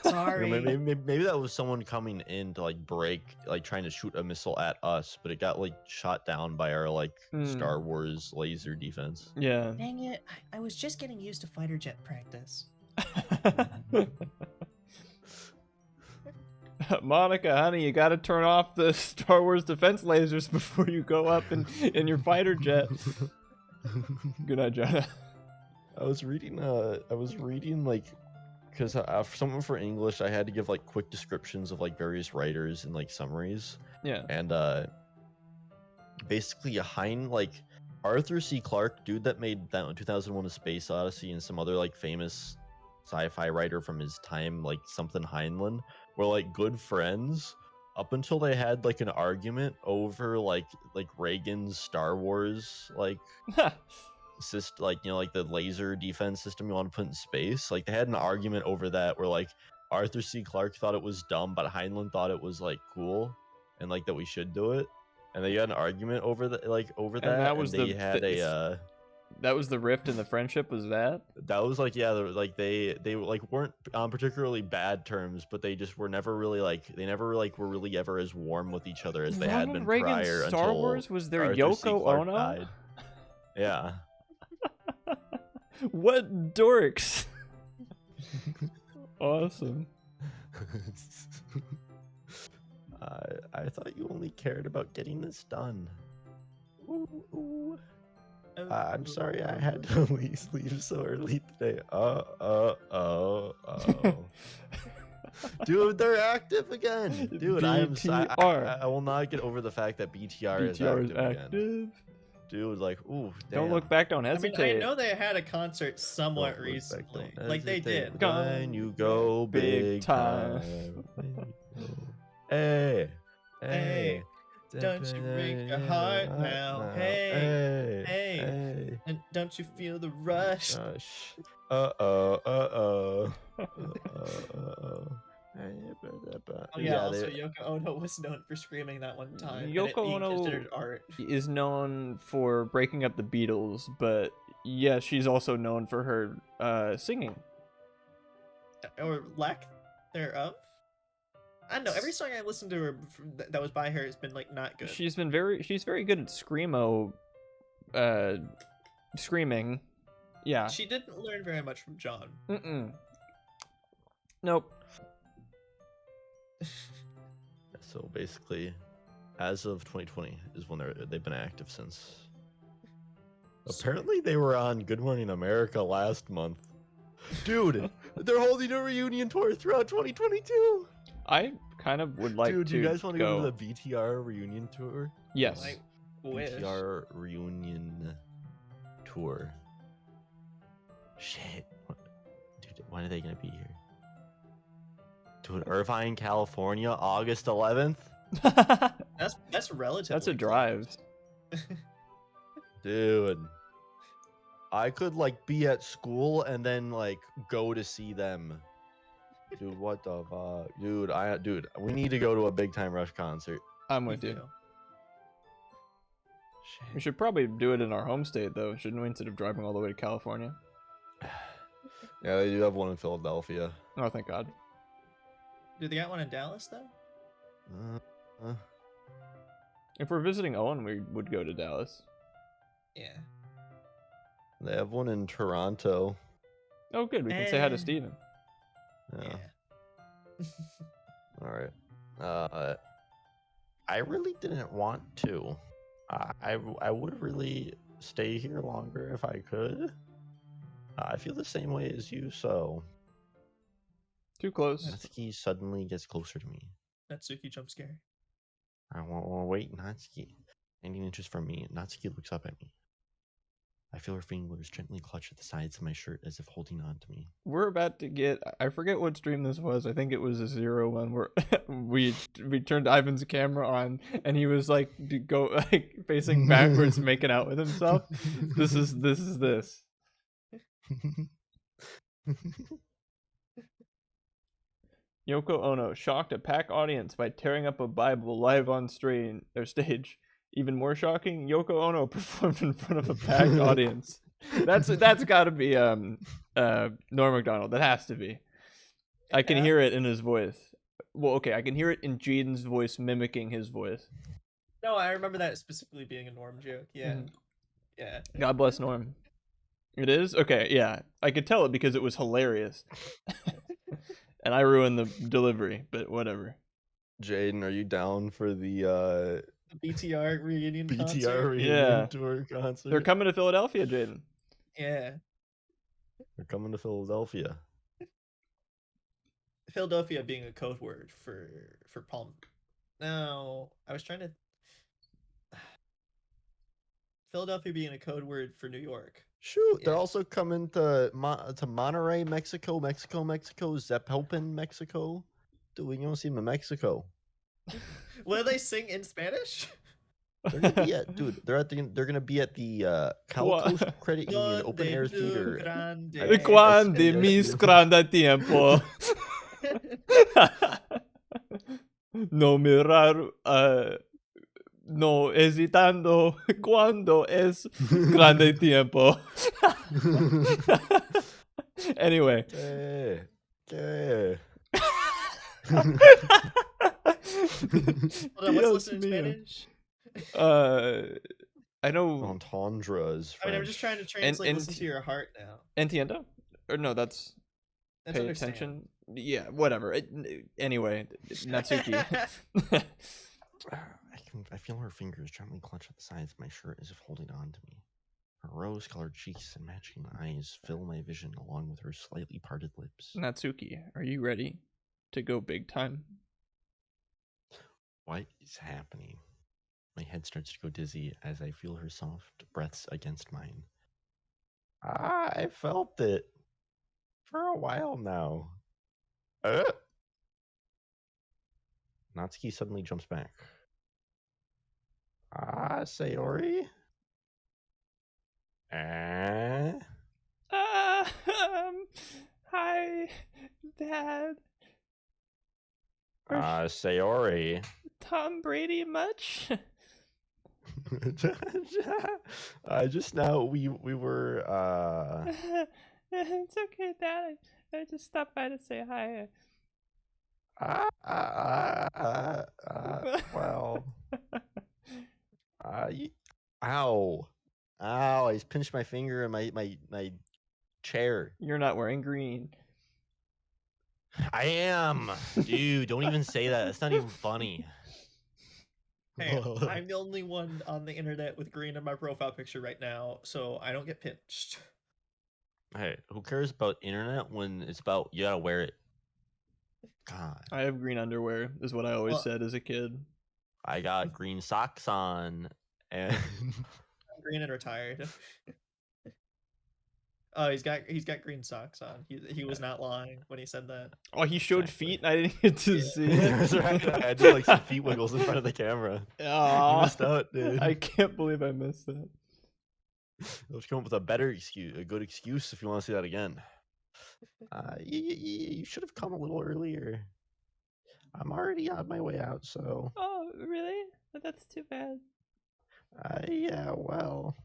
Sorry. Maybe that was someone coming in to like break, like trying to shoot a missile at us, but it got like shot down by our like Star Wars laser defense. Yeah. Dang it! I was just getting used to fighter jet practice. Monica, honey, you gotta turn off the Star Wars defense lasers before you go up in your fighter jet. Good night, Jonah. I was reading like, because for someone for English, I had to give like quick descriptions of like various writers and like summaries. Yeah. And basically like Arthur C. Clarke, dude that made that 2001: A Space Odyssey, and some other like famous sci-fi writer from his time, like something Heinlein, were like good friends up until they had like an argument over like Reagan's Star Wars like like the laser defense system you want to put in space. Like they had an argument over that where like Arthur C. Clarke thought it was dumb, but Heinlein thought it was like cool and like that we should do it. And they had an argument over that. that was and they had a that was the rift in the friendship, was that? That was like, yeah, like they like weren't on particularly bad terms, but they just were never really like were really ever as warm with each other as they had been Reagan's prior. Star until Wars was there Arthur C. Yoko Clarke Ono? died. Yeah. What dorks! Awesome. I thought you only cared about getting this done. Ooh. I'm sorry I had to leave so early today. Dude, they're active again. Dude, I will not get over the fact that BTR is active again. Dude, like, ooh, damn. Don't look back, don't hesitate. I mean, I know they had a concert somewhat recently. Like they did. When you go big time. Hey. Don't you break your heart now? Hey. And don't you feel the rush? Oh yeah, also Yoko Ono was known for screaming that one time. Yoko Ono art. is known for breaking up the Beatles, but yeah, she's also known for her singing. Or lack thereof. I don't know. Every song I listened to her that was by her has been like not good. She's very good at screamo, screaming. Yeah. She didn't learn very much from John. Nope. So basically, as of 2020 is when they've been active since. Apparently, they were on Good Morning America last month. Dude, they're holding a reunion tour throughout 2022. I kind of would like to. Dude, do you guys want to go to the BTR reunion tour? Yes. BTR reunion tour. Shit. Dude, when are they gonna be here? Dude, Irvine, California, August 11th. That's relatively. That's a drive. Dude. I could like be at school and then like go to see them. Dude, what the fuck? Dude, we need to go to a Big Time Rush concert. I'm with you. Shit. We should probably do it in our home state, though, shouldn't we, instead of driving all the way to California? Yeah, they do have one in Philadelphia. Oh, thank God. Do they got one in Dallas, though? If we're visiting Owen, we would go to Dallas. Yeah. They have one in Toronto. Oh, good. We can say hi to Steven. Yeah. All right. I really didn't want to. I would really stay here longer if I could. I feel the same way as you, so Too close. Natsuki suddenly gets closer to me. Natsuki jump scare. I won't wait, Natsuki. 19 inches from me, Natsuki looks up at me. I feel her fingers gently clutch at the sides of my shirt as if holding on to me. We're about to get. I forget what stream this was. I think it was a 0-1 where we turned Ivan's camera on and he was like facing backwards, making out with himself. This is this. Yoko Ono shocked a packed audience by tearing up a Bible live on stage. Even more shocking, Yoko Ono performed in front of a packed audience. That's got to be Norm Macdonald. That has to be. I can hear it in his voice. Well, okay, I can hear it in Jaden's voice mimicking his voice. No, I remember that specifically being a Norm joke. Yeah, Mhm. yeah. God bless Norm. It is? Okay, yeah. I could tell it because it was hilarious. And I ruined the delivery, but whatever. Jaden, are you down for the The BTR reunion BTR concert. reunion Yeah. tour concert? They're coming to Philadelphia, Jaden. Yeah, They're coming to Philadelphia. Philadelphia being a code word for Palm. No, I was trying to. Philadelphia being a code word for New York. Shoot, they're Yeah. also coming to Monterrey, Mexico, Zeppelin, Mexico. Dude, we gonna see them in Mexico. Will they sing in Spanish? They're gonna be at, dude. They're gonna be at the Cal Coast What? Credit Union Open Air Theater. Grande. Quando Yeah. mis grande tiempo. No mirar, no hesitando cuando es grande tiempo. Anyway. Yeah. Hold on, what's Dios listening in mío. Spanish? I know Entendre is I mean, I'm just trying to translate listen to your heart now. entiendo, or no, that's That's pay understand. attention. Yeah, whatever. Anyway, Natsuki. I feel her fingers gently clutch at the sides of my shirt as if holding on to me. Her rose-colored cheeks and matching eyes fill my vision along with her slightly parted lips. Natsuki, are you ready to go big time? What is happening? My head starts to go dizzy as I feel her soft breaths against mine. I felt it for a while now. Natsuki suddenly jumps back. Sayori? Hi, Dad. Sayori. Tom Brady much? Just now we were It's okay, Dad. I just stopped by to say hi. well, ow, I just pinched my finger in my chair. You're not wearing green. I am, dude. Don't even say that. It's not even funny. Hey, I'm the only one on the internet with green in my profile picture right now, so I don't get pinched. Hey, who cares about internet when it's about you gotta wear it? God, I have green underwear, is what I always Well- said as a kid. I got green socks on, and I'm green and retired. Oh, he's got green socks on. He was not lying when he said that. Oh, he showed Exactly. feet and I didn't get to Yeah. see That's it. right. I did like some feet wiggles in front of the camera. You Aw, missed out, dude. I can't believe I missed that. Let's come up with a better excuse, a good excuse if you want to see that again. You should have come a little earlier. I'm already on my way out, so Oh, really? That's too bad. yeah, well,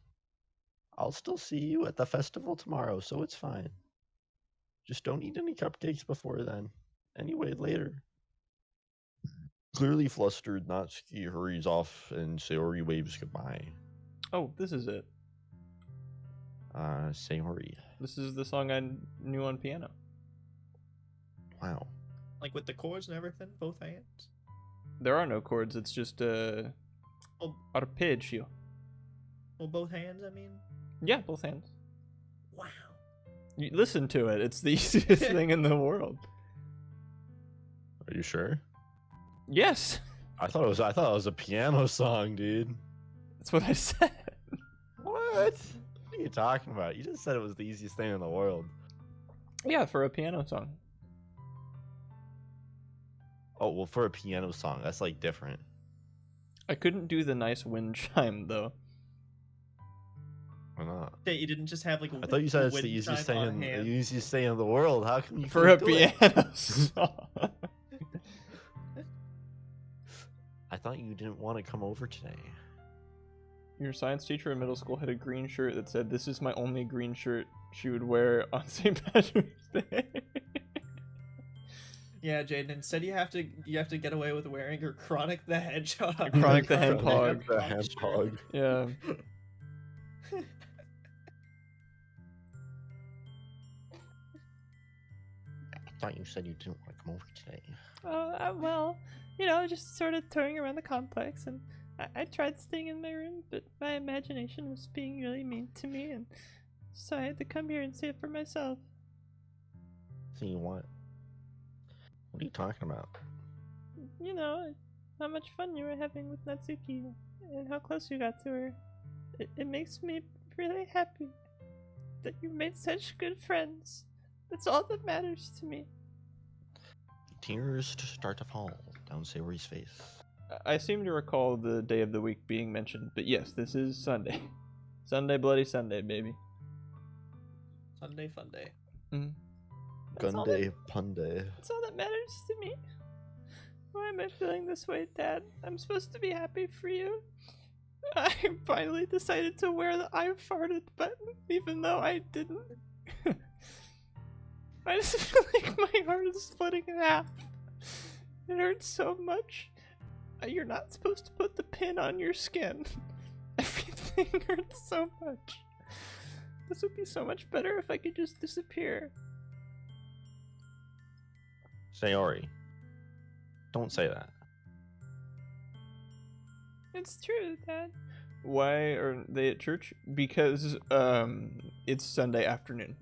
I'll still see you at the festival tomorrow, so it's fine. Just don't eat any cupcakes before then. Anyway, later. Clearly flustered, Natsuki hurries off and Sayori waves goodbye. Oh, this is it. Sayori. This is the song I knew on piano. Wow. Like with the chords and everything, both hands. There are no chords. It's just Oh. arpeggio. Well, both hands, I mean. Yeah, both hands. Wow. You listen to it. It's the easiest thing in the world. Are you sure? Yes, I thought it was a piano song, dude. that's what I said. What? What are you talking about? You just said it was the easiest thing in the world. Yeah, for a piano song. Oh, well, for a piano song, that's like different. I couldn't do the nice wind chime though. Why not? That you didn't just have like. I thought you said it's the wind easiest chime thing on hand. in the world. How come you For a can't do it? piano song. I thought you didn't want to come over today. Your science teacher in middle school had a green shirt that said, "This is my only green shirt she would wear on St. Patrick's Day." Yeah, Jaden. Instead, you have to get away with wearing your Chronic the Hedgehog. Chronic the Chronic Hedgehog. the Hedgehog. Yeah. I thought you said you didn't want to come over today. Well, just sort of touring around the complex, and I tried staying in my room, but my imagination was being really mean to me, and so I had to come here and see it for myself. So you want? What are you talking about? How much fun you were having with Natsuki, and how close you got to her. It makes me really happy that you made such good friends. That's all that matters to me. Tears start to fall down Sayori's face. I seem to recall the day of the week being mentioned, but yes, this is Sunday. Sunday, Bloody Sunday, baby. Sunday fun day. That's all Gunday, Punday. That's all that matters to me. Why am I feeling this way, Dad? I'm supposed to be happy for you. I finally decided to wear the I farted button, even though I didn't. I just feel like my heart is splitting in half. It hurts so much. You're not supposed to put the pin on your skin. Everything hurts so much. This would be so much better if I could just disappear. Sayori, don't say that. It's true, Dad. Why are they at church? Because it's Sunday afternoon.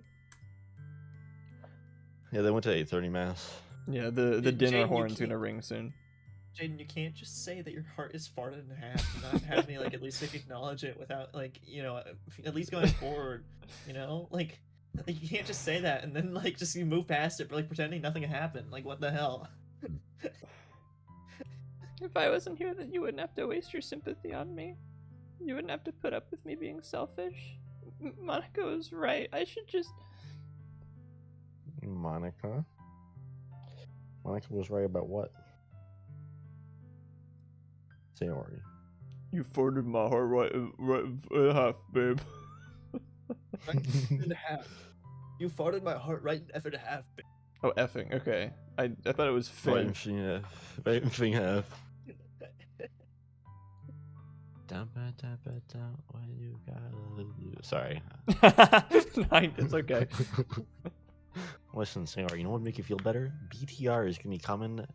Yeah, they went to 8:30 mass. Yeah, the Jaden, dinner you horn's can't- gonna ring soon. Jaden, you can't just say that your heart is farted in half and not have me at least acknowledge it without at least going forward. Like you can't just say that and then just you move past it, pretending nothing happened. Like what the hell? If I wasn't here, then you wouldn't have to waste your sympathy on me. You wouldn't have to put up with me being selfish. Monica was right. I should just... Monica? Monica was right about what? Sayori. You farted my heart right in half, babe. Right in half. You farted my heart right in half. Oh, effing. Okay. I thought it was Right fin. in half. Right in half. Down, what you gotta do. Sorry. It's okay. Listen, Sayori, you know what would make you feel better? BTR is gonna be coming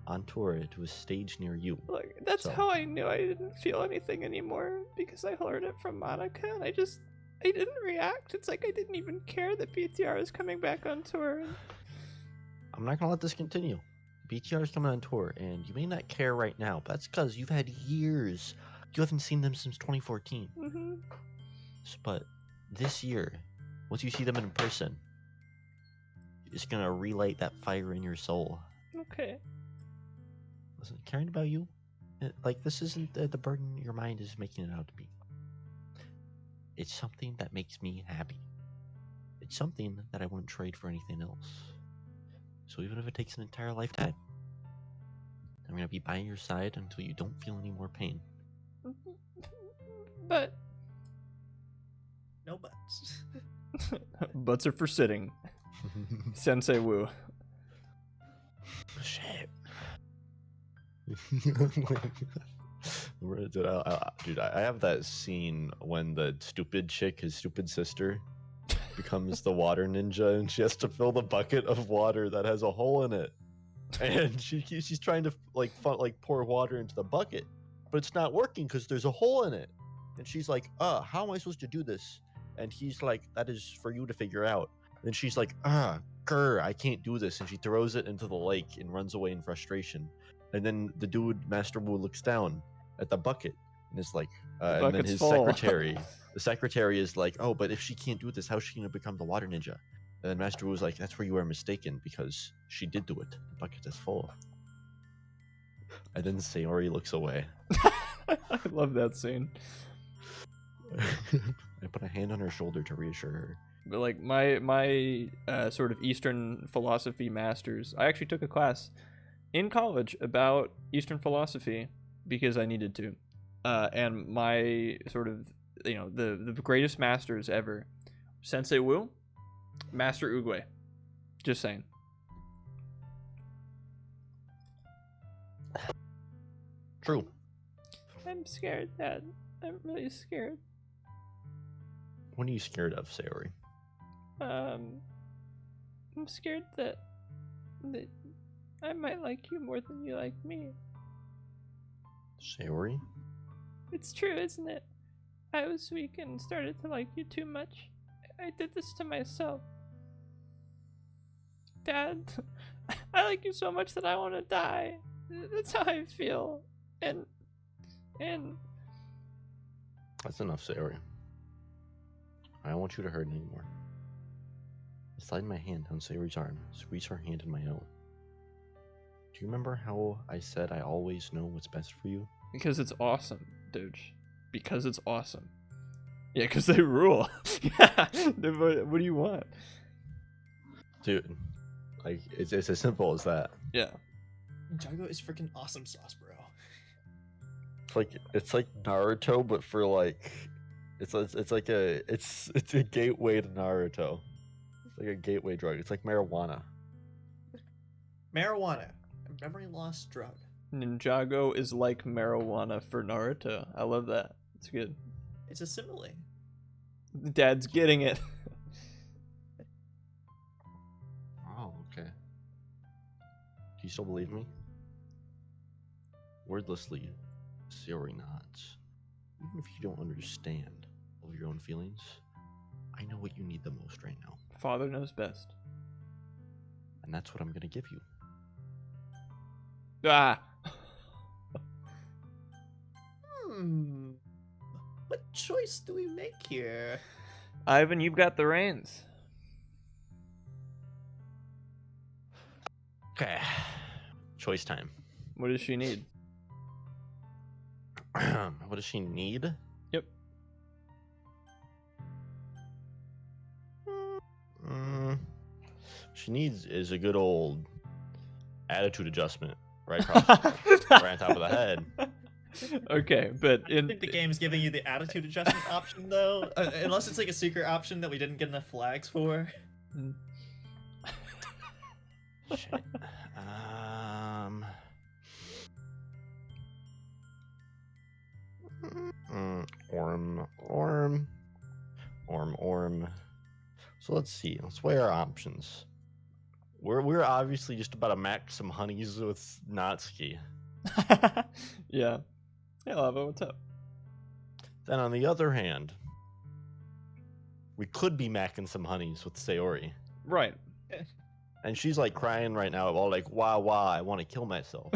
on tour to a stage near you. Look, that's So- how I knew I didn't feel anything anymore, because I heard it from Monica, and I didn't react. It's like I didn't even care that BTR was coming back on tour. I'm not gonna let this continue. BTR is coming on tour, and you may not care right now, but that's because you've had years. You haven't seen them since 2014. Mm-hmm. But this year, once you see them in person, it's gonna relight that fire in your soul. Okay. Listen, caring about you, this isn't the burden your mind is making it out to be. It's something that makes me happy. It's something that I wouldn't trade for anything else. So even if it takes an entire lifetime, I'm gonna be by your side until you don't feel any more pain. But No buts. Butts are for sitting. Sensei Wu. Shit. Dude, I have that scene when the stupid chick, his stupid sister, becomes the water ninja and she has to fill the bucket of water that has a hole in it. and she's trying to like pour water into the bucket, but it's not working because there's a hole in it. And she's like, how am I supposed to do this? And he's like, that is for you to figure out. And she's like, grr, I can't do this. And she throws it into the lake and runs away in frustration. And then the dude, Master Wu, looks down at the bucket and is like, and then his the secretary is like, oh, but if she can't do this, how's she gonna become the water ninja? And then Master Wu is like, that's where you are mistaken, because she did do it. The bucket is full. And then Sayori looks away. I love that scene. I put a hand on her shoulder to reassure her. But like my sort of Eastern philosophy masters, I actually took a class in college about Eastern philosophy because I needed to. And my sort of, the greatest masters ever, Sensei Wu, Master Oogway. Just saying. True. I'm scared, Dad. I'm really scared. What are you scared of, Sayori? I'm scared that I might like you more than you like me. Sayori? It's true, isn't it? I was weak and started to like you too much. I did this to myself. Dad, I like you so much that I want to die. That's how I feel. And That's enough, Sayori. I don't want you to hurt anymore. I slide my hand on Sayori's arm, squeeze her hand in my own. Do you remember how I said I always know what's best for you? Because it's awesome, Doge. Because it's awesome. Yeah, because they rule. Yeah. What do you want? Dude, like, it's as simple as that. Yeah. Jago is freaking awesome sauce, bro. It's like Naruto, but for like, it's a gateway to Naruto. It's like a gateway drug. It's like marijuana. Marijuana, a memory loss drug. Ninjago is like marijuana for Naruto. I love that. It's good. It's a simile. Dad's getting it. Oh, okay. Do you still believe me? Wordlessly, Sayori nods. Even if you don't understand all of your own feelings, I know what you need the most right now. Father knows best. And that's what I'm gonna give you. Ah! What choice do we make here? Ivan, you've got the reins. Okay. Choice time. What does she need? What does she need? Yep. She needs is a good old attitude adjustment right across right on top of the head. Okay, but I think the game's giving you the attitude adjustment option, though. Unless it's like a secret option that we didn't get enough flags for. Shit. Orm. So let's see. Let's weigh our options. We're obviously just about to max some honeys with Natsuki. Yeah. Hey, Lava, what's up? Then on the other hand, we could be macking some honeys with Sayori. Right. And she's like crying right now, all like, wow, I want to kill myself.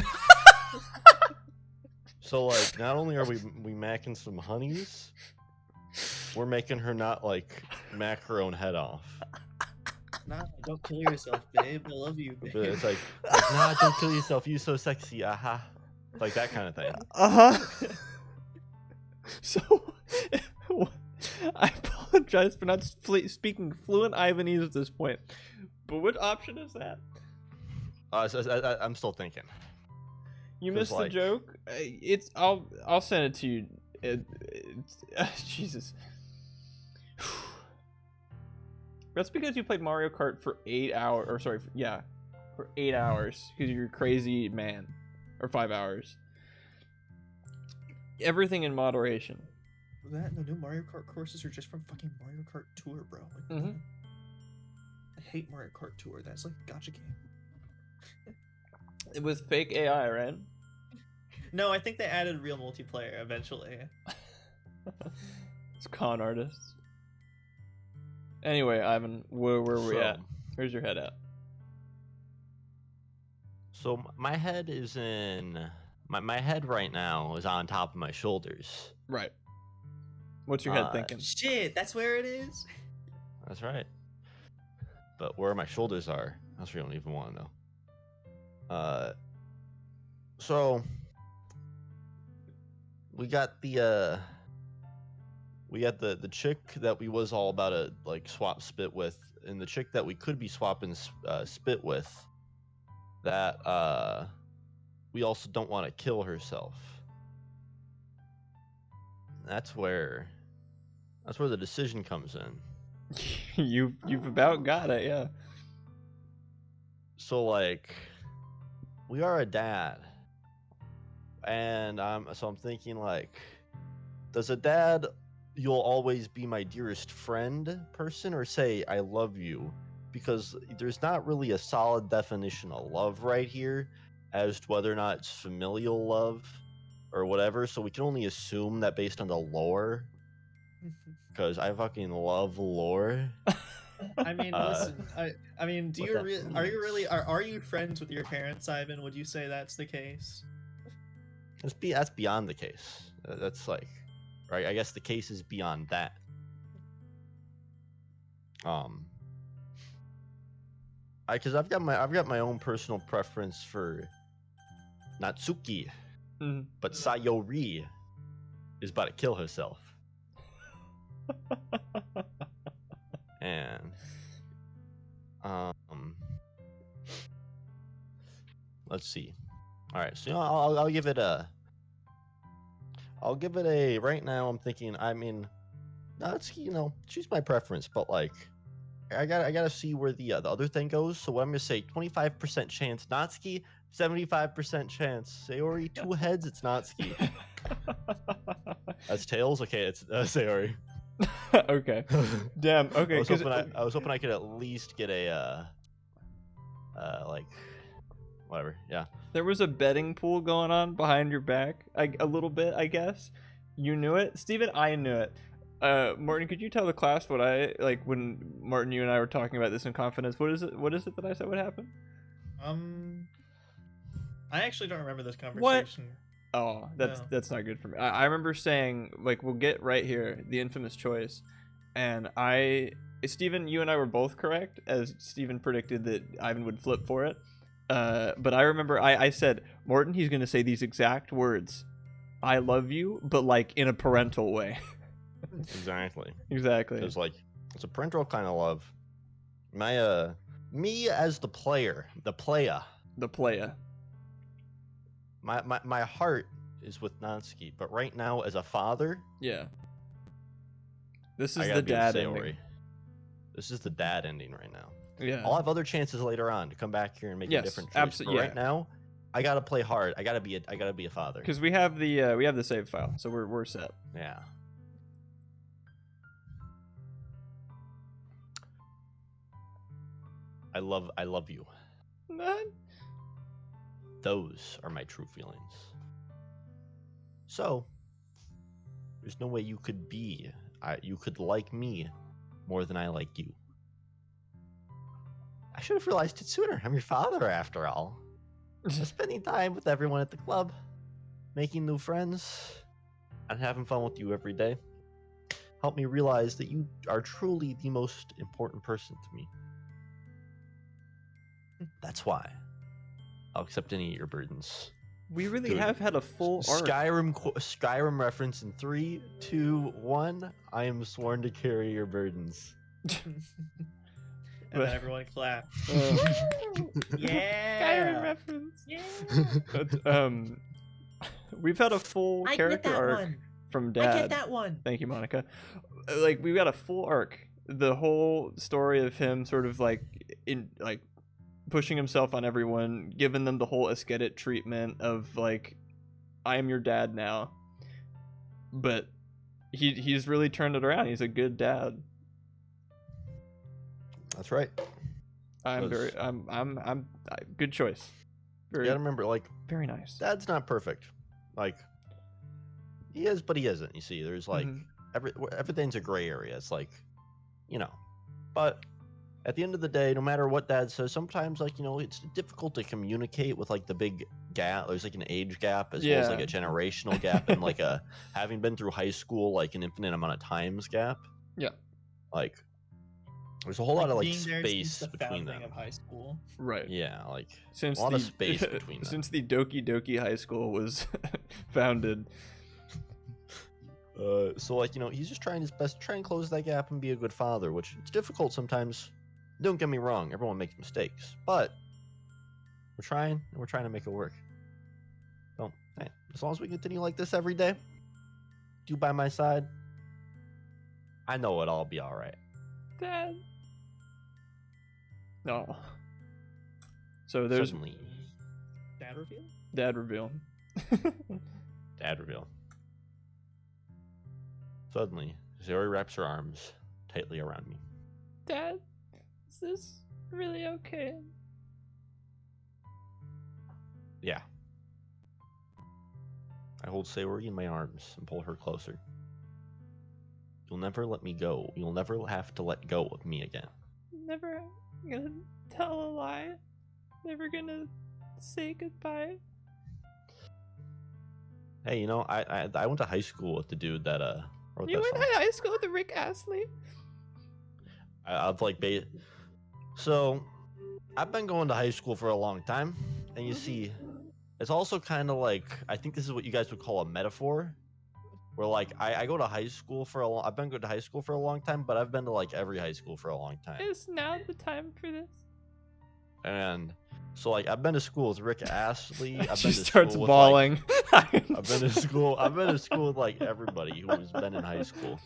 So like, not only are we macking some honeys, we're making her not like mac her own head off. Nah, don't kill yourself, babe. I love you, babe. But it's like, nah, don't kill yourself. You so sexy, aha. Like that kind of thing. Uh-huh. So, I apologize for not speaking fluent Ivanese at this point, but what option is that? I'm still thinking. You 'Cause, missed the like- joke? I'll send it to you. Jesus. That's because you played Mario Kart for 8 hours, or sorry, for 8 hours, because you're a crazy man. Or 5 hours. Everything in moderation. That and the new Mario Kart courses are just from fucking Mario Kart Tour, bro. Like, Mhm. I hate Mario Kart Tour. That's like a gacha game. With fake AI, right? No, I think they added real multiplayer eventually. It's con artists. Anyway, Ivan, where we at? So- Where's your head at? So my head is in my head right now is on top of my shoulders. Right. What's your head Uh, thinking? Shit, that's where it is. That's right. But where my shoulders are, that's where you don't even want to know. So we got the chick that we was all about to like swap spit with, and the chick that we could be swapping spit with. That we also don't want to kill herself. That's where the decision comes in. You've about got it, yeah. So like, we are a dad, and I'm thinking like, does a dad, you'll always be my dearest friend person, or say I love you? Because there's not really a solid definition of love right here as to whether or not it's familial love or whatever. So we can only assume that based on the lore, because I fucking love lore. I mean, listen. I mean, do what you that are you really means. are you friends with your parents, Ivan? Would you say that's the case? That's beyond the case. That's like, right? I guess the case is beyond that. Because I've got my own personal preference for Natsuki, Mhm. but Sayori is about to kill herself. And let's see. All right, so I'll give it a right now. I'm thinking. I mean, Natsuki, she's my preference, but like, I gotta see where the other thing goes. So what I'm gonna say, 25% chance Natsuki, 75% chance Sayori. Two heads, it's Natsuki. That's tails. Okay, it's Sayori. Okay. Damn. Okay. I was hoping I could at least get a like whatever. Yeah. There was a betting pool going on behind your back, a little bit, I guess. You knew it, Steven. I knew it. Martin, could you tell the class what I like when Martin, you and I were talking about this in confidence? What is it? What is it that I said would happen? I actually don't remember this conversation. Oh, No. that's not good for me. I remember saying like we'll get right here the infamous choice, and Steven, you and I were both correct as Steven predicted that Ivan would flip for it. But I remember I said Morton, he's gonna say these exact words, "I love you," but like in a parental way. Exactly. Exactly. Because like it's a parental kind of love. Me as the player, the playa. The playa. My heart is with Natsuki, but right now as a father, Yeah. This I is gotta the be with dad Sayori. ending. This is the dad ending right now. Yeah. I'll have other chances later on to come back here and make a Yes, different choice. absol- But yeah. right now, I gotta play hard. I gotta be a father. Because we have the save file, so we're set. Yeah. I love you. Man. Those are my true feelings. So, there's no way you could you could like me more than I like you. I should have realized it sooner. I'm your father, after all. I'm spending time with everyone at the club, making new friends, and having fun with you every day. Help me realize that you are truly the most important person to me. That's why I'll accept any of your burdens. We really Dude, have had a full arc. Skyrim reference in 3, 2, 1. I am sworn to carry your burdens. And then everyone clapped. Skyrim Yeah. reference. Yeah. But, we've had a full I get character that arc one. from I Dad. get that one. Thank you, Monica. Like we got a full arc. The whole story of him sort of like pushing himself on everyone, giving them the whole ascetic treatment of like, I am your dad now. But he's really turned it around. He's a good dad. That's right. I'm Was- very I'm good choice. You Very, gotta remember, like, very nice. Dad's not perfect. Like, he is, but he isn't. You see, there's like Mhm. everything's a gray area. It's like, you know, but at the end of the day, no matter what Dad says, sometimes like it's difficult to communicate with like the big gap. There's like an age gap as well as like Yeah. a generational gap, and like a having been through high school like an infinite amount of times gap. Yeah. Like, there's a whole lot of like being there since space the between founding them. of high school. Right. Yeah, like Since a lot the of space between them. since the Doki Doki High School was founded. So like he's just trying his best to try and close that gap and be a good father, which it's difficult sometimes. Don't get me wrong, everyone makes mistakes, but we're trying and we're trying to make it work. So hey, as long as we continue like this every day, you by my side, I know it'll all be all right. Dad. No. So there's Suddenly, Dad reveal? dad reveal. Dad reveal. Suddenly, Zori wraps her arms tightly around me. Dad, is this really okay? Yeah. I hold Sayori in my arms and pull her closer. You'll never let me go. You'll never have to let go of me again. Never gonna tell a lie. Never gonna say goodbye. Hey, I went to high school with the dude that wrote You that went song. to high school with Rick Astley? I've like so I've been going to high school for a long time, and you see, it's also kind of like I think this is what you guys would call a metaphor, where like I go to high school for a long. I've been going to high school for a long time, but I've been to like every high school for a long time, Is now the time for this? and so like I've been to school with Rick Astley. I've She been to starts school with, bawling. I've been to school. I've been to school with like everybody who's been in high school.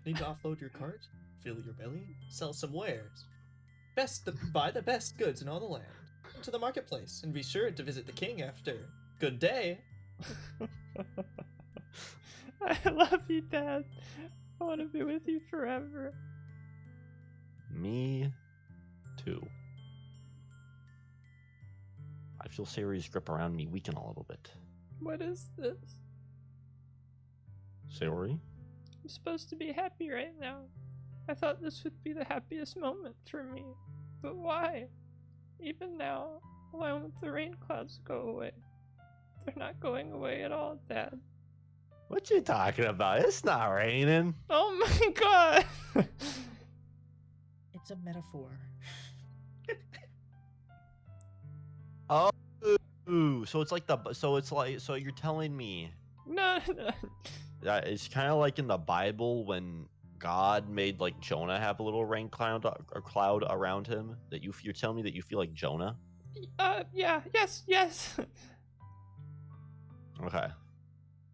Need to offload your cart? Fill your belly? Sell some wares? Buy the best goods in all the land. To the marketplace, and be sure to visit the king after. Good day! I love you, Dad. I want to be with you forever. Me too. I feel Sayori's grip around me weaken a little bit. What is this? Sayori? I'm supposed to be happy right now. I thought this would be the happiest moment for me. But why? Even now, why won't the rain clouds go away? They're not going away at all, Dad. What you talking about? It's not raining. Oh my god! It's a metaphor. Ooh, so it's like so you're telling me No, no. that it's kind of like in the Bible when God made like Jonah have a little rain cloud or cloud around him, that you're telling me that you feel like Jonah? Yeah, yes. Okay.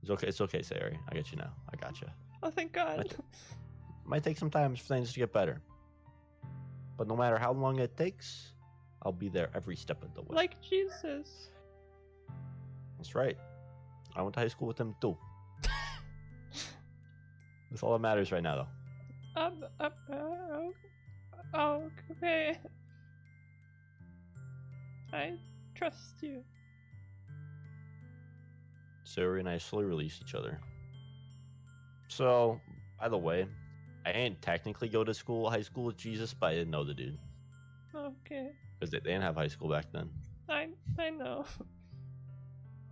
It's okay, Sayori. I get you now. I got you. Oh, thank God. Might take some time for things to get better. But no matter how long it takes, I'll be there every step of the way. Like Jesus. That's right. I went to high school with him too. That's all that matters right now, though. Okay. I trust you. Sayori and I slowly release each other. So, by the way, I didn't technically go to high school with Jesus, but I didn't know the dude. Okay. Because they didn't have high school back then. I know.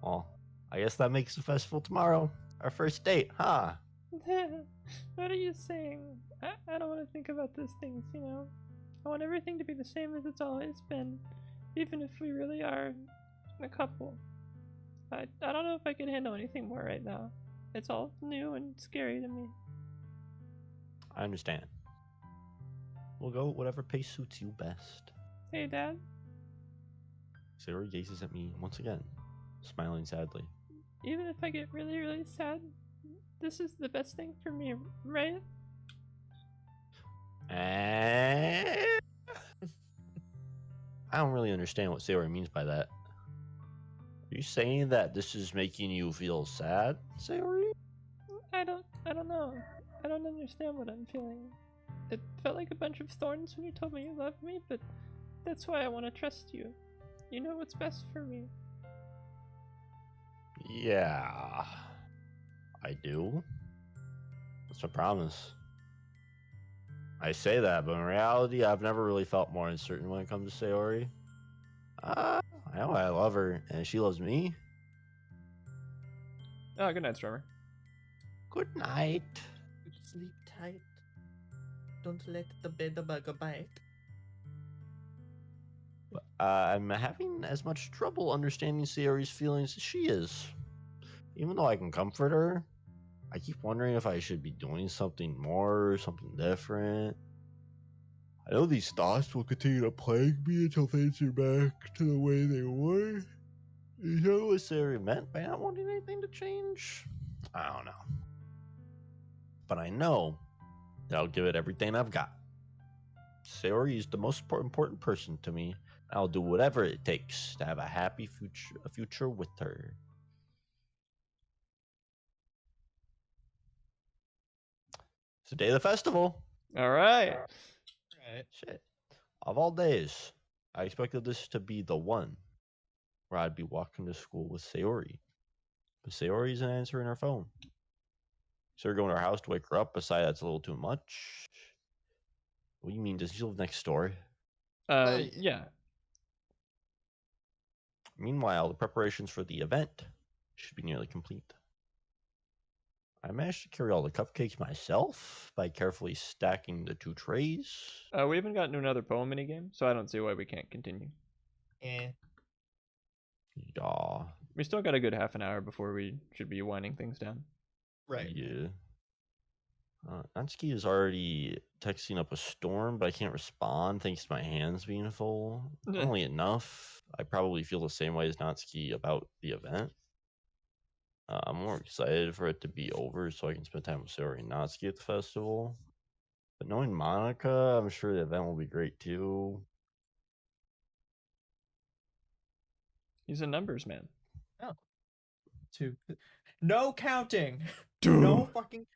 Well, I guess that makes the festival tomorrow our first date, huh? What are you saying? I don't want to think about those things, you know? I want everything to be the same as it's always been, even if we really are a couple. I don't know if I can handle anything more right now. It's all new and scary to me. I understand. We'll go whatever pace suits you best. Hey, Dad. Sayori gazes at me once again, smiling sadly. Even if I get really, really sad, this is the best thing for me, right? I don't really understand what Sayori means by that. Are you saying that this is making you feel sad, Sayori? I don't know. I don't understand what I'm feeling. It felt like a bunch of thorns when you told me you loved me, but That's why I want to trust you. You know what's best for me. Yeah, I do. That's my promise. I say that, but in reality, I've never really felt more uncertain when it comes to Sayori. I know I love her, and she loves me. Oh, good night, Strummer. Good night. Sleep tight. Don't let the bed bug bite. I'm having as much trouble understanding Sayori's feelings as she is. Even though I can comfort her, I keep wondering if I should be doing something more, something different. I know these thoughts will continue to plague me until things are back to the way they were. Is that what Sayori meant by not wanting anything to change? I don't know. But I know that I'll give it everything I've got. Sayori is the most important person to me. I'll do whatever it takes to have a happy future with her. It's the day of the festival. All right. Right. Shit. Of all days, I expected this to be the one where I'd be walking to school with Sayori. But Sayori isn't answering her phone. So we're going to her house to wake her up. Besides, that's a little too much. What do you mean? Does she live next door? Yeah. Meanwhile, the preparations for the event should be nearly complete. I managed to carry all the cupcakes myself by carefully stacking the 2 trays. We haven't gotten to another poem minigame, so I don't see why we can't continue. Yeah. Yeah. We still got a good half an hour before we should be winding things down. Right. Yeah. Natsuki is already texting up a storm, but I can't respond thanks to my hands being full. Only enough. I probably feel the same way as Natsuki about the event. I'm more excited for it to be over so I can spend time with Sayori and Natsuki at the festival. But knowing Monica, I'm sure the event will be great too. He's a numbers man. Two. No counting. No fucking.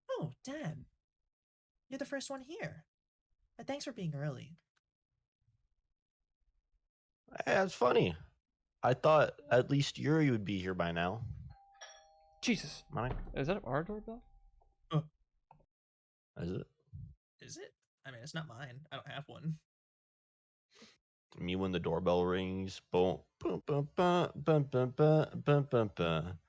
Oh, Dad. You're the first one here. Thanks for being early. Hey, that's funny. I thought at least Yuri would be here by now. Jesus. Monica, Is that our doorbell? is it? Is it? I mean, it's not mine. I don't have one. Me when the doorbell rings. Boom, boom, boom, boom, boom, boom, boom, boom, boom, boom.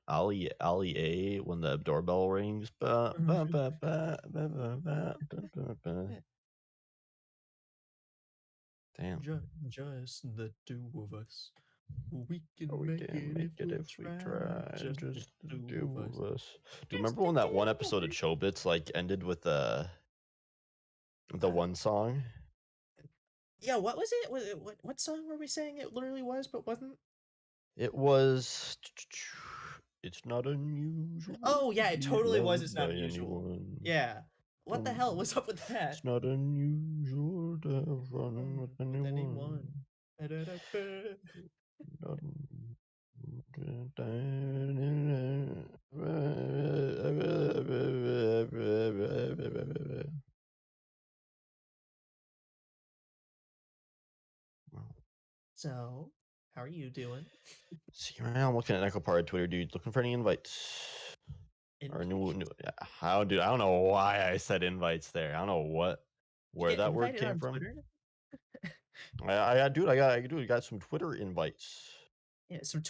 Ali A when the doorbell rings. Damn. Just the 2 of us. We can, We can make it if we try. Just the 2 of us. Do you remember when that one episode of Chobits like ended with the one song? Yeah, what was it? What song were we saying it literally was, but wasn't? It was. It's not unusual. Oh yeah, it to be totally was. loved It's not by unusual. anyone. Yeah. What the hell was up with that? It's not unusual to have run with anyone. Not So, how are you doing? See, right now I'm looking at Necopard Twitter, dude. Looking for any invites. Or new. How, dude? I don't know why I said invites there. I don't know where that word came from. I got some Twitter invites. Yeah, some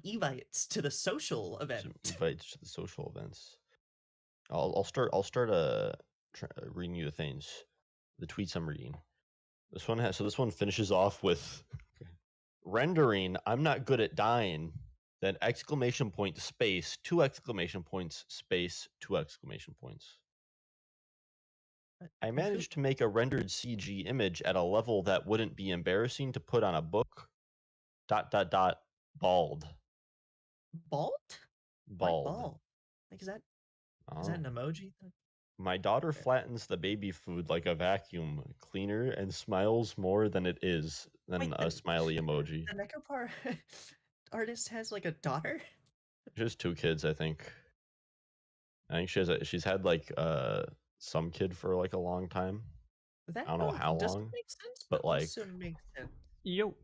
evites to the social event. Some invites to the social events. I'll start reading you the things, the tweets I'm reading. This one finishes off with rendering. I'm not good at dying. Then exclamation point space 2 exclamation points space 2 exclamation points. I managed to make a rendered CG image at a level that wouldn't be embarrassing to put on a book. ... Bald. Bald? Why Bald. bald? Like, is that an emoji? My daughter flattens the baby food like a vacuum cleaner and smiles more than it is than a smiley emoji. The Necopar artist has like a daughter? Just 2 kids, I think. I think she's had like some kid for like a long time. That I don't know both how doesn't long, make sense, but but like also makes sense. Yo.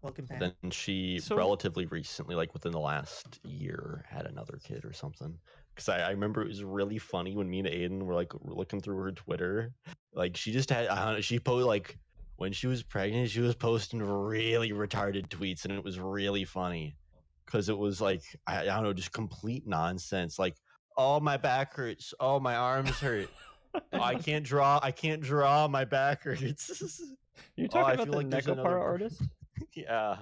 Welcome back. then she So- relatively recently, like within the last year, had another kid or something. Because I remember it was really funny when me and Aiden were like looking through her Twitter. Like she just had, I don't know, she posted like when she was pregnant, she was posting really retarded tweets, and it was really funny because it was like I don't know, just complete nonsense. Like, oh my back hurts, oh my arms hurt, oh, I can't draw, my back hurts. You're Oh, talking I about feel the like there's another Nekopara artist? Yeah.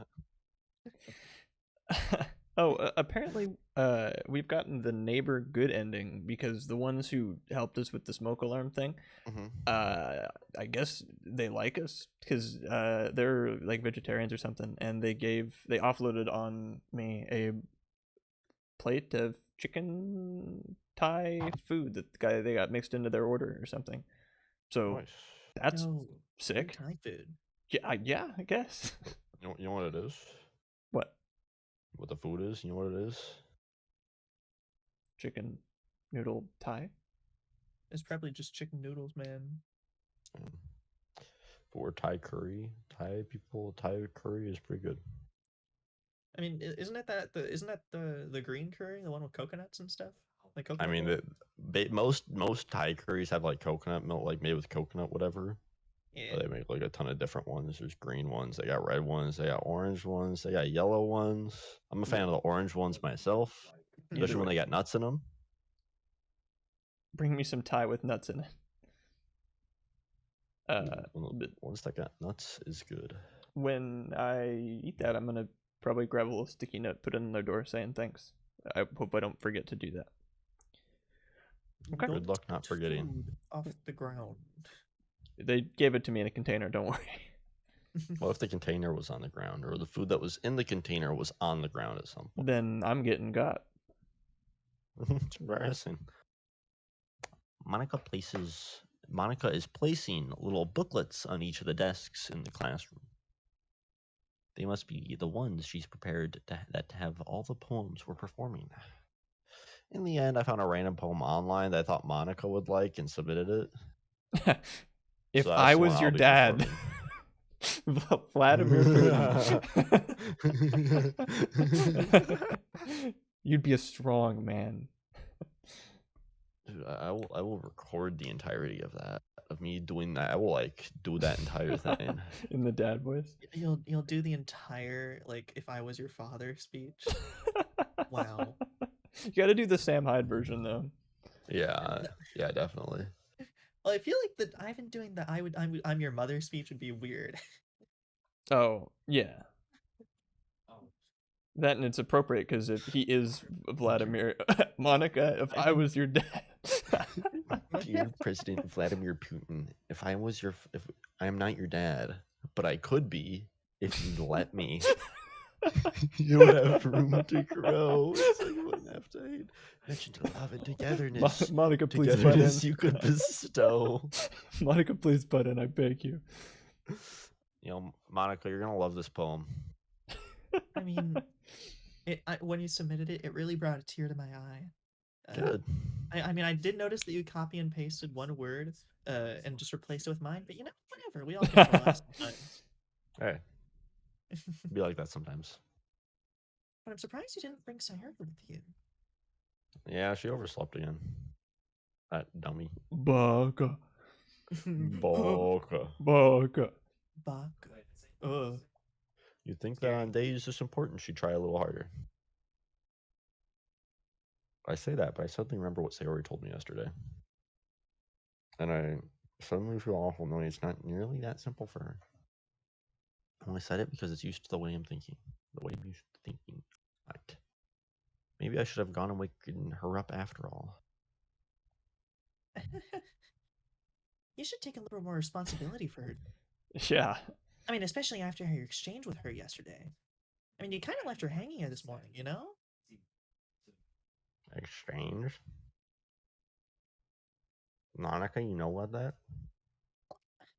Oh, apparently, we've gotten the neighbor good ending because the ones who helped us with the smoke alarm thing, Mhm. I guess they like us because they're like vegetarians or something, and they offloaded on me a plate of chicken Thai food that they got mixed into their order or something. So Nice. that's No, free sick. Thai food. Yeah, I guess. You know what it is? What? What the food is? You know what it is? Chicken noodle Thai? It's probably just chicken noodles, man. For Thai curry, Thai curry is pretty good. I mean, isn't that the green curry, the one with coconuts and stuff? Like I coconut mean, oil? most Thai curries have like coconut milk, like made with coconut, whatever. Yeah. They make like a ton of different ones. There's green ones, they got red ones, they got orange ones, they got yellow ones. I'm a fan of the orange ones myself, especially when they got nuts in them. Bring me some Thai with nuts in it. Ones that got nuts is good. When I eat that, I'm gonna probably grab a little sticky note, put it on their door saying thanks. I hope I don't forget to do that. Okay. Don't Good luck not eat forgetting. food off the ground. They gave it to me in a container, don't worry. What if the container was on the ground, or the food that was in the container was on the ground at some point? Then I'm getting got. It's embarrassing. Monica is placing little booklets on each of the desks in the classroom. They must be the ones she's prepared to have all the poems we're performing. In the end, I found a random poem online that I thought Monica would like and submitted it. If So that's I the one was I'll your be dad, Vladimir Putin, you'd be a strong man. Dude, I will record the entirety of that, of me doing that. I will like do that entire thing. In the dad voice. You'll do the entire like if I was your father speech. Wow. You got to do the Sam Hyde version though. Yeah, definitely. Well, I feel like that Ivan doing the I'm your mother speech would be weird. Oh yeah, Oh, that and it's appropriate because if he is Vladimir, Monica, if I was your dad. Dear President Vladimir Putin, if I am not your dad, but I could be if you'd let me. You would have room to grow. So you wouldn't have to hate. Mention to love and togetherness. Monica, please butt in. Togetherness you could bestow. Monica, please butt in. I beg you. You know, Monica, you're gonna love this poem. I mean, when you submitted it, it really brought a tear to my eye. Good. I mean, I did notice that you copy and pasted one word and just replaced it with mine, but you know, whatever. We all get a lot sometimes. Hey, be like that sometimes. But I'm surprised you didn't bring Sayuri with you. Yeah, she overslept again. That dummy. Baka. Boca. Baka. Baka. wait, it's like- Ugh. You'd think that on days this important, she'd try a little harder. I say that, but I suddenly remember what Sayori told me yesterday. And I suddenly feel awful knowing it's not nearly that simple for her. I only said it because it's used to the way I'm thinking. The way I'm used to thinking. But maybe I should have gone and waken her up after all. You should take a little more responsibility for her. Yeah. I mean, especially after your exchange with her yesterday. I mean, you kind of left her hanging here this morning, you know? Exchange? Monica, you know what that?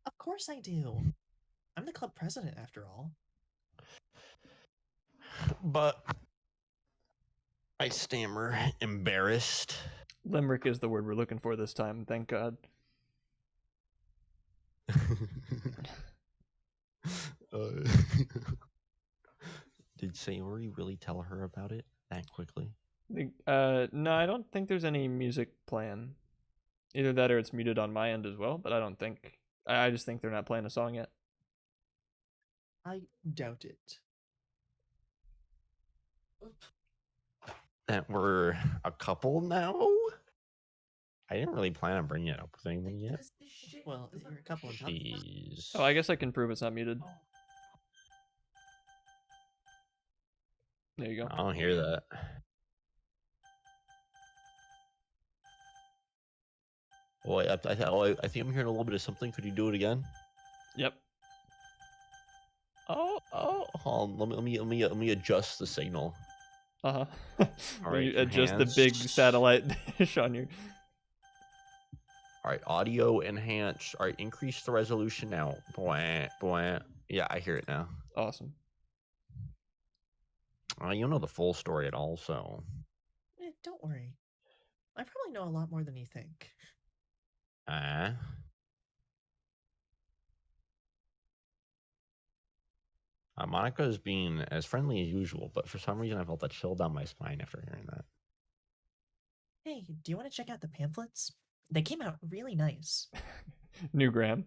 Of course I do. I'm the club president, after all. But I stammer, embarrassed. Limerick is the word we're looking for this time. Thank God. uh, did Sayori really tell her about it that quickly? No, I don't think there's any music playing. Either that or it's muted on my end as well, but I don't think. I just think they're not playing a song yet. I doubt it. That we're a couple now? I didn't really plan on bringing it up with anyone yet. Well, you're a couple of times. Jeez. Oh, I guess I can prove it's not muted. There you go. I don't hear that. Oh, I think I'm hearing a little bit of something. Could you do it again? Yep. Oh, hold on. Let me adjust the signal. Uh huh. All You right, adjust the big enhanced. satellite dish on your. All right, audio enhanced. All right, increase the resolution now. Blah, blah. Yeah, I hear it now. Awesome. You know the full story at all, so. Don't worry. I probably know a lot more than you think. Monica is being as friendly as usual, but for some reason I felt a chill down my spine after hearing that. Hey, do you want to check out the pamphlets? They came out really nice. New Graham.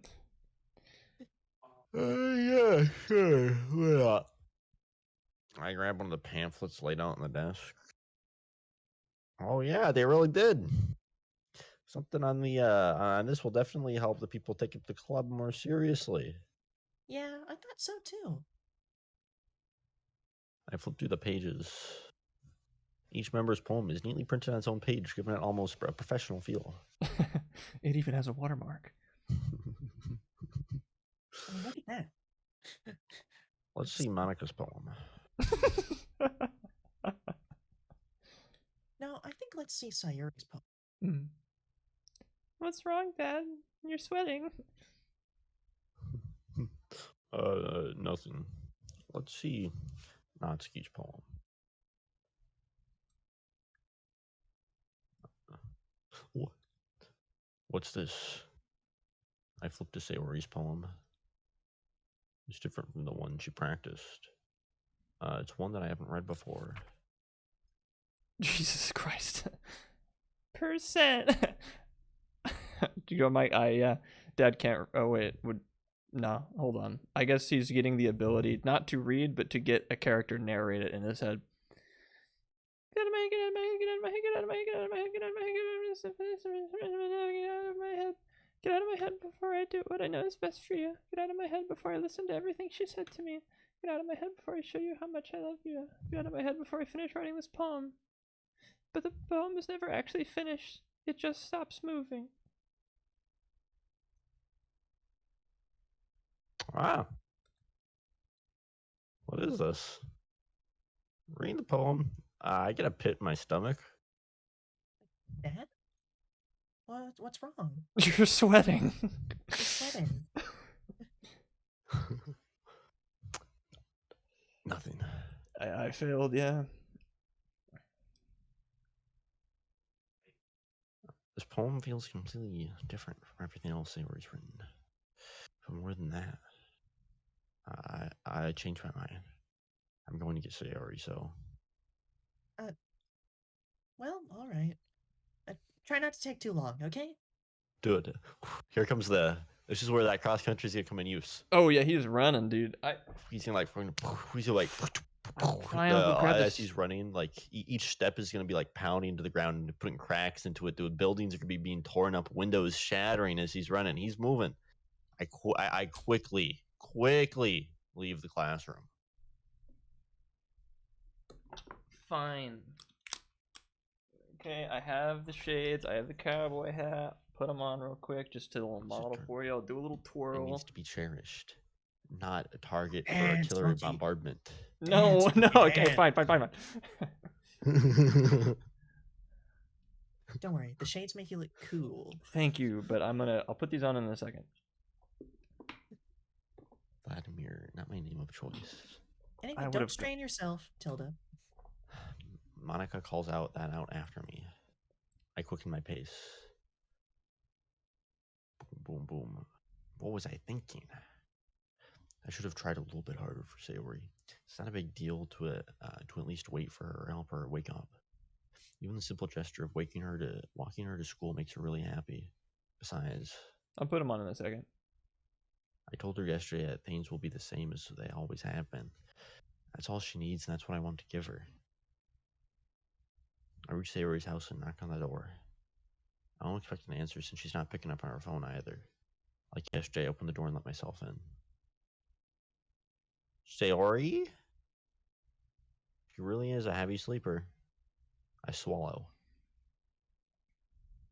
Yeah, sure. Why not? I grabbed one of the pamphlets laid out on the desk. Oh yeah, they really did. Something on the on this will definitely help the people take the club more seriously. Yeah, I thought so too. I flipped through the pages. Each member's poem is neatly printed on its own page, giving it almost a professional feel. It even has a watermark. I mean, look at that. Let's see Monica's poem. No, I think let's see Sayuri's poem. Hmm. What's wrong, Dad? You're sweating. Nothing. Let's see Natsuki's poem. What's this? I flipped to Sayori's poem. It's different from the one she practiced. It's one that I haven't read before. Jesus Christ. Percent. Do you go, Mike? Dad can't. Oh wait, no, hold on. I guess he's getting the ability not to read, but to get a character narrated in his head. Get out of my head, get out of my head, get out of my head, get out of my head, get out of my head, get out of my head, get out of my head. Get out of my head before I do what I know is best for you. Get out of my head before I listen to everything she said to me. Get out of my head before I show you how much I love you. Get out of my head before I finish writing this poem. But the poem is never actually finished. It just stops moving. Wow. What is this? Reading the poem. I get a pit in my stomach. Dad? What's wrong? You're sweating. You're sweating. Nothing. I failed, yeah. This poem feels completely different from everything else Sayori's written. But more than that, I changed my mind. I'm going to get Sayori, so. Well, all right. Try not to take too long, okay? Do it. Here comes this is where that cross country is gonna come in use. Oh yeah, he's running, dude. He's gonna like as he's running, like each step is gonna be like pounding to the ground and putting cracks into it. Dude, buildings are gonna be being torn up, windows shattering as he's running. He's moving. I quickly leave the classroom. Fine. Okay, I have the shades. I have the cowboy hat. Put them on real quick, just to a little model for you. I'll do a little It twirl. needs to be cherished, not a target for Dance, artillery monkey. bombardment. No, Dance, no. monkey, Okay, dance. fine. Don't worry, the shades make you look cool. Thank you, but I'll put these on in a second. Vladimir, not my name of choice. Anyway, I would've don't got- strain yourself, Tilda. Monica calls that out after me. I quickened my pace. Boom, boom, boom. What was I thinking? I should have tried a little bit harder for Sayori. It's not a big deal to at least wait for her or help her wake up. Even the simple gesture of walking her to school makes her really happy. Besides, I'll put him on in a second. I told her yesterday that things will be the same as they always have been. That's all she needs, and that's what I want to give her. I reached Sayori's house and knocked on the door. I don't expect an answer since she's not picking up on her phone either. Like yesterday, I opened the door and let myself in. Sayori? She really is a heavy sleeper. I swallow.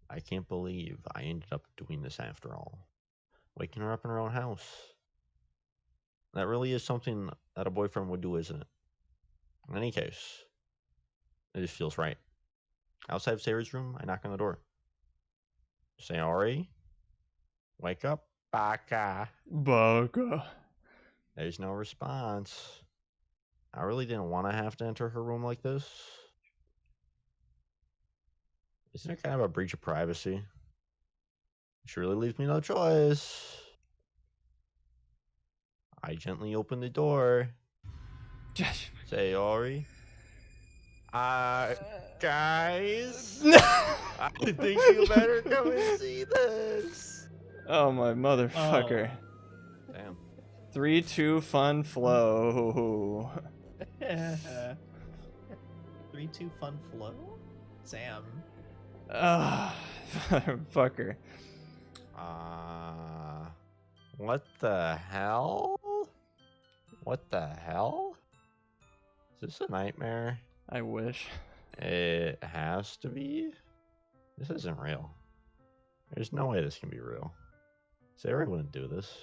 I can't believe I ended up doing this after all. Waking her up in her own house. That really is something that a boyfriend would do, isn't it? In any case, it just feels right. Outside of Sayori's room, I knock on the door. Sayori? Wake up, Baka. Baka. There's no response. I really didn't want to have to enter her room like this. Isn't it kind of a breach of privacy? She really leaves me no choice. I gently open the door. Sayori? Guys? I think you better come and see this. Oh my motherfucker. Damn. 3, 2, fun flow. 3-2 fun flow? Sam. Ah, motherfucker. What the hell? What the hell? Is this a nightmare? I wish. It has to be. This isn't real. There's no way this can be real. Sarah wouldn't do this.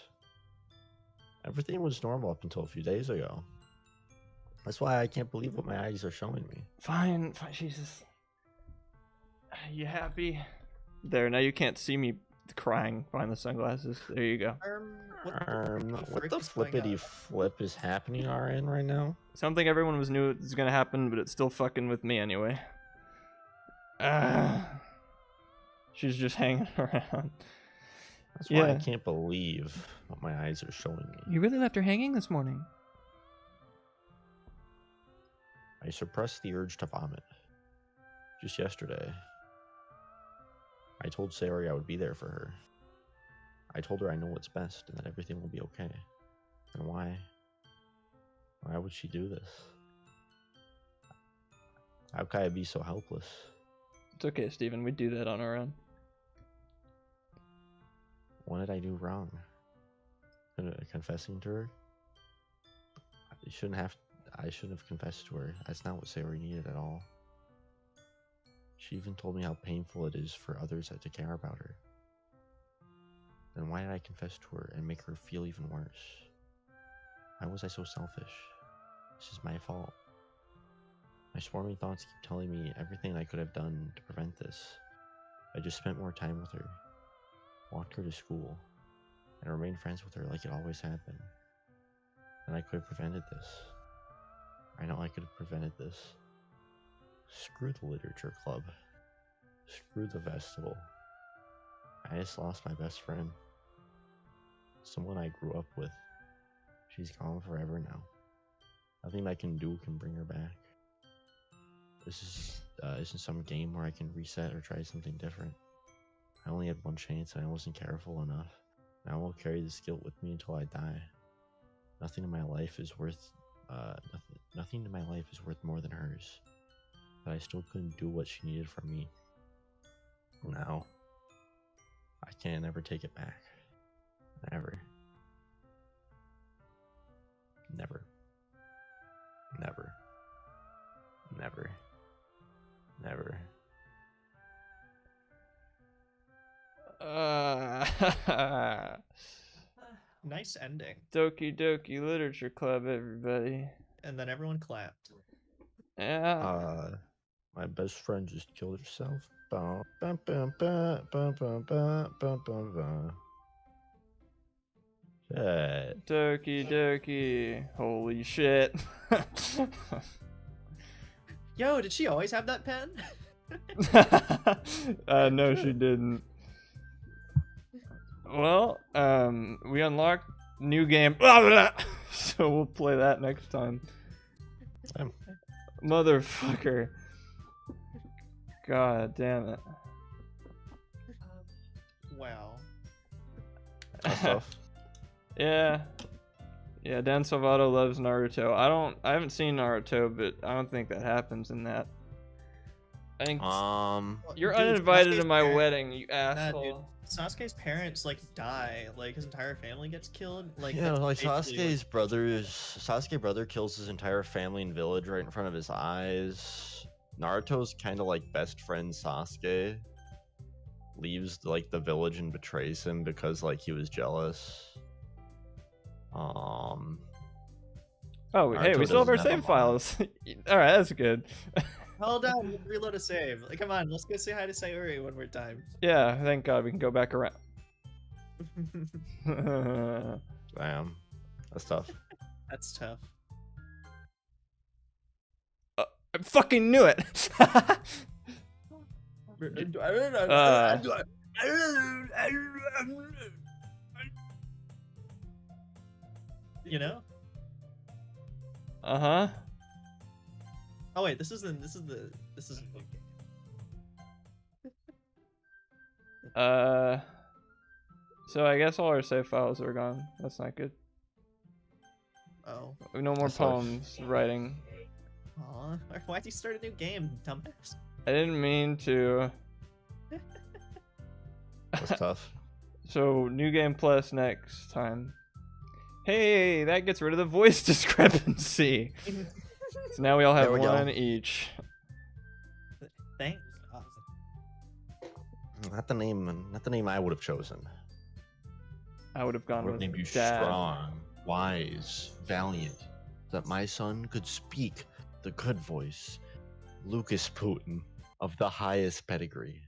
Everything was normal up until a few days ago. That's why I can't believe what my eyes are showing me. Fine, Jesus. You happy? There, now you can't see me crying behind the sunglasses. There you go. What the flippity flip is happening RN right now? Something everyone was knew was gonna happen, but it's still fucking with me anyway. She's just hanging around. That's why I can't believe what my eyes are showing me. You really left her hanging this morning. I suppressed the urge to vomit. Just yesterday, I told Sayori I would be there for her. I told her I know what's best and that everything will be okay. And why? Why would she do this? How could I be so helpless? It's okay, Steven. We do that on our own. What did I do wrong? Confessing to her? I shouldn't have confessed to her. That's not what Sayori needed at all. She even told me how painful it is for others to care about her. Then why did I confess to her and make her feel even worse? Why was I so selfish? This is my fault. My swarming thoughts keep telling me everything I could have done to prevent this. I just spent more time with her, walked her to school, and remained friends with her like it always had been. And I could have prevented this. I know I could have prevented this. Screw the literature club. Screw the festival. I just lost my best friend. Someone I grew up with. She's gone forever now. Nothing I can do can bring her back. This isn't some game where I can reset or try something different. I only had one chance and I wasn't careful enough. Now I will carry this guilt with me until I die. Nothing in my life is worth more than hers. But I still couldn't do what she needed from me. Now, I can't ever take it back. Never. Never. Never. Never. Never. Nice ending. Doki Doki Literature Club, everybody. And then everyone clapped. Yeah. My best friend just killed herself. Bum, bum, bum, bum, bum, bum, bum, bum, bum, bum. Shit. Doki Doki. Holy shit. Yo, did she always have that pen? No, she didn't. Well, we unlocked new game, so we'll play that next time. Same. Motherfucker. God damn it. Wow. That's tough. Yeah. Yeah, Dan Salvato loves Naruto. I haven't seen Naruto, but I don't think that happens in that. I think you're Dude, uninvited Sasuke's to my parents- wedding, you Nah, asshole. dude. Sasuke's parents like die. Like his entire family gets killed. Like Yeah, that's like basically, Sasuke's brother kills his entire family and village right in front of his eyes. Naruto's kind of like best friend Sasuke leaves like the village and betrays him because like he was jealous. Oh, hey, Naruto we still have our doesn't have save a files. All right, that's good. Hold on, reload a save. Like, come on, let's go say hi to Sayori one more time. Yeah, thank God we can go back around. Damn, that's tough. That's tough. I fucking knew it. You know? Uh-huh. Oh wait, this is the So I guess all our save files are gone. That's not good. Oh. No more That's tough. poems writing. Aw. Why'd you start a new game, dumbass? I didn't mean to. That's tough. So new game plus next time. Hey, that gets rid of the voice discrepancy. So now we all have There we go. one each. Thanks. Not the name I would have chosen. I would have I gone would have with named you Dad. strong, wise, valiant, that my son could speak the good voice. Lucas Putin of the highest pedigree.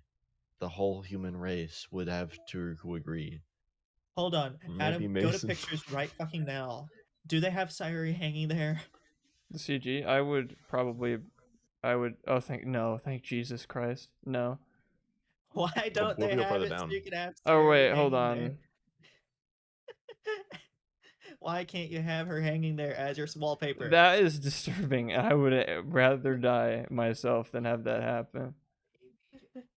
The whole human race would have to agree. Hold on, Maybe Adam. Go to Mason. pictures right fucking now. Do they have Sayori hanging there? The CG. Thank Jesus Christ. No. Why don't we'll they go have further it so down. you can have Oh Sayori wait, hold hanging on. there? Why can't you have her hanging there as your wallpaper? That is disturbing. I would rather die myself than have that happen.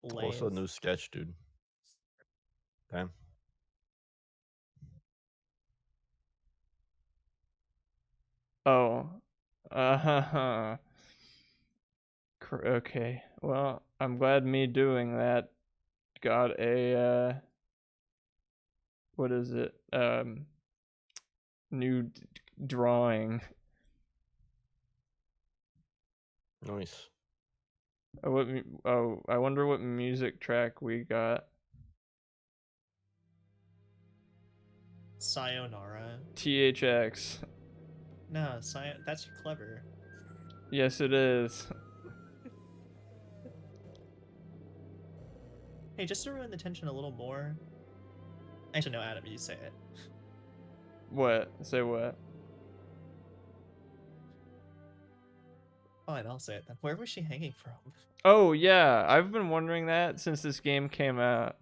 Also a Lame. new sketch, dude. Damn. Oh. Uh-huh. Okay. Well, I'm glad me doing that got a what is it? New drawing. Nice. I wonder what music track we got. Sayonara. THX. No, that's clever. Yes, it is. Hey, just to ruin the tension a little more. Actually, no, Adam, you say it. What? Say what? Fine, I'll say it then. Where was she hanging from? Oh yeah, I've been wondering that since this game came out.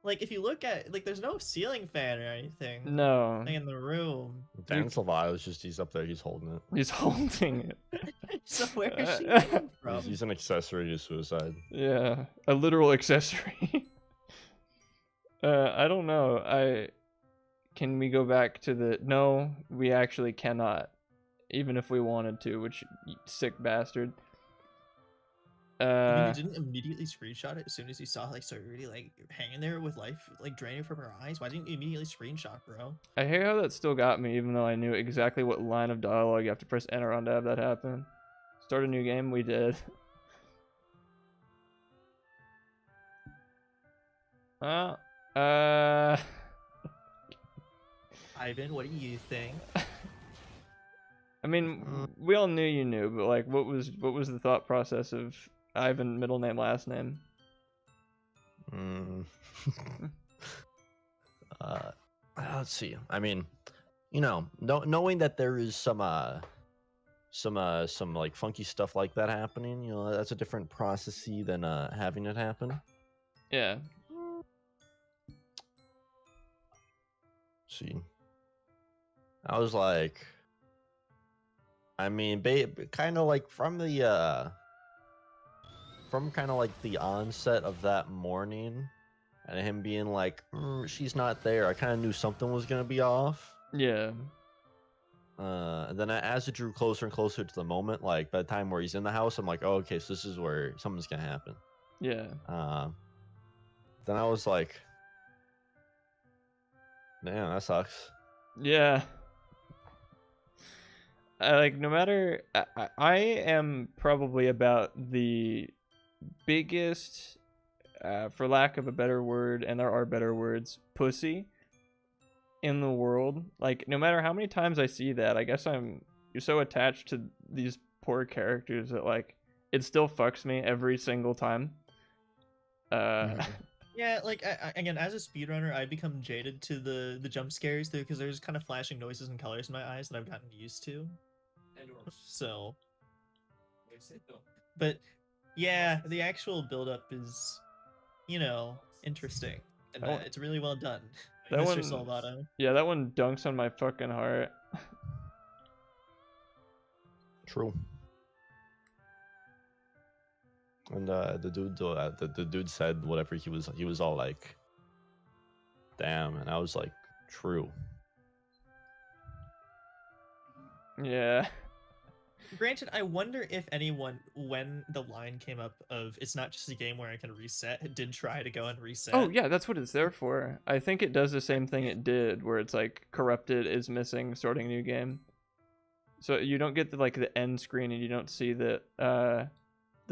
Like, if you look at like, there's no ceiling fan or anything. No, Like, in the room. Dan Salvato's just he's up there, he's holding it. he's holding it. So where is she hanging from? He's an accessory to suicide. Yeah, a literal accessory. I don't know. Can we go back to the? No, we actually cannot. Even if we wanted to, which sick bastard. I mean, you didn't immediately screenshot it as soon as you saw like Sayori like hanging there with life like draining from her eyes. Why didn't you immediately screenshot, bro? I hate how that still got me, even though I knew exactly what line of dialogue you have to press enter on to have that happen. Start a new game, we did. Ivan, what do you think? I mean, we all knew you knew, but like, what was the thought process of Ivan middle name last name? Let's see. I mean, you know, knowing that there is some some like funky stuff like that happening. You know, that's a different processy than having it happen. Yeah. See, I was like, I mean, kind of like from kind of like the onset of that morning, and him being like, she's not there. I kind of knew something was gonna be off. Yeah. And then as it drew closer and closer to the moment, like by the time where he's in the house, I'm like, oh, okay, so this is where something's gonna happen. Yeah. Then I was like, damn, that sucks. Yeah. Like no matter, I am probably about the biggest, for lack of a better word, and there are better words, pussy in the world. Like no matter how many times I see that, I guess you're so attached to these poor characters that like it still fucks me every single time. Yeah, like again, as a speedrunner, I become jaded to the jump scares though, because there's kind of flashing noises and colors in my eyes that I've gotten used to. So, but yeah, the actual build-up is, interesting, and it's really well done. That Mr. one, Salvato. yeah, that one dunks on my fucking heart. True. And the dude said whatever he was all like, damn, and I was like, true. Yeah. Granted, I wonder if anyone, when the line came up of it's not just a game where I can reset, did try to go and reset. Oh yeah, that's what it's there for. I think it does the same thing it did, where it's like corrupted is missing, starting a new game. So you don't get the end screen, and you don't see that the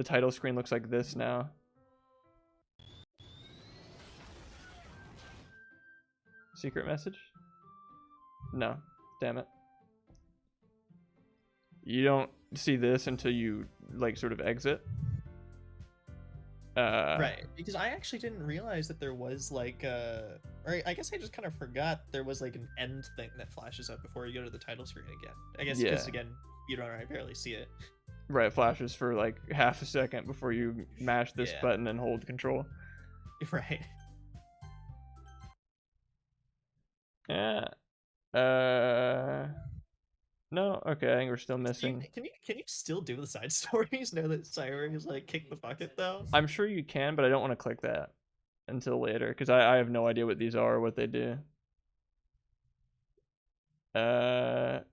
title screen looks like this now. Secret message? No, damn it. You don't see this until you sort of exit. Right, because I actually didn't realize that there was or I guess I just kind of forgot there was an end thing that flashes up before you go to the title screen again. I guess because again, speedrunner, I barely see it. Right, it flashes for half a second before you mash this button and hold control. Right. Yeah. No, okay, I think we're still missing. Can you still do the side stories now that Sayori has kicked the bucket though? I'm sure you can, but I don't want to click that until later because I have no idea what these are or what they do. Hold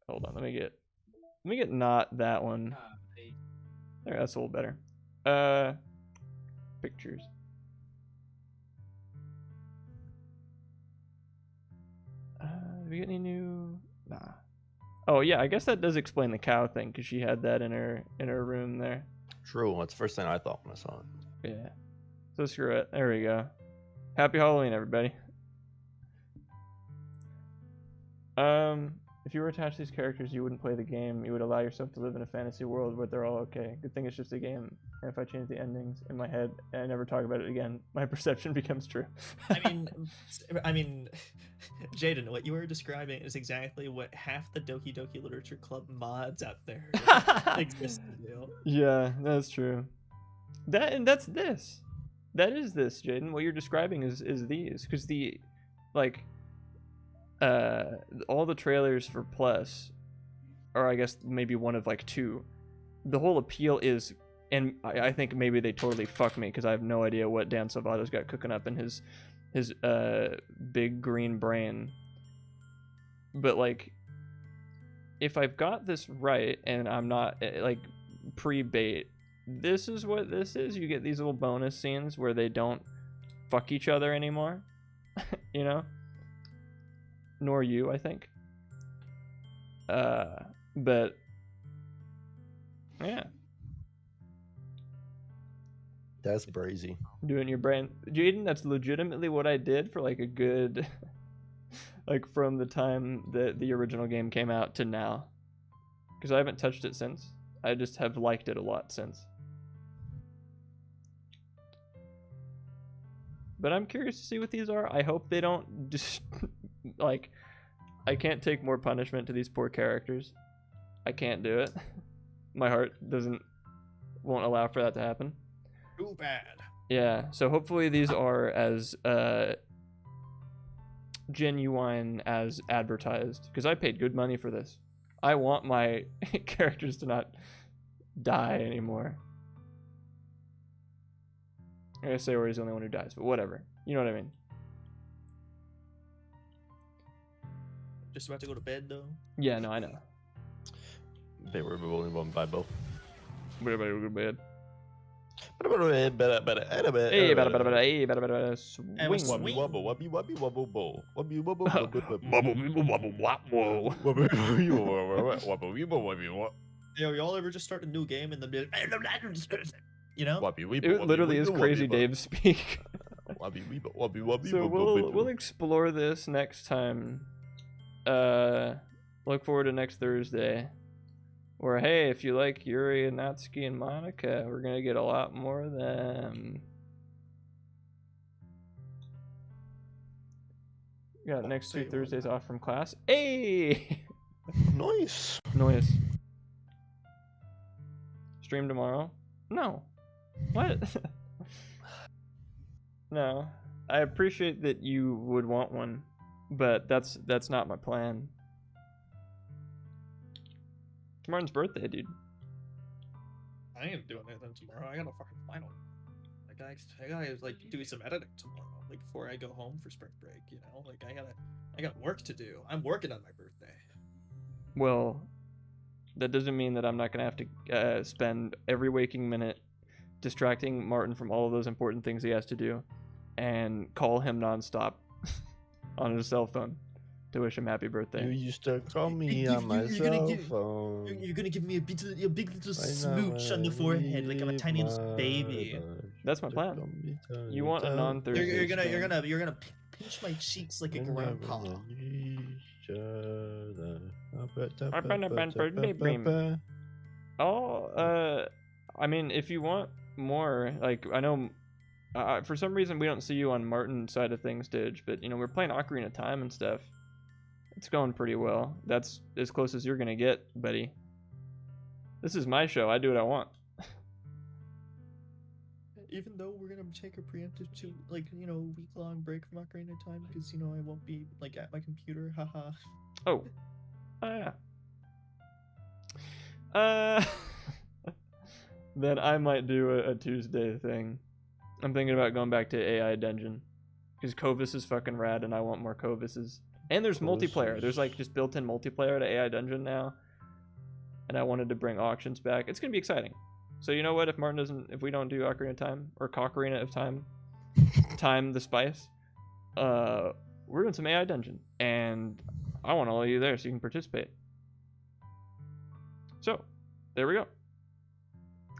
on, let me get not that one. There, that's a little better. Pictures. Do we get any new? Nah. Oh yeah, I guess that does explain the cow thing because she had that in her room there. True. That's the first thing I thought when I saw it. Yeah. So screw it. There we go. Happy Halloween, everybody. If you were attached to these characters, you wouldn't play the game. You would allow yourself to live in a fantasy world where they're all okay. Good thing it's just a game. And if I change the endings in my head and I never talk about it again, my perception becomes true. I mean, Jaden, what you were describing is exactly what half the Doki Doki Literature Club mods out there exist to do. Yeah, that's true. That's this. That is this, Jaden. What you're describing is these, because the all the trailers for Plus, or I guess maybe one of two, the whole appeal is, and I think maybe they totally fuck me because I have no idea what Dan Salvato's got cooking up in his big green brain. But if I've got this right and I'm not pre-bait, this is what this is. You get these little bonus scenes where they don't fuck each other anymore. You know? Nor you, I think. But yeah. That's brazy. Doing your brain, Jaden. That's legitimately what I did for a good, from the time that the original game came out to now, because I haven't touched it since. I just have liked it a lot since. But I'm curious to see what these are. I hope they don't just I can't take more punishment to these poor characters. I can't do it. My heart won't allow for that to happen. Too bad. Yeah, so hopefully these are as genuine as advertised, because I paid good money for this. I want my characters to not die anymore. I gotta say Sayori's the only one who dies, but whatever. You know what I mean? Just about to go to bed though. Yeah, no, I know. They were only one by both. Everybody go to bed. Hey, Hey, better, swing. Swing. wobble, wobby, wobby, wobble, bowl. Wobby, wobble, Yo, y'all ever just start a new game and then be you know? It literally is Crazy Dave speak. So we'll explore this next time. Look forward to next Thursday. Or hey, if you like Yuri and Natsuki and Monica, we're gonna get a lot more of them. Got next 2 Thursdays off from class. Hey! Nice. Noise. Stream tomorrow? No. What? No. I appreciate that you would want one, but that's not my plan. It's Martin's birthday, dude. I ain't doing anything tomorrow. I got a fucking final. Like I gotta like do some editing tomorrow, like before I go home for spring break. You know, like I got work to do. I'm working on my birthday. Well, that doesn't mean that I'm not gonna have to spend every waking minute distracting Martin from all of those important things he has to do, and call him nonstop on his cell phone to wish him happy birthday. You used to call me on my cell phone. You're gonna give me a big little smooch on the forehead, like I'm a tiny little baby. That's my plan. You want a non-Thursday? You're gonna pinch my cheeks like a grandpa. Oh, I mean, if you want more, like, I know, for some reason we don't see you on Martin's side of things, Didge, but, you know, we're playing Ocarina of Time and stuff. It's going pretty well. That's as close as you're gonna get, buddy. This is my show. I do what I want. Even though we're gonna take a preemptive week-long break from Ocarina of Time, because I won't be like at my computer. Haha. Oh. Yeah. Then I might do a Tuesday thing. I'm thinking about going back to AI Dungeon, because Kovis is fucking rad, and I want more Kovises. And there's multiplayer. There's like just built-in multiplayer to AI Dungeon now. And I wanted to bring auctions back. It's gonna be exciting. So you know what? If we don't do Ocarina of Time or Cocarina of Time, Time the Spice, we're doing some AI Dungeon, and I want all of you there so you can participate. So there we go.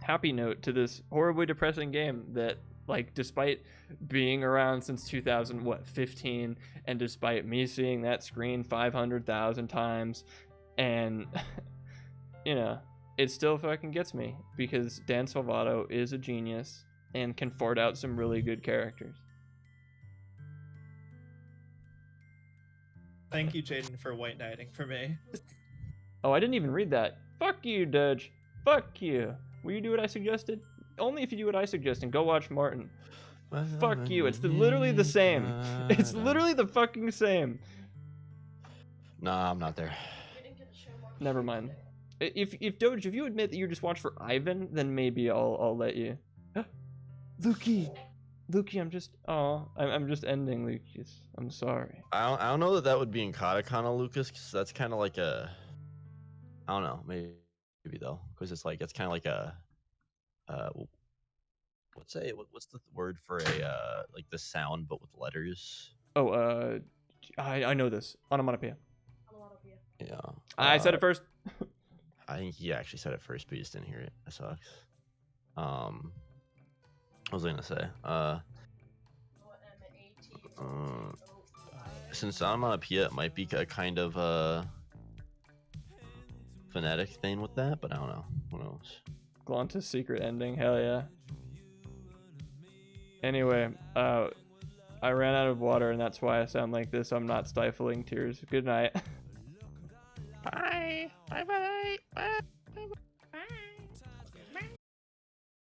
Happy note to this horribly depressing game that, like, despite being around since 2015, and despite me seeing that screen 500,000 times, and it still fucking gets me, because Dan Salvato is a genius and can fart out some really good characters. Thank you, Jaden, for white knighting for me. Oh, I didn't even read that. Fuck you, Dudge. Fuck you. Will you do what I suggested? Only if you do what I suggest and go watch Martin. Fuck you. It's literally the same. It's literally the fucking same. Nah, I'm not there. Never mind. If Doge, if you admit that you just watched for Ivan, then maybe I'll let you. Lukey, I'm just ending, Lucas. I'm sorry. I don't know that would be in Katakana, Lucas, because that's kind of like a, I don't know, maybe though, because it's kind of like a, what's the word for a like the sound but with letters? Oh, I know this. Onomatopoeia. Yeah. I said it first. I think he actually said it first, but you just didn't hear it. That sucks. What was I gonna say? Since onomatopoeia, it might be a kind of phonetic thing with that, but I don't know. Who knows? Glonta's secret ending. Hell yeah. Anyway, I ran out of water, and that's why I sound like this. I'm not stifling tears. Good night. Bye. Bye. Bye. Bye.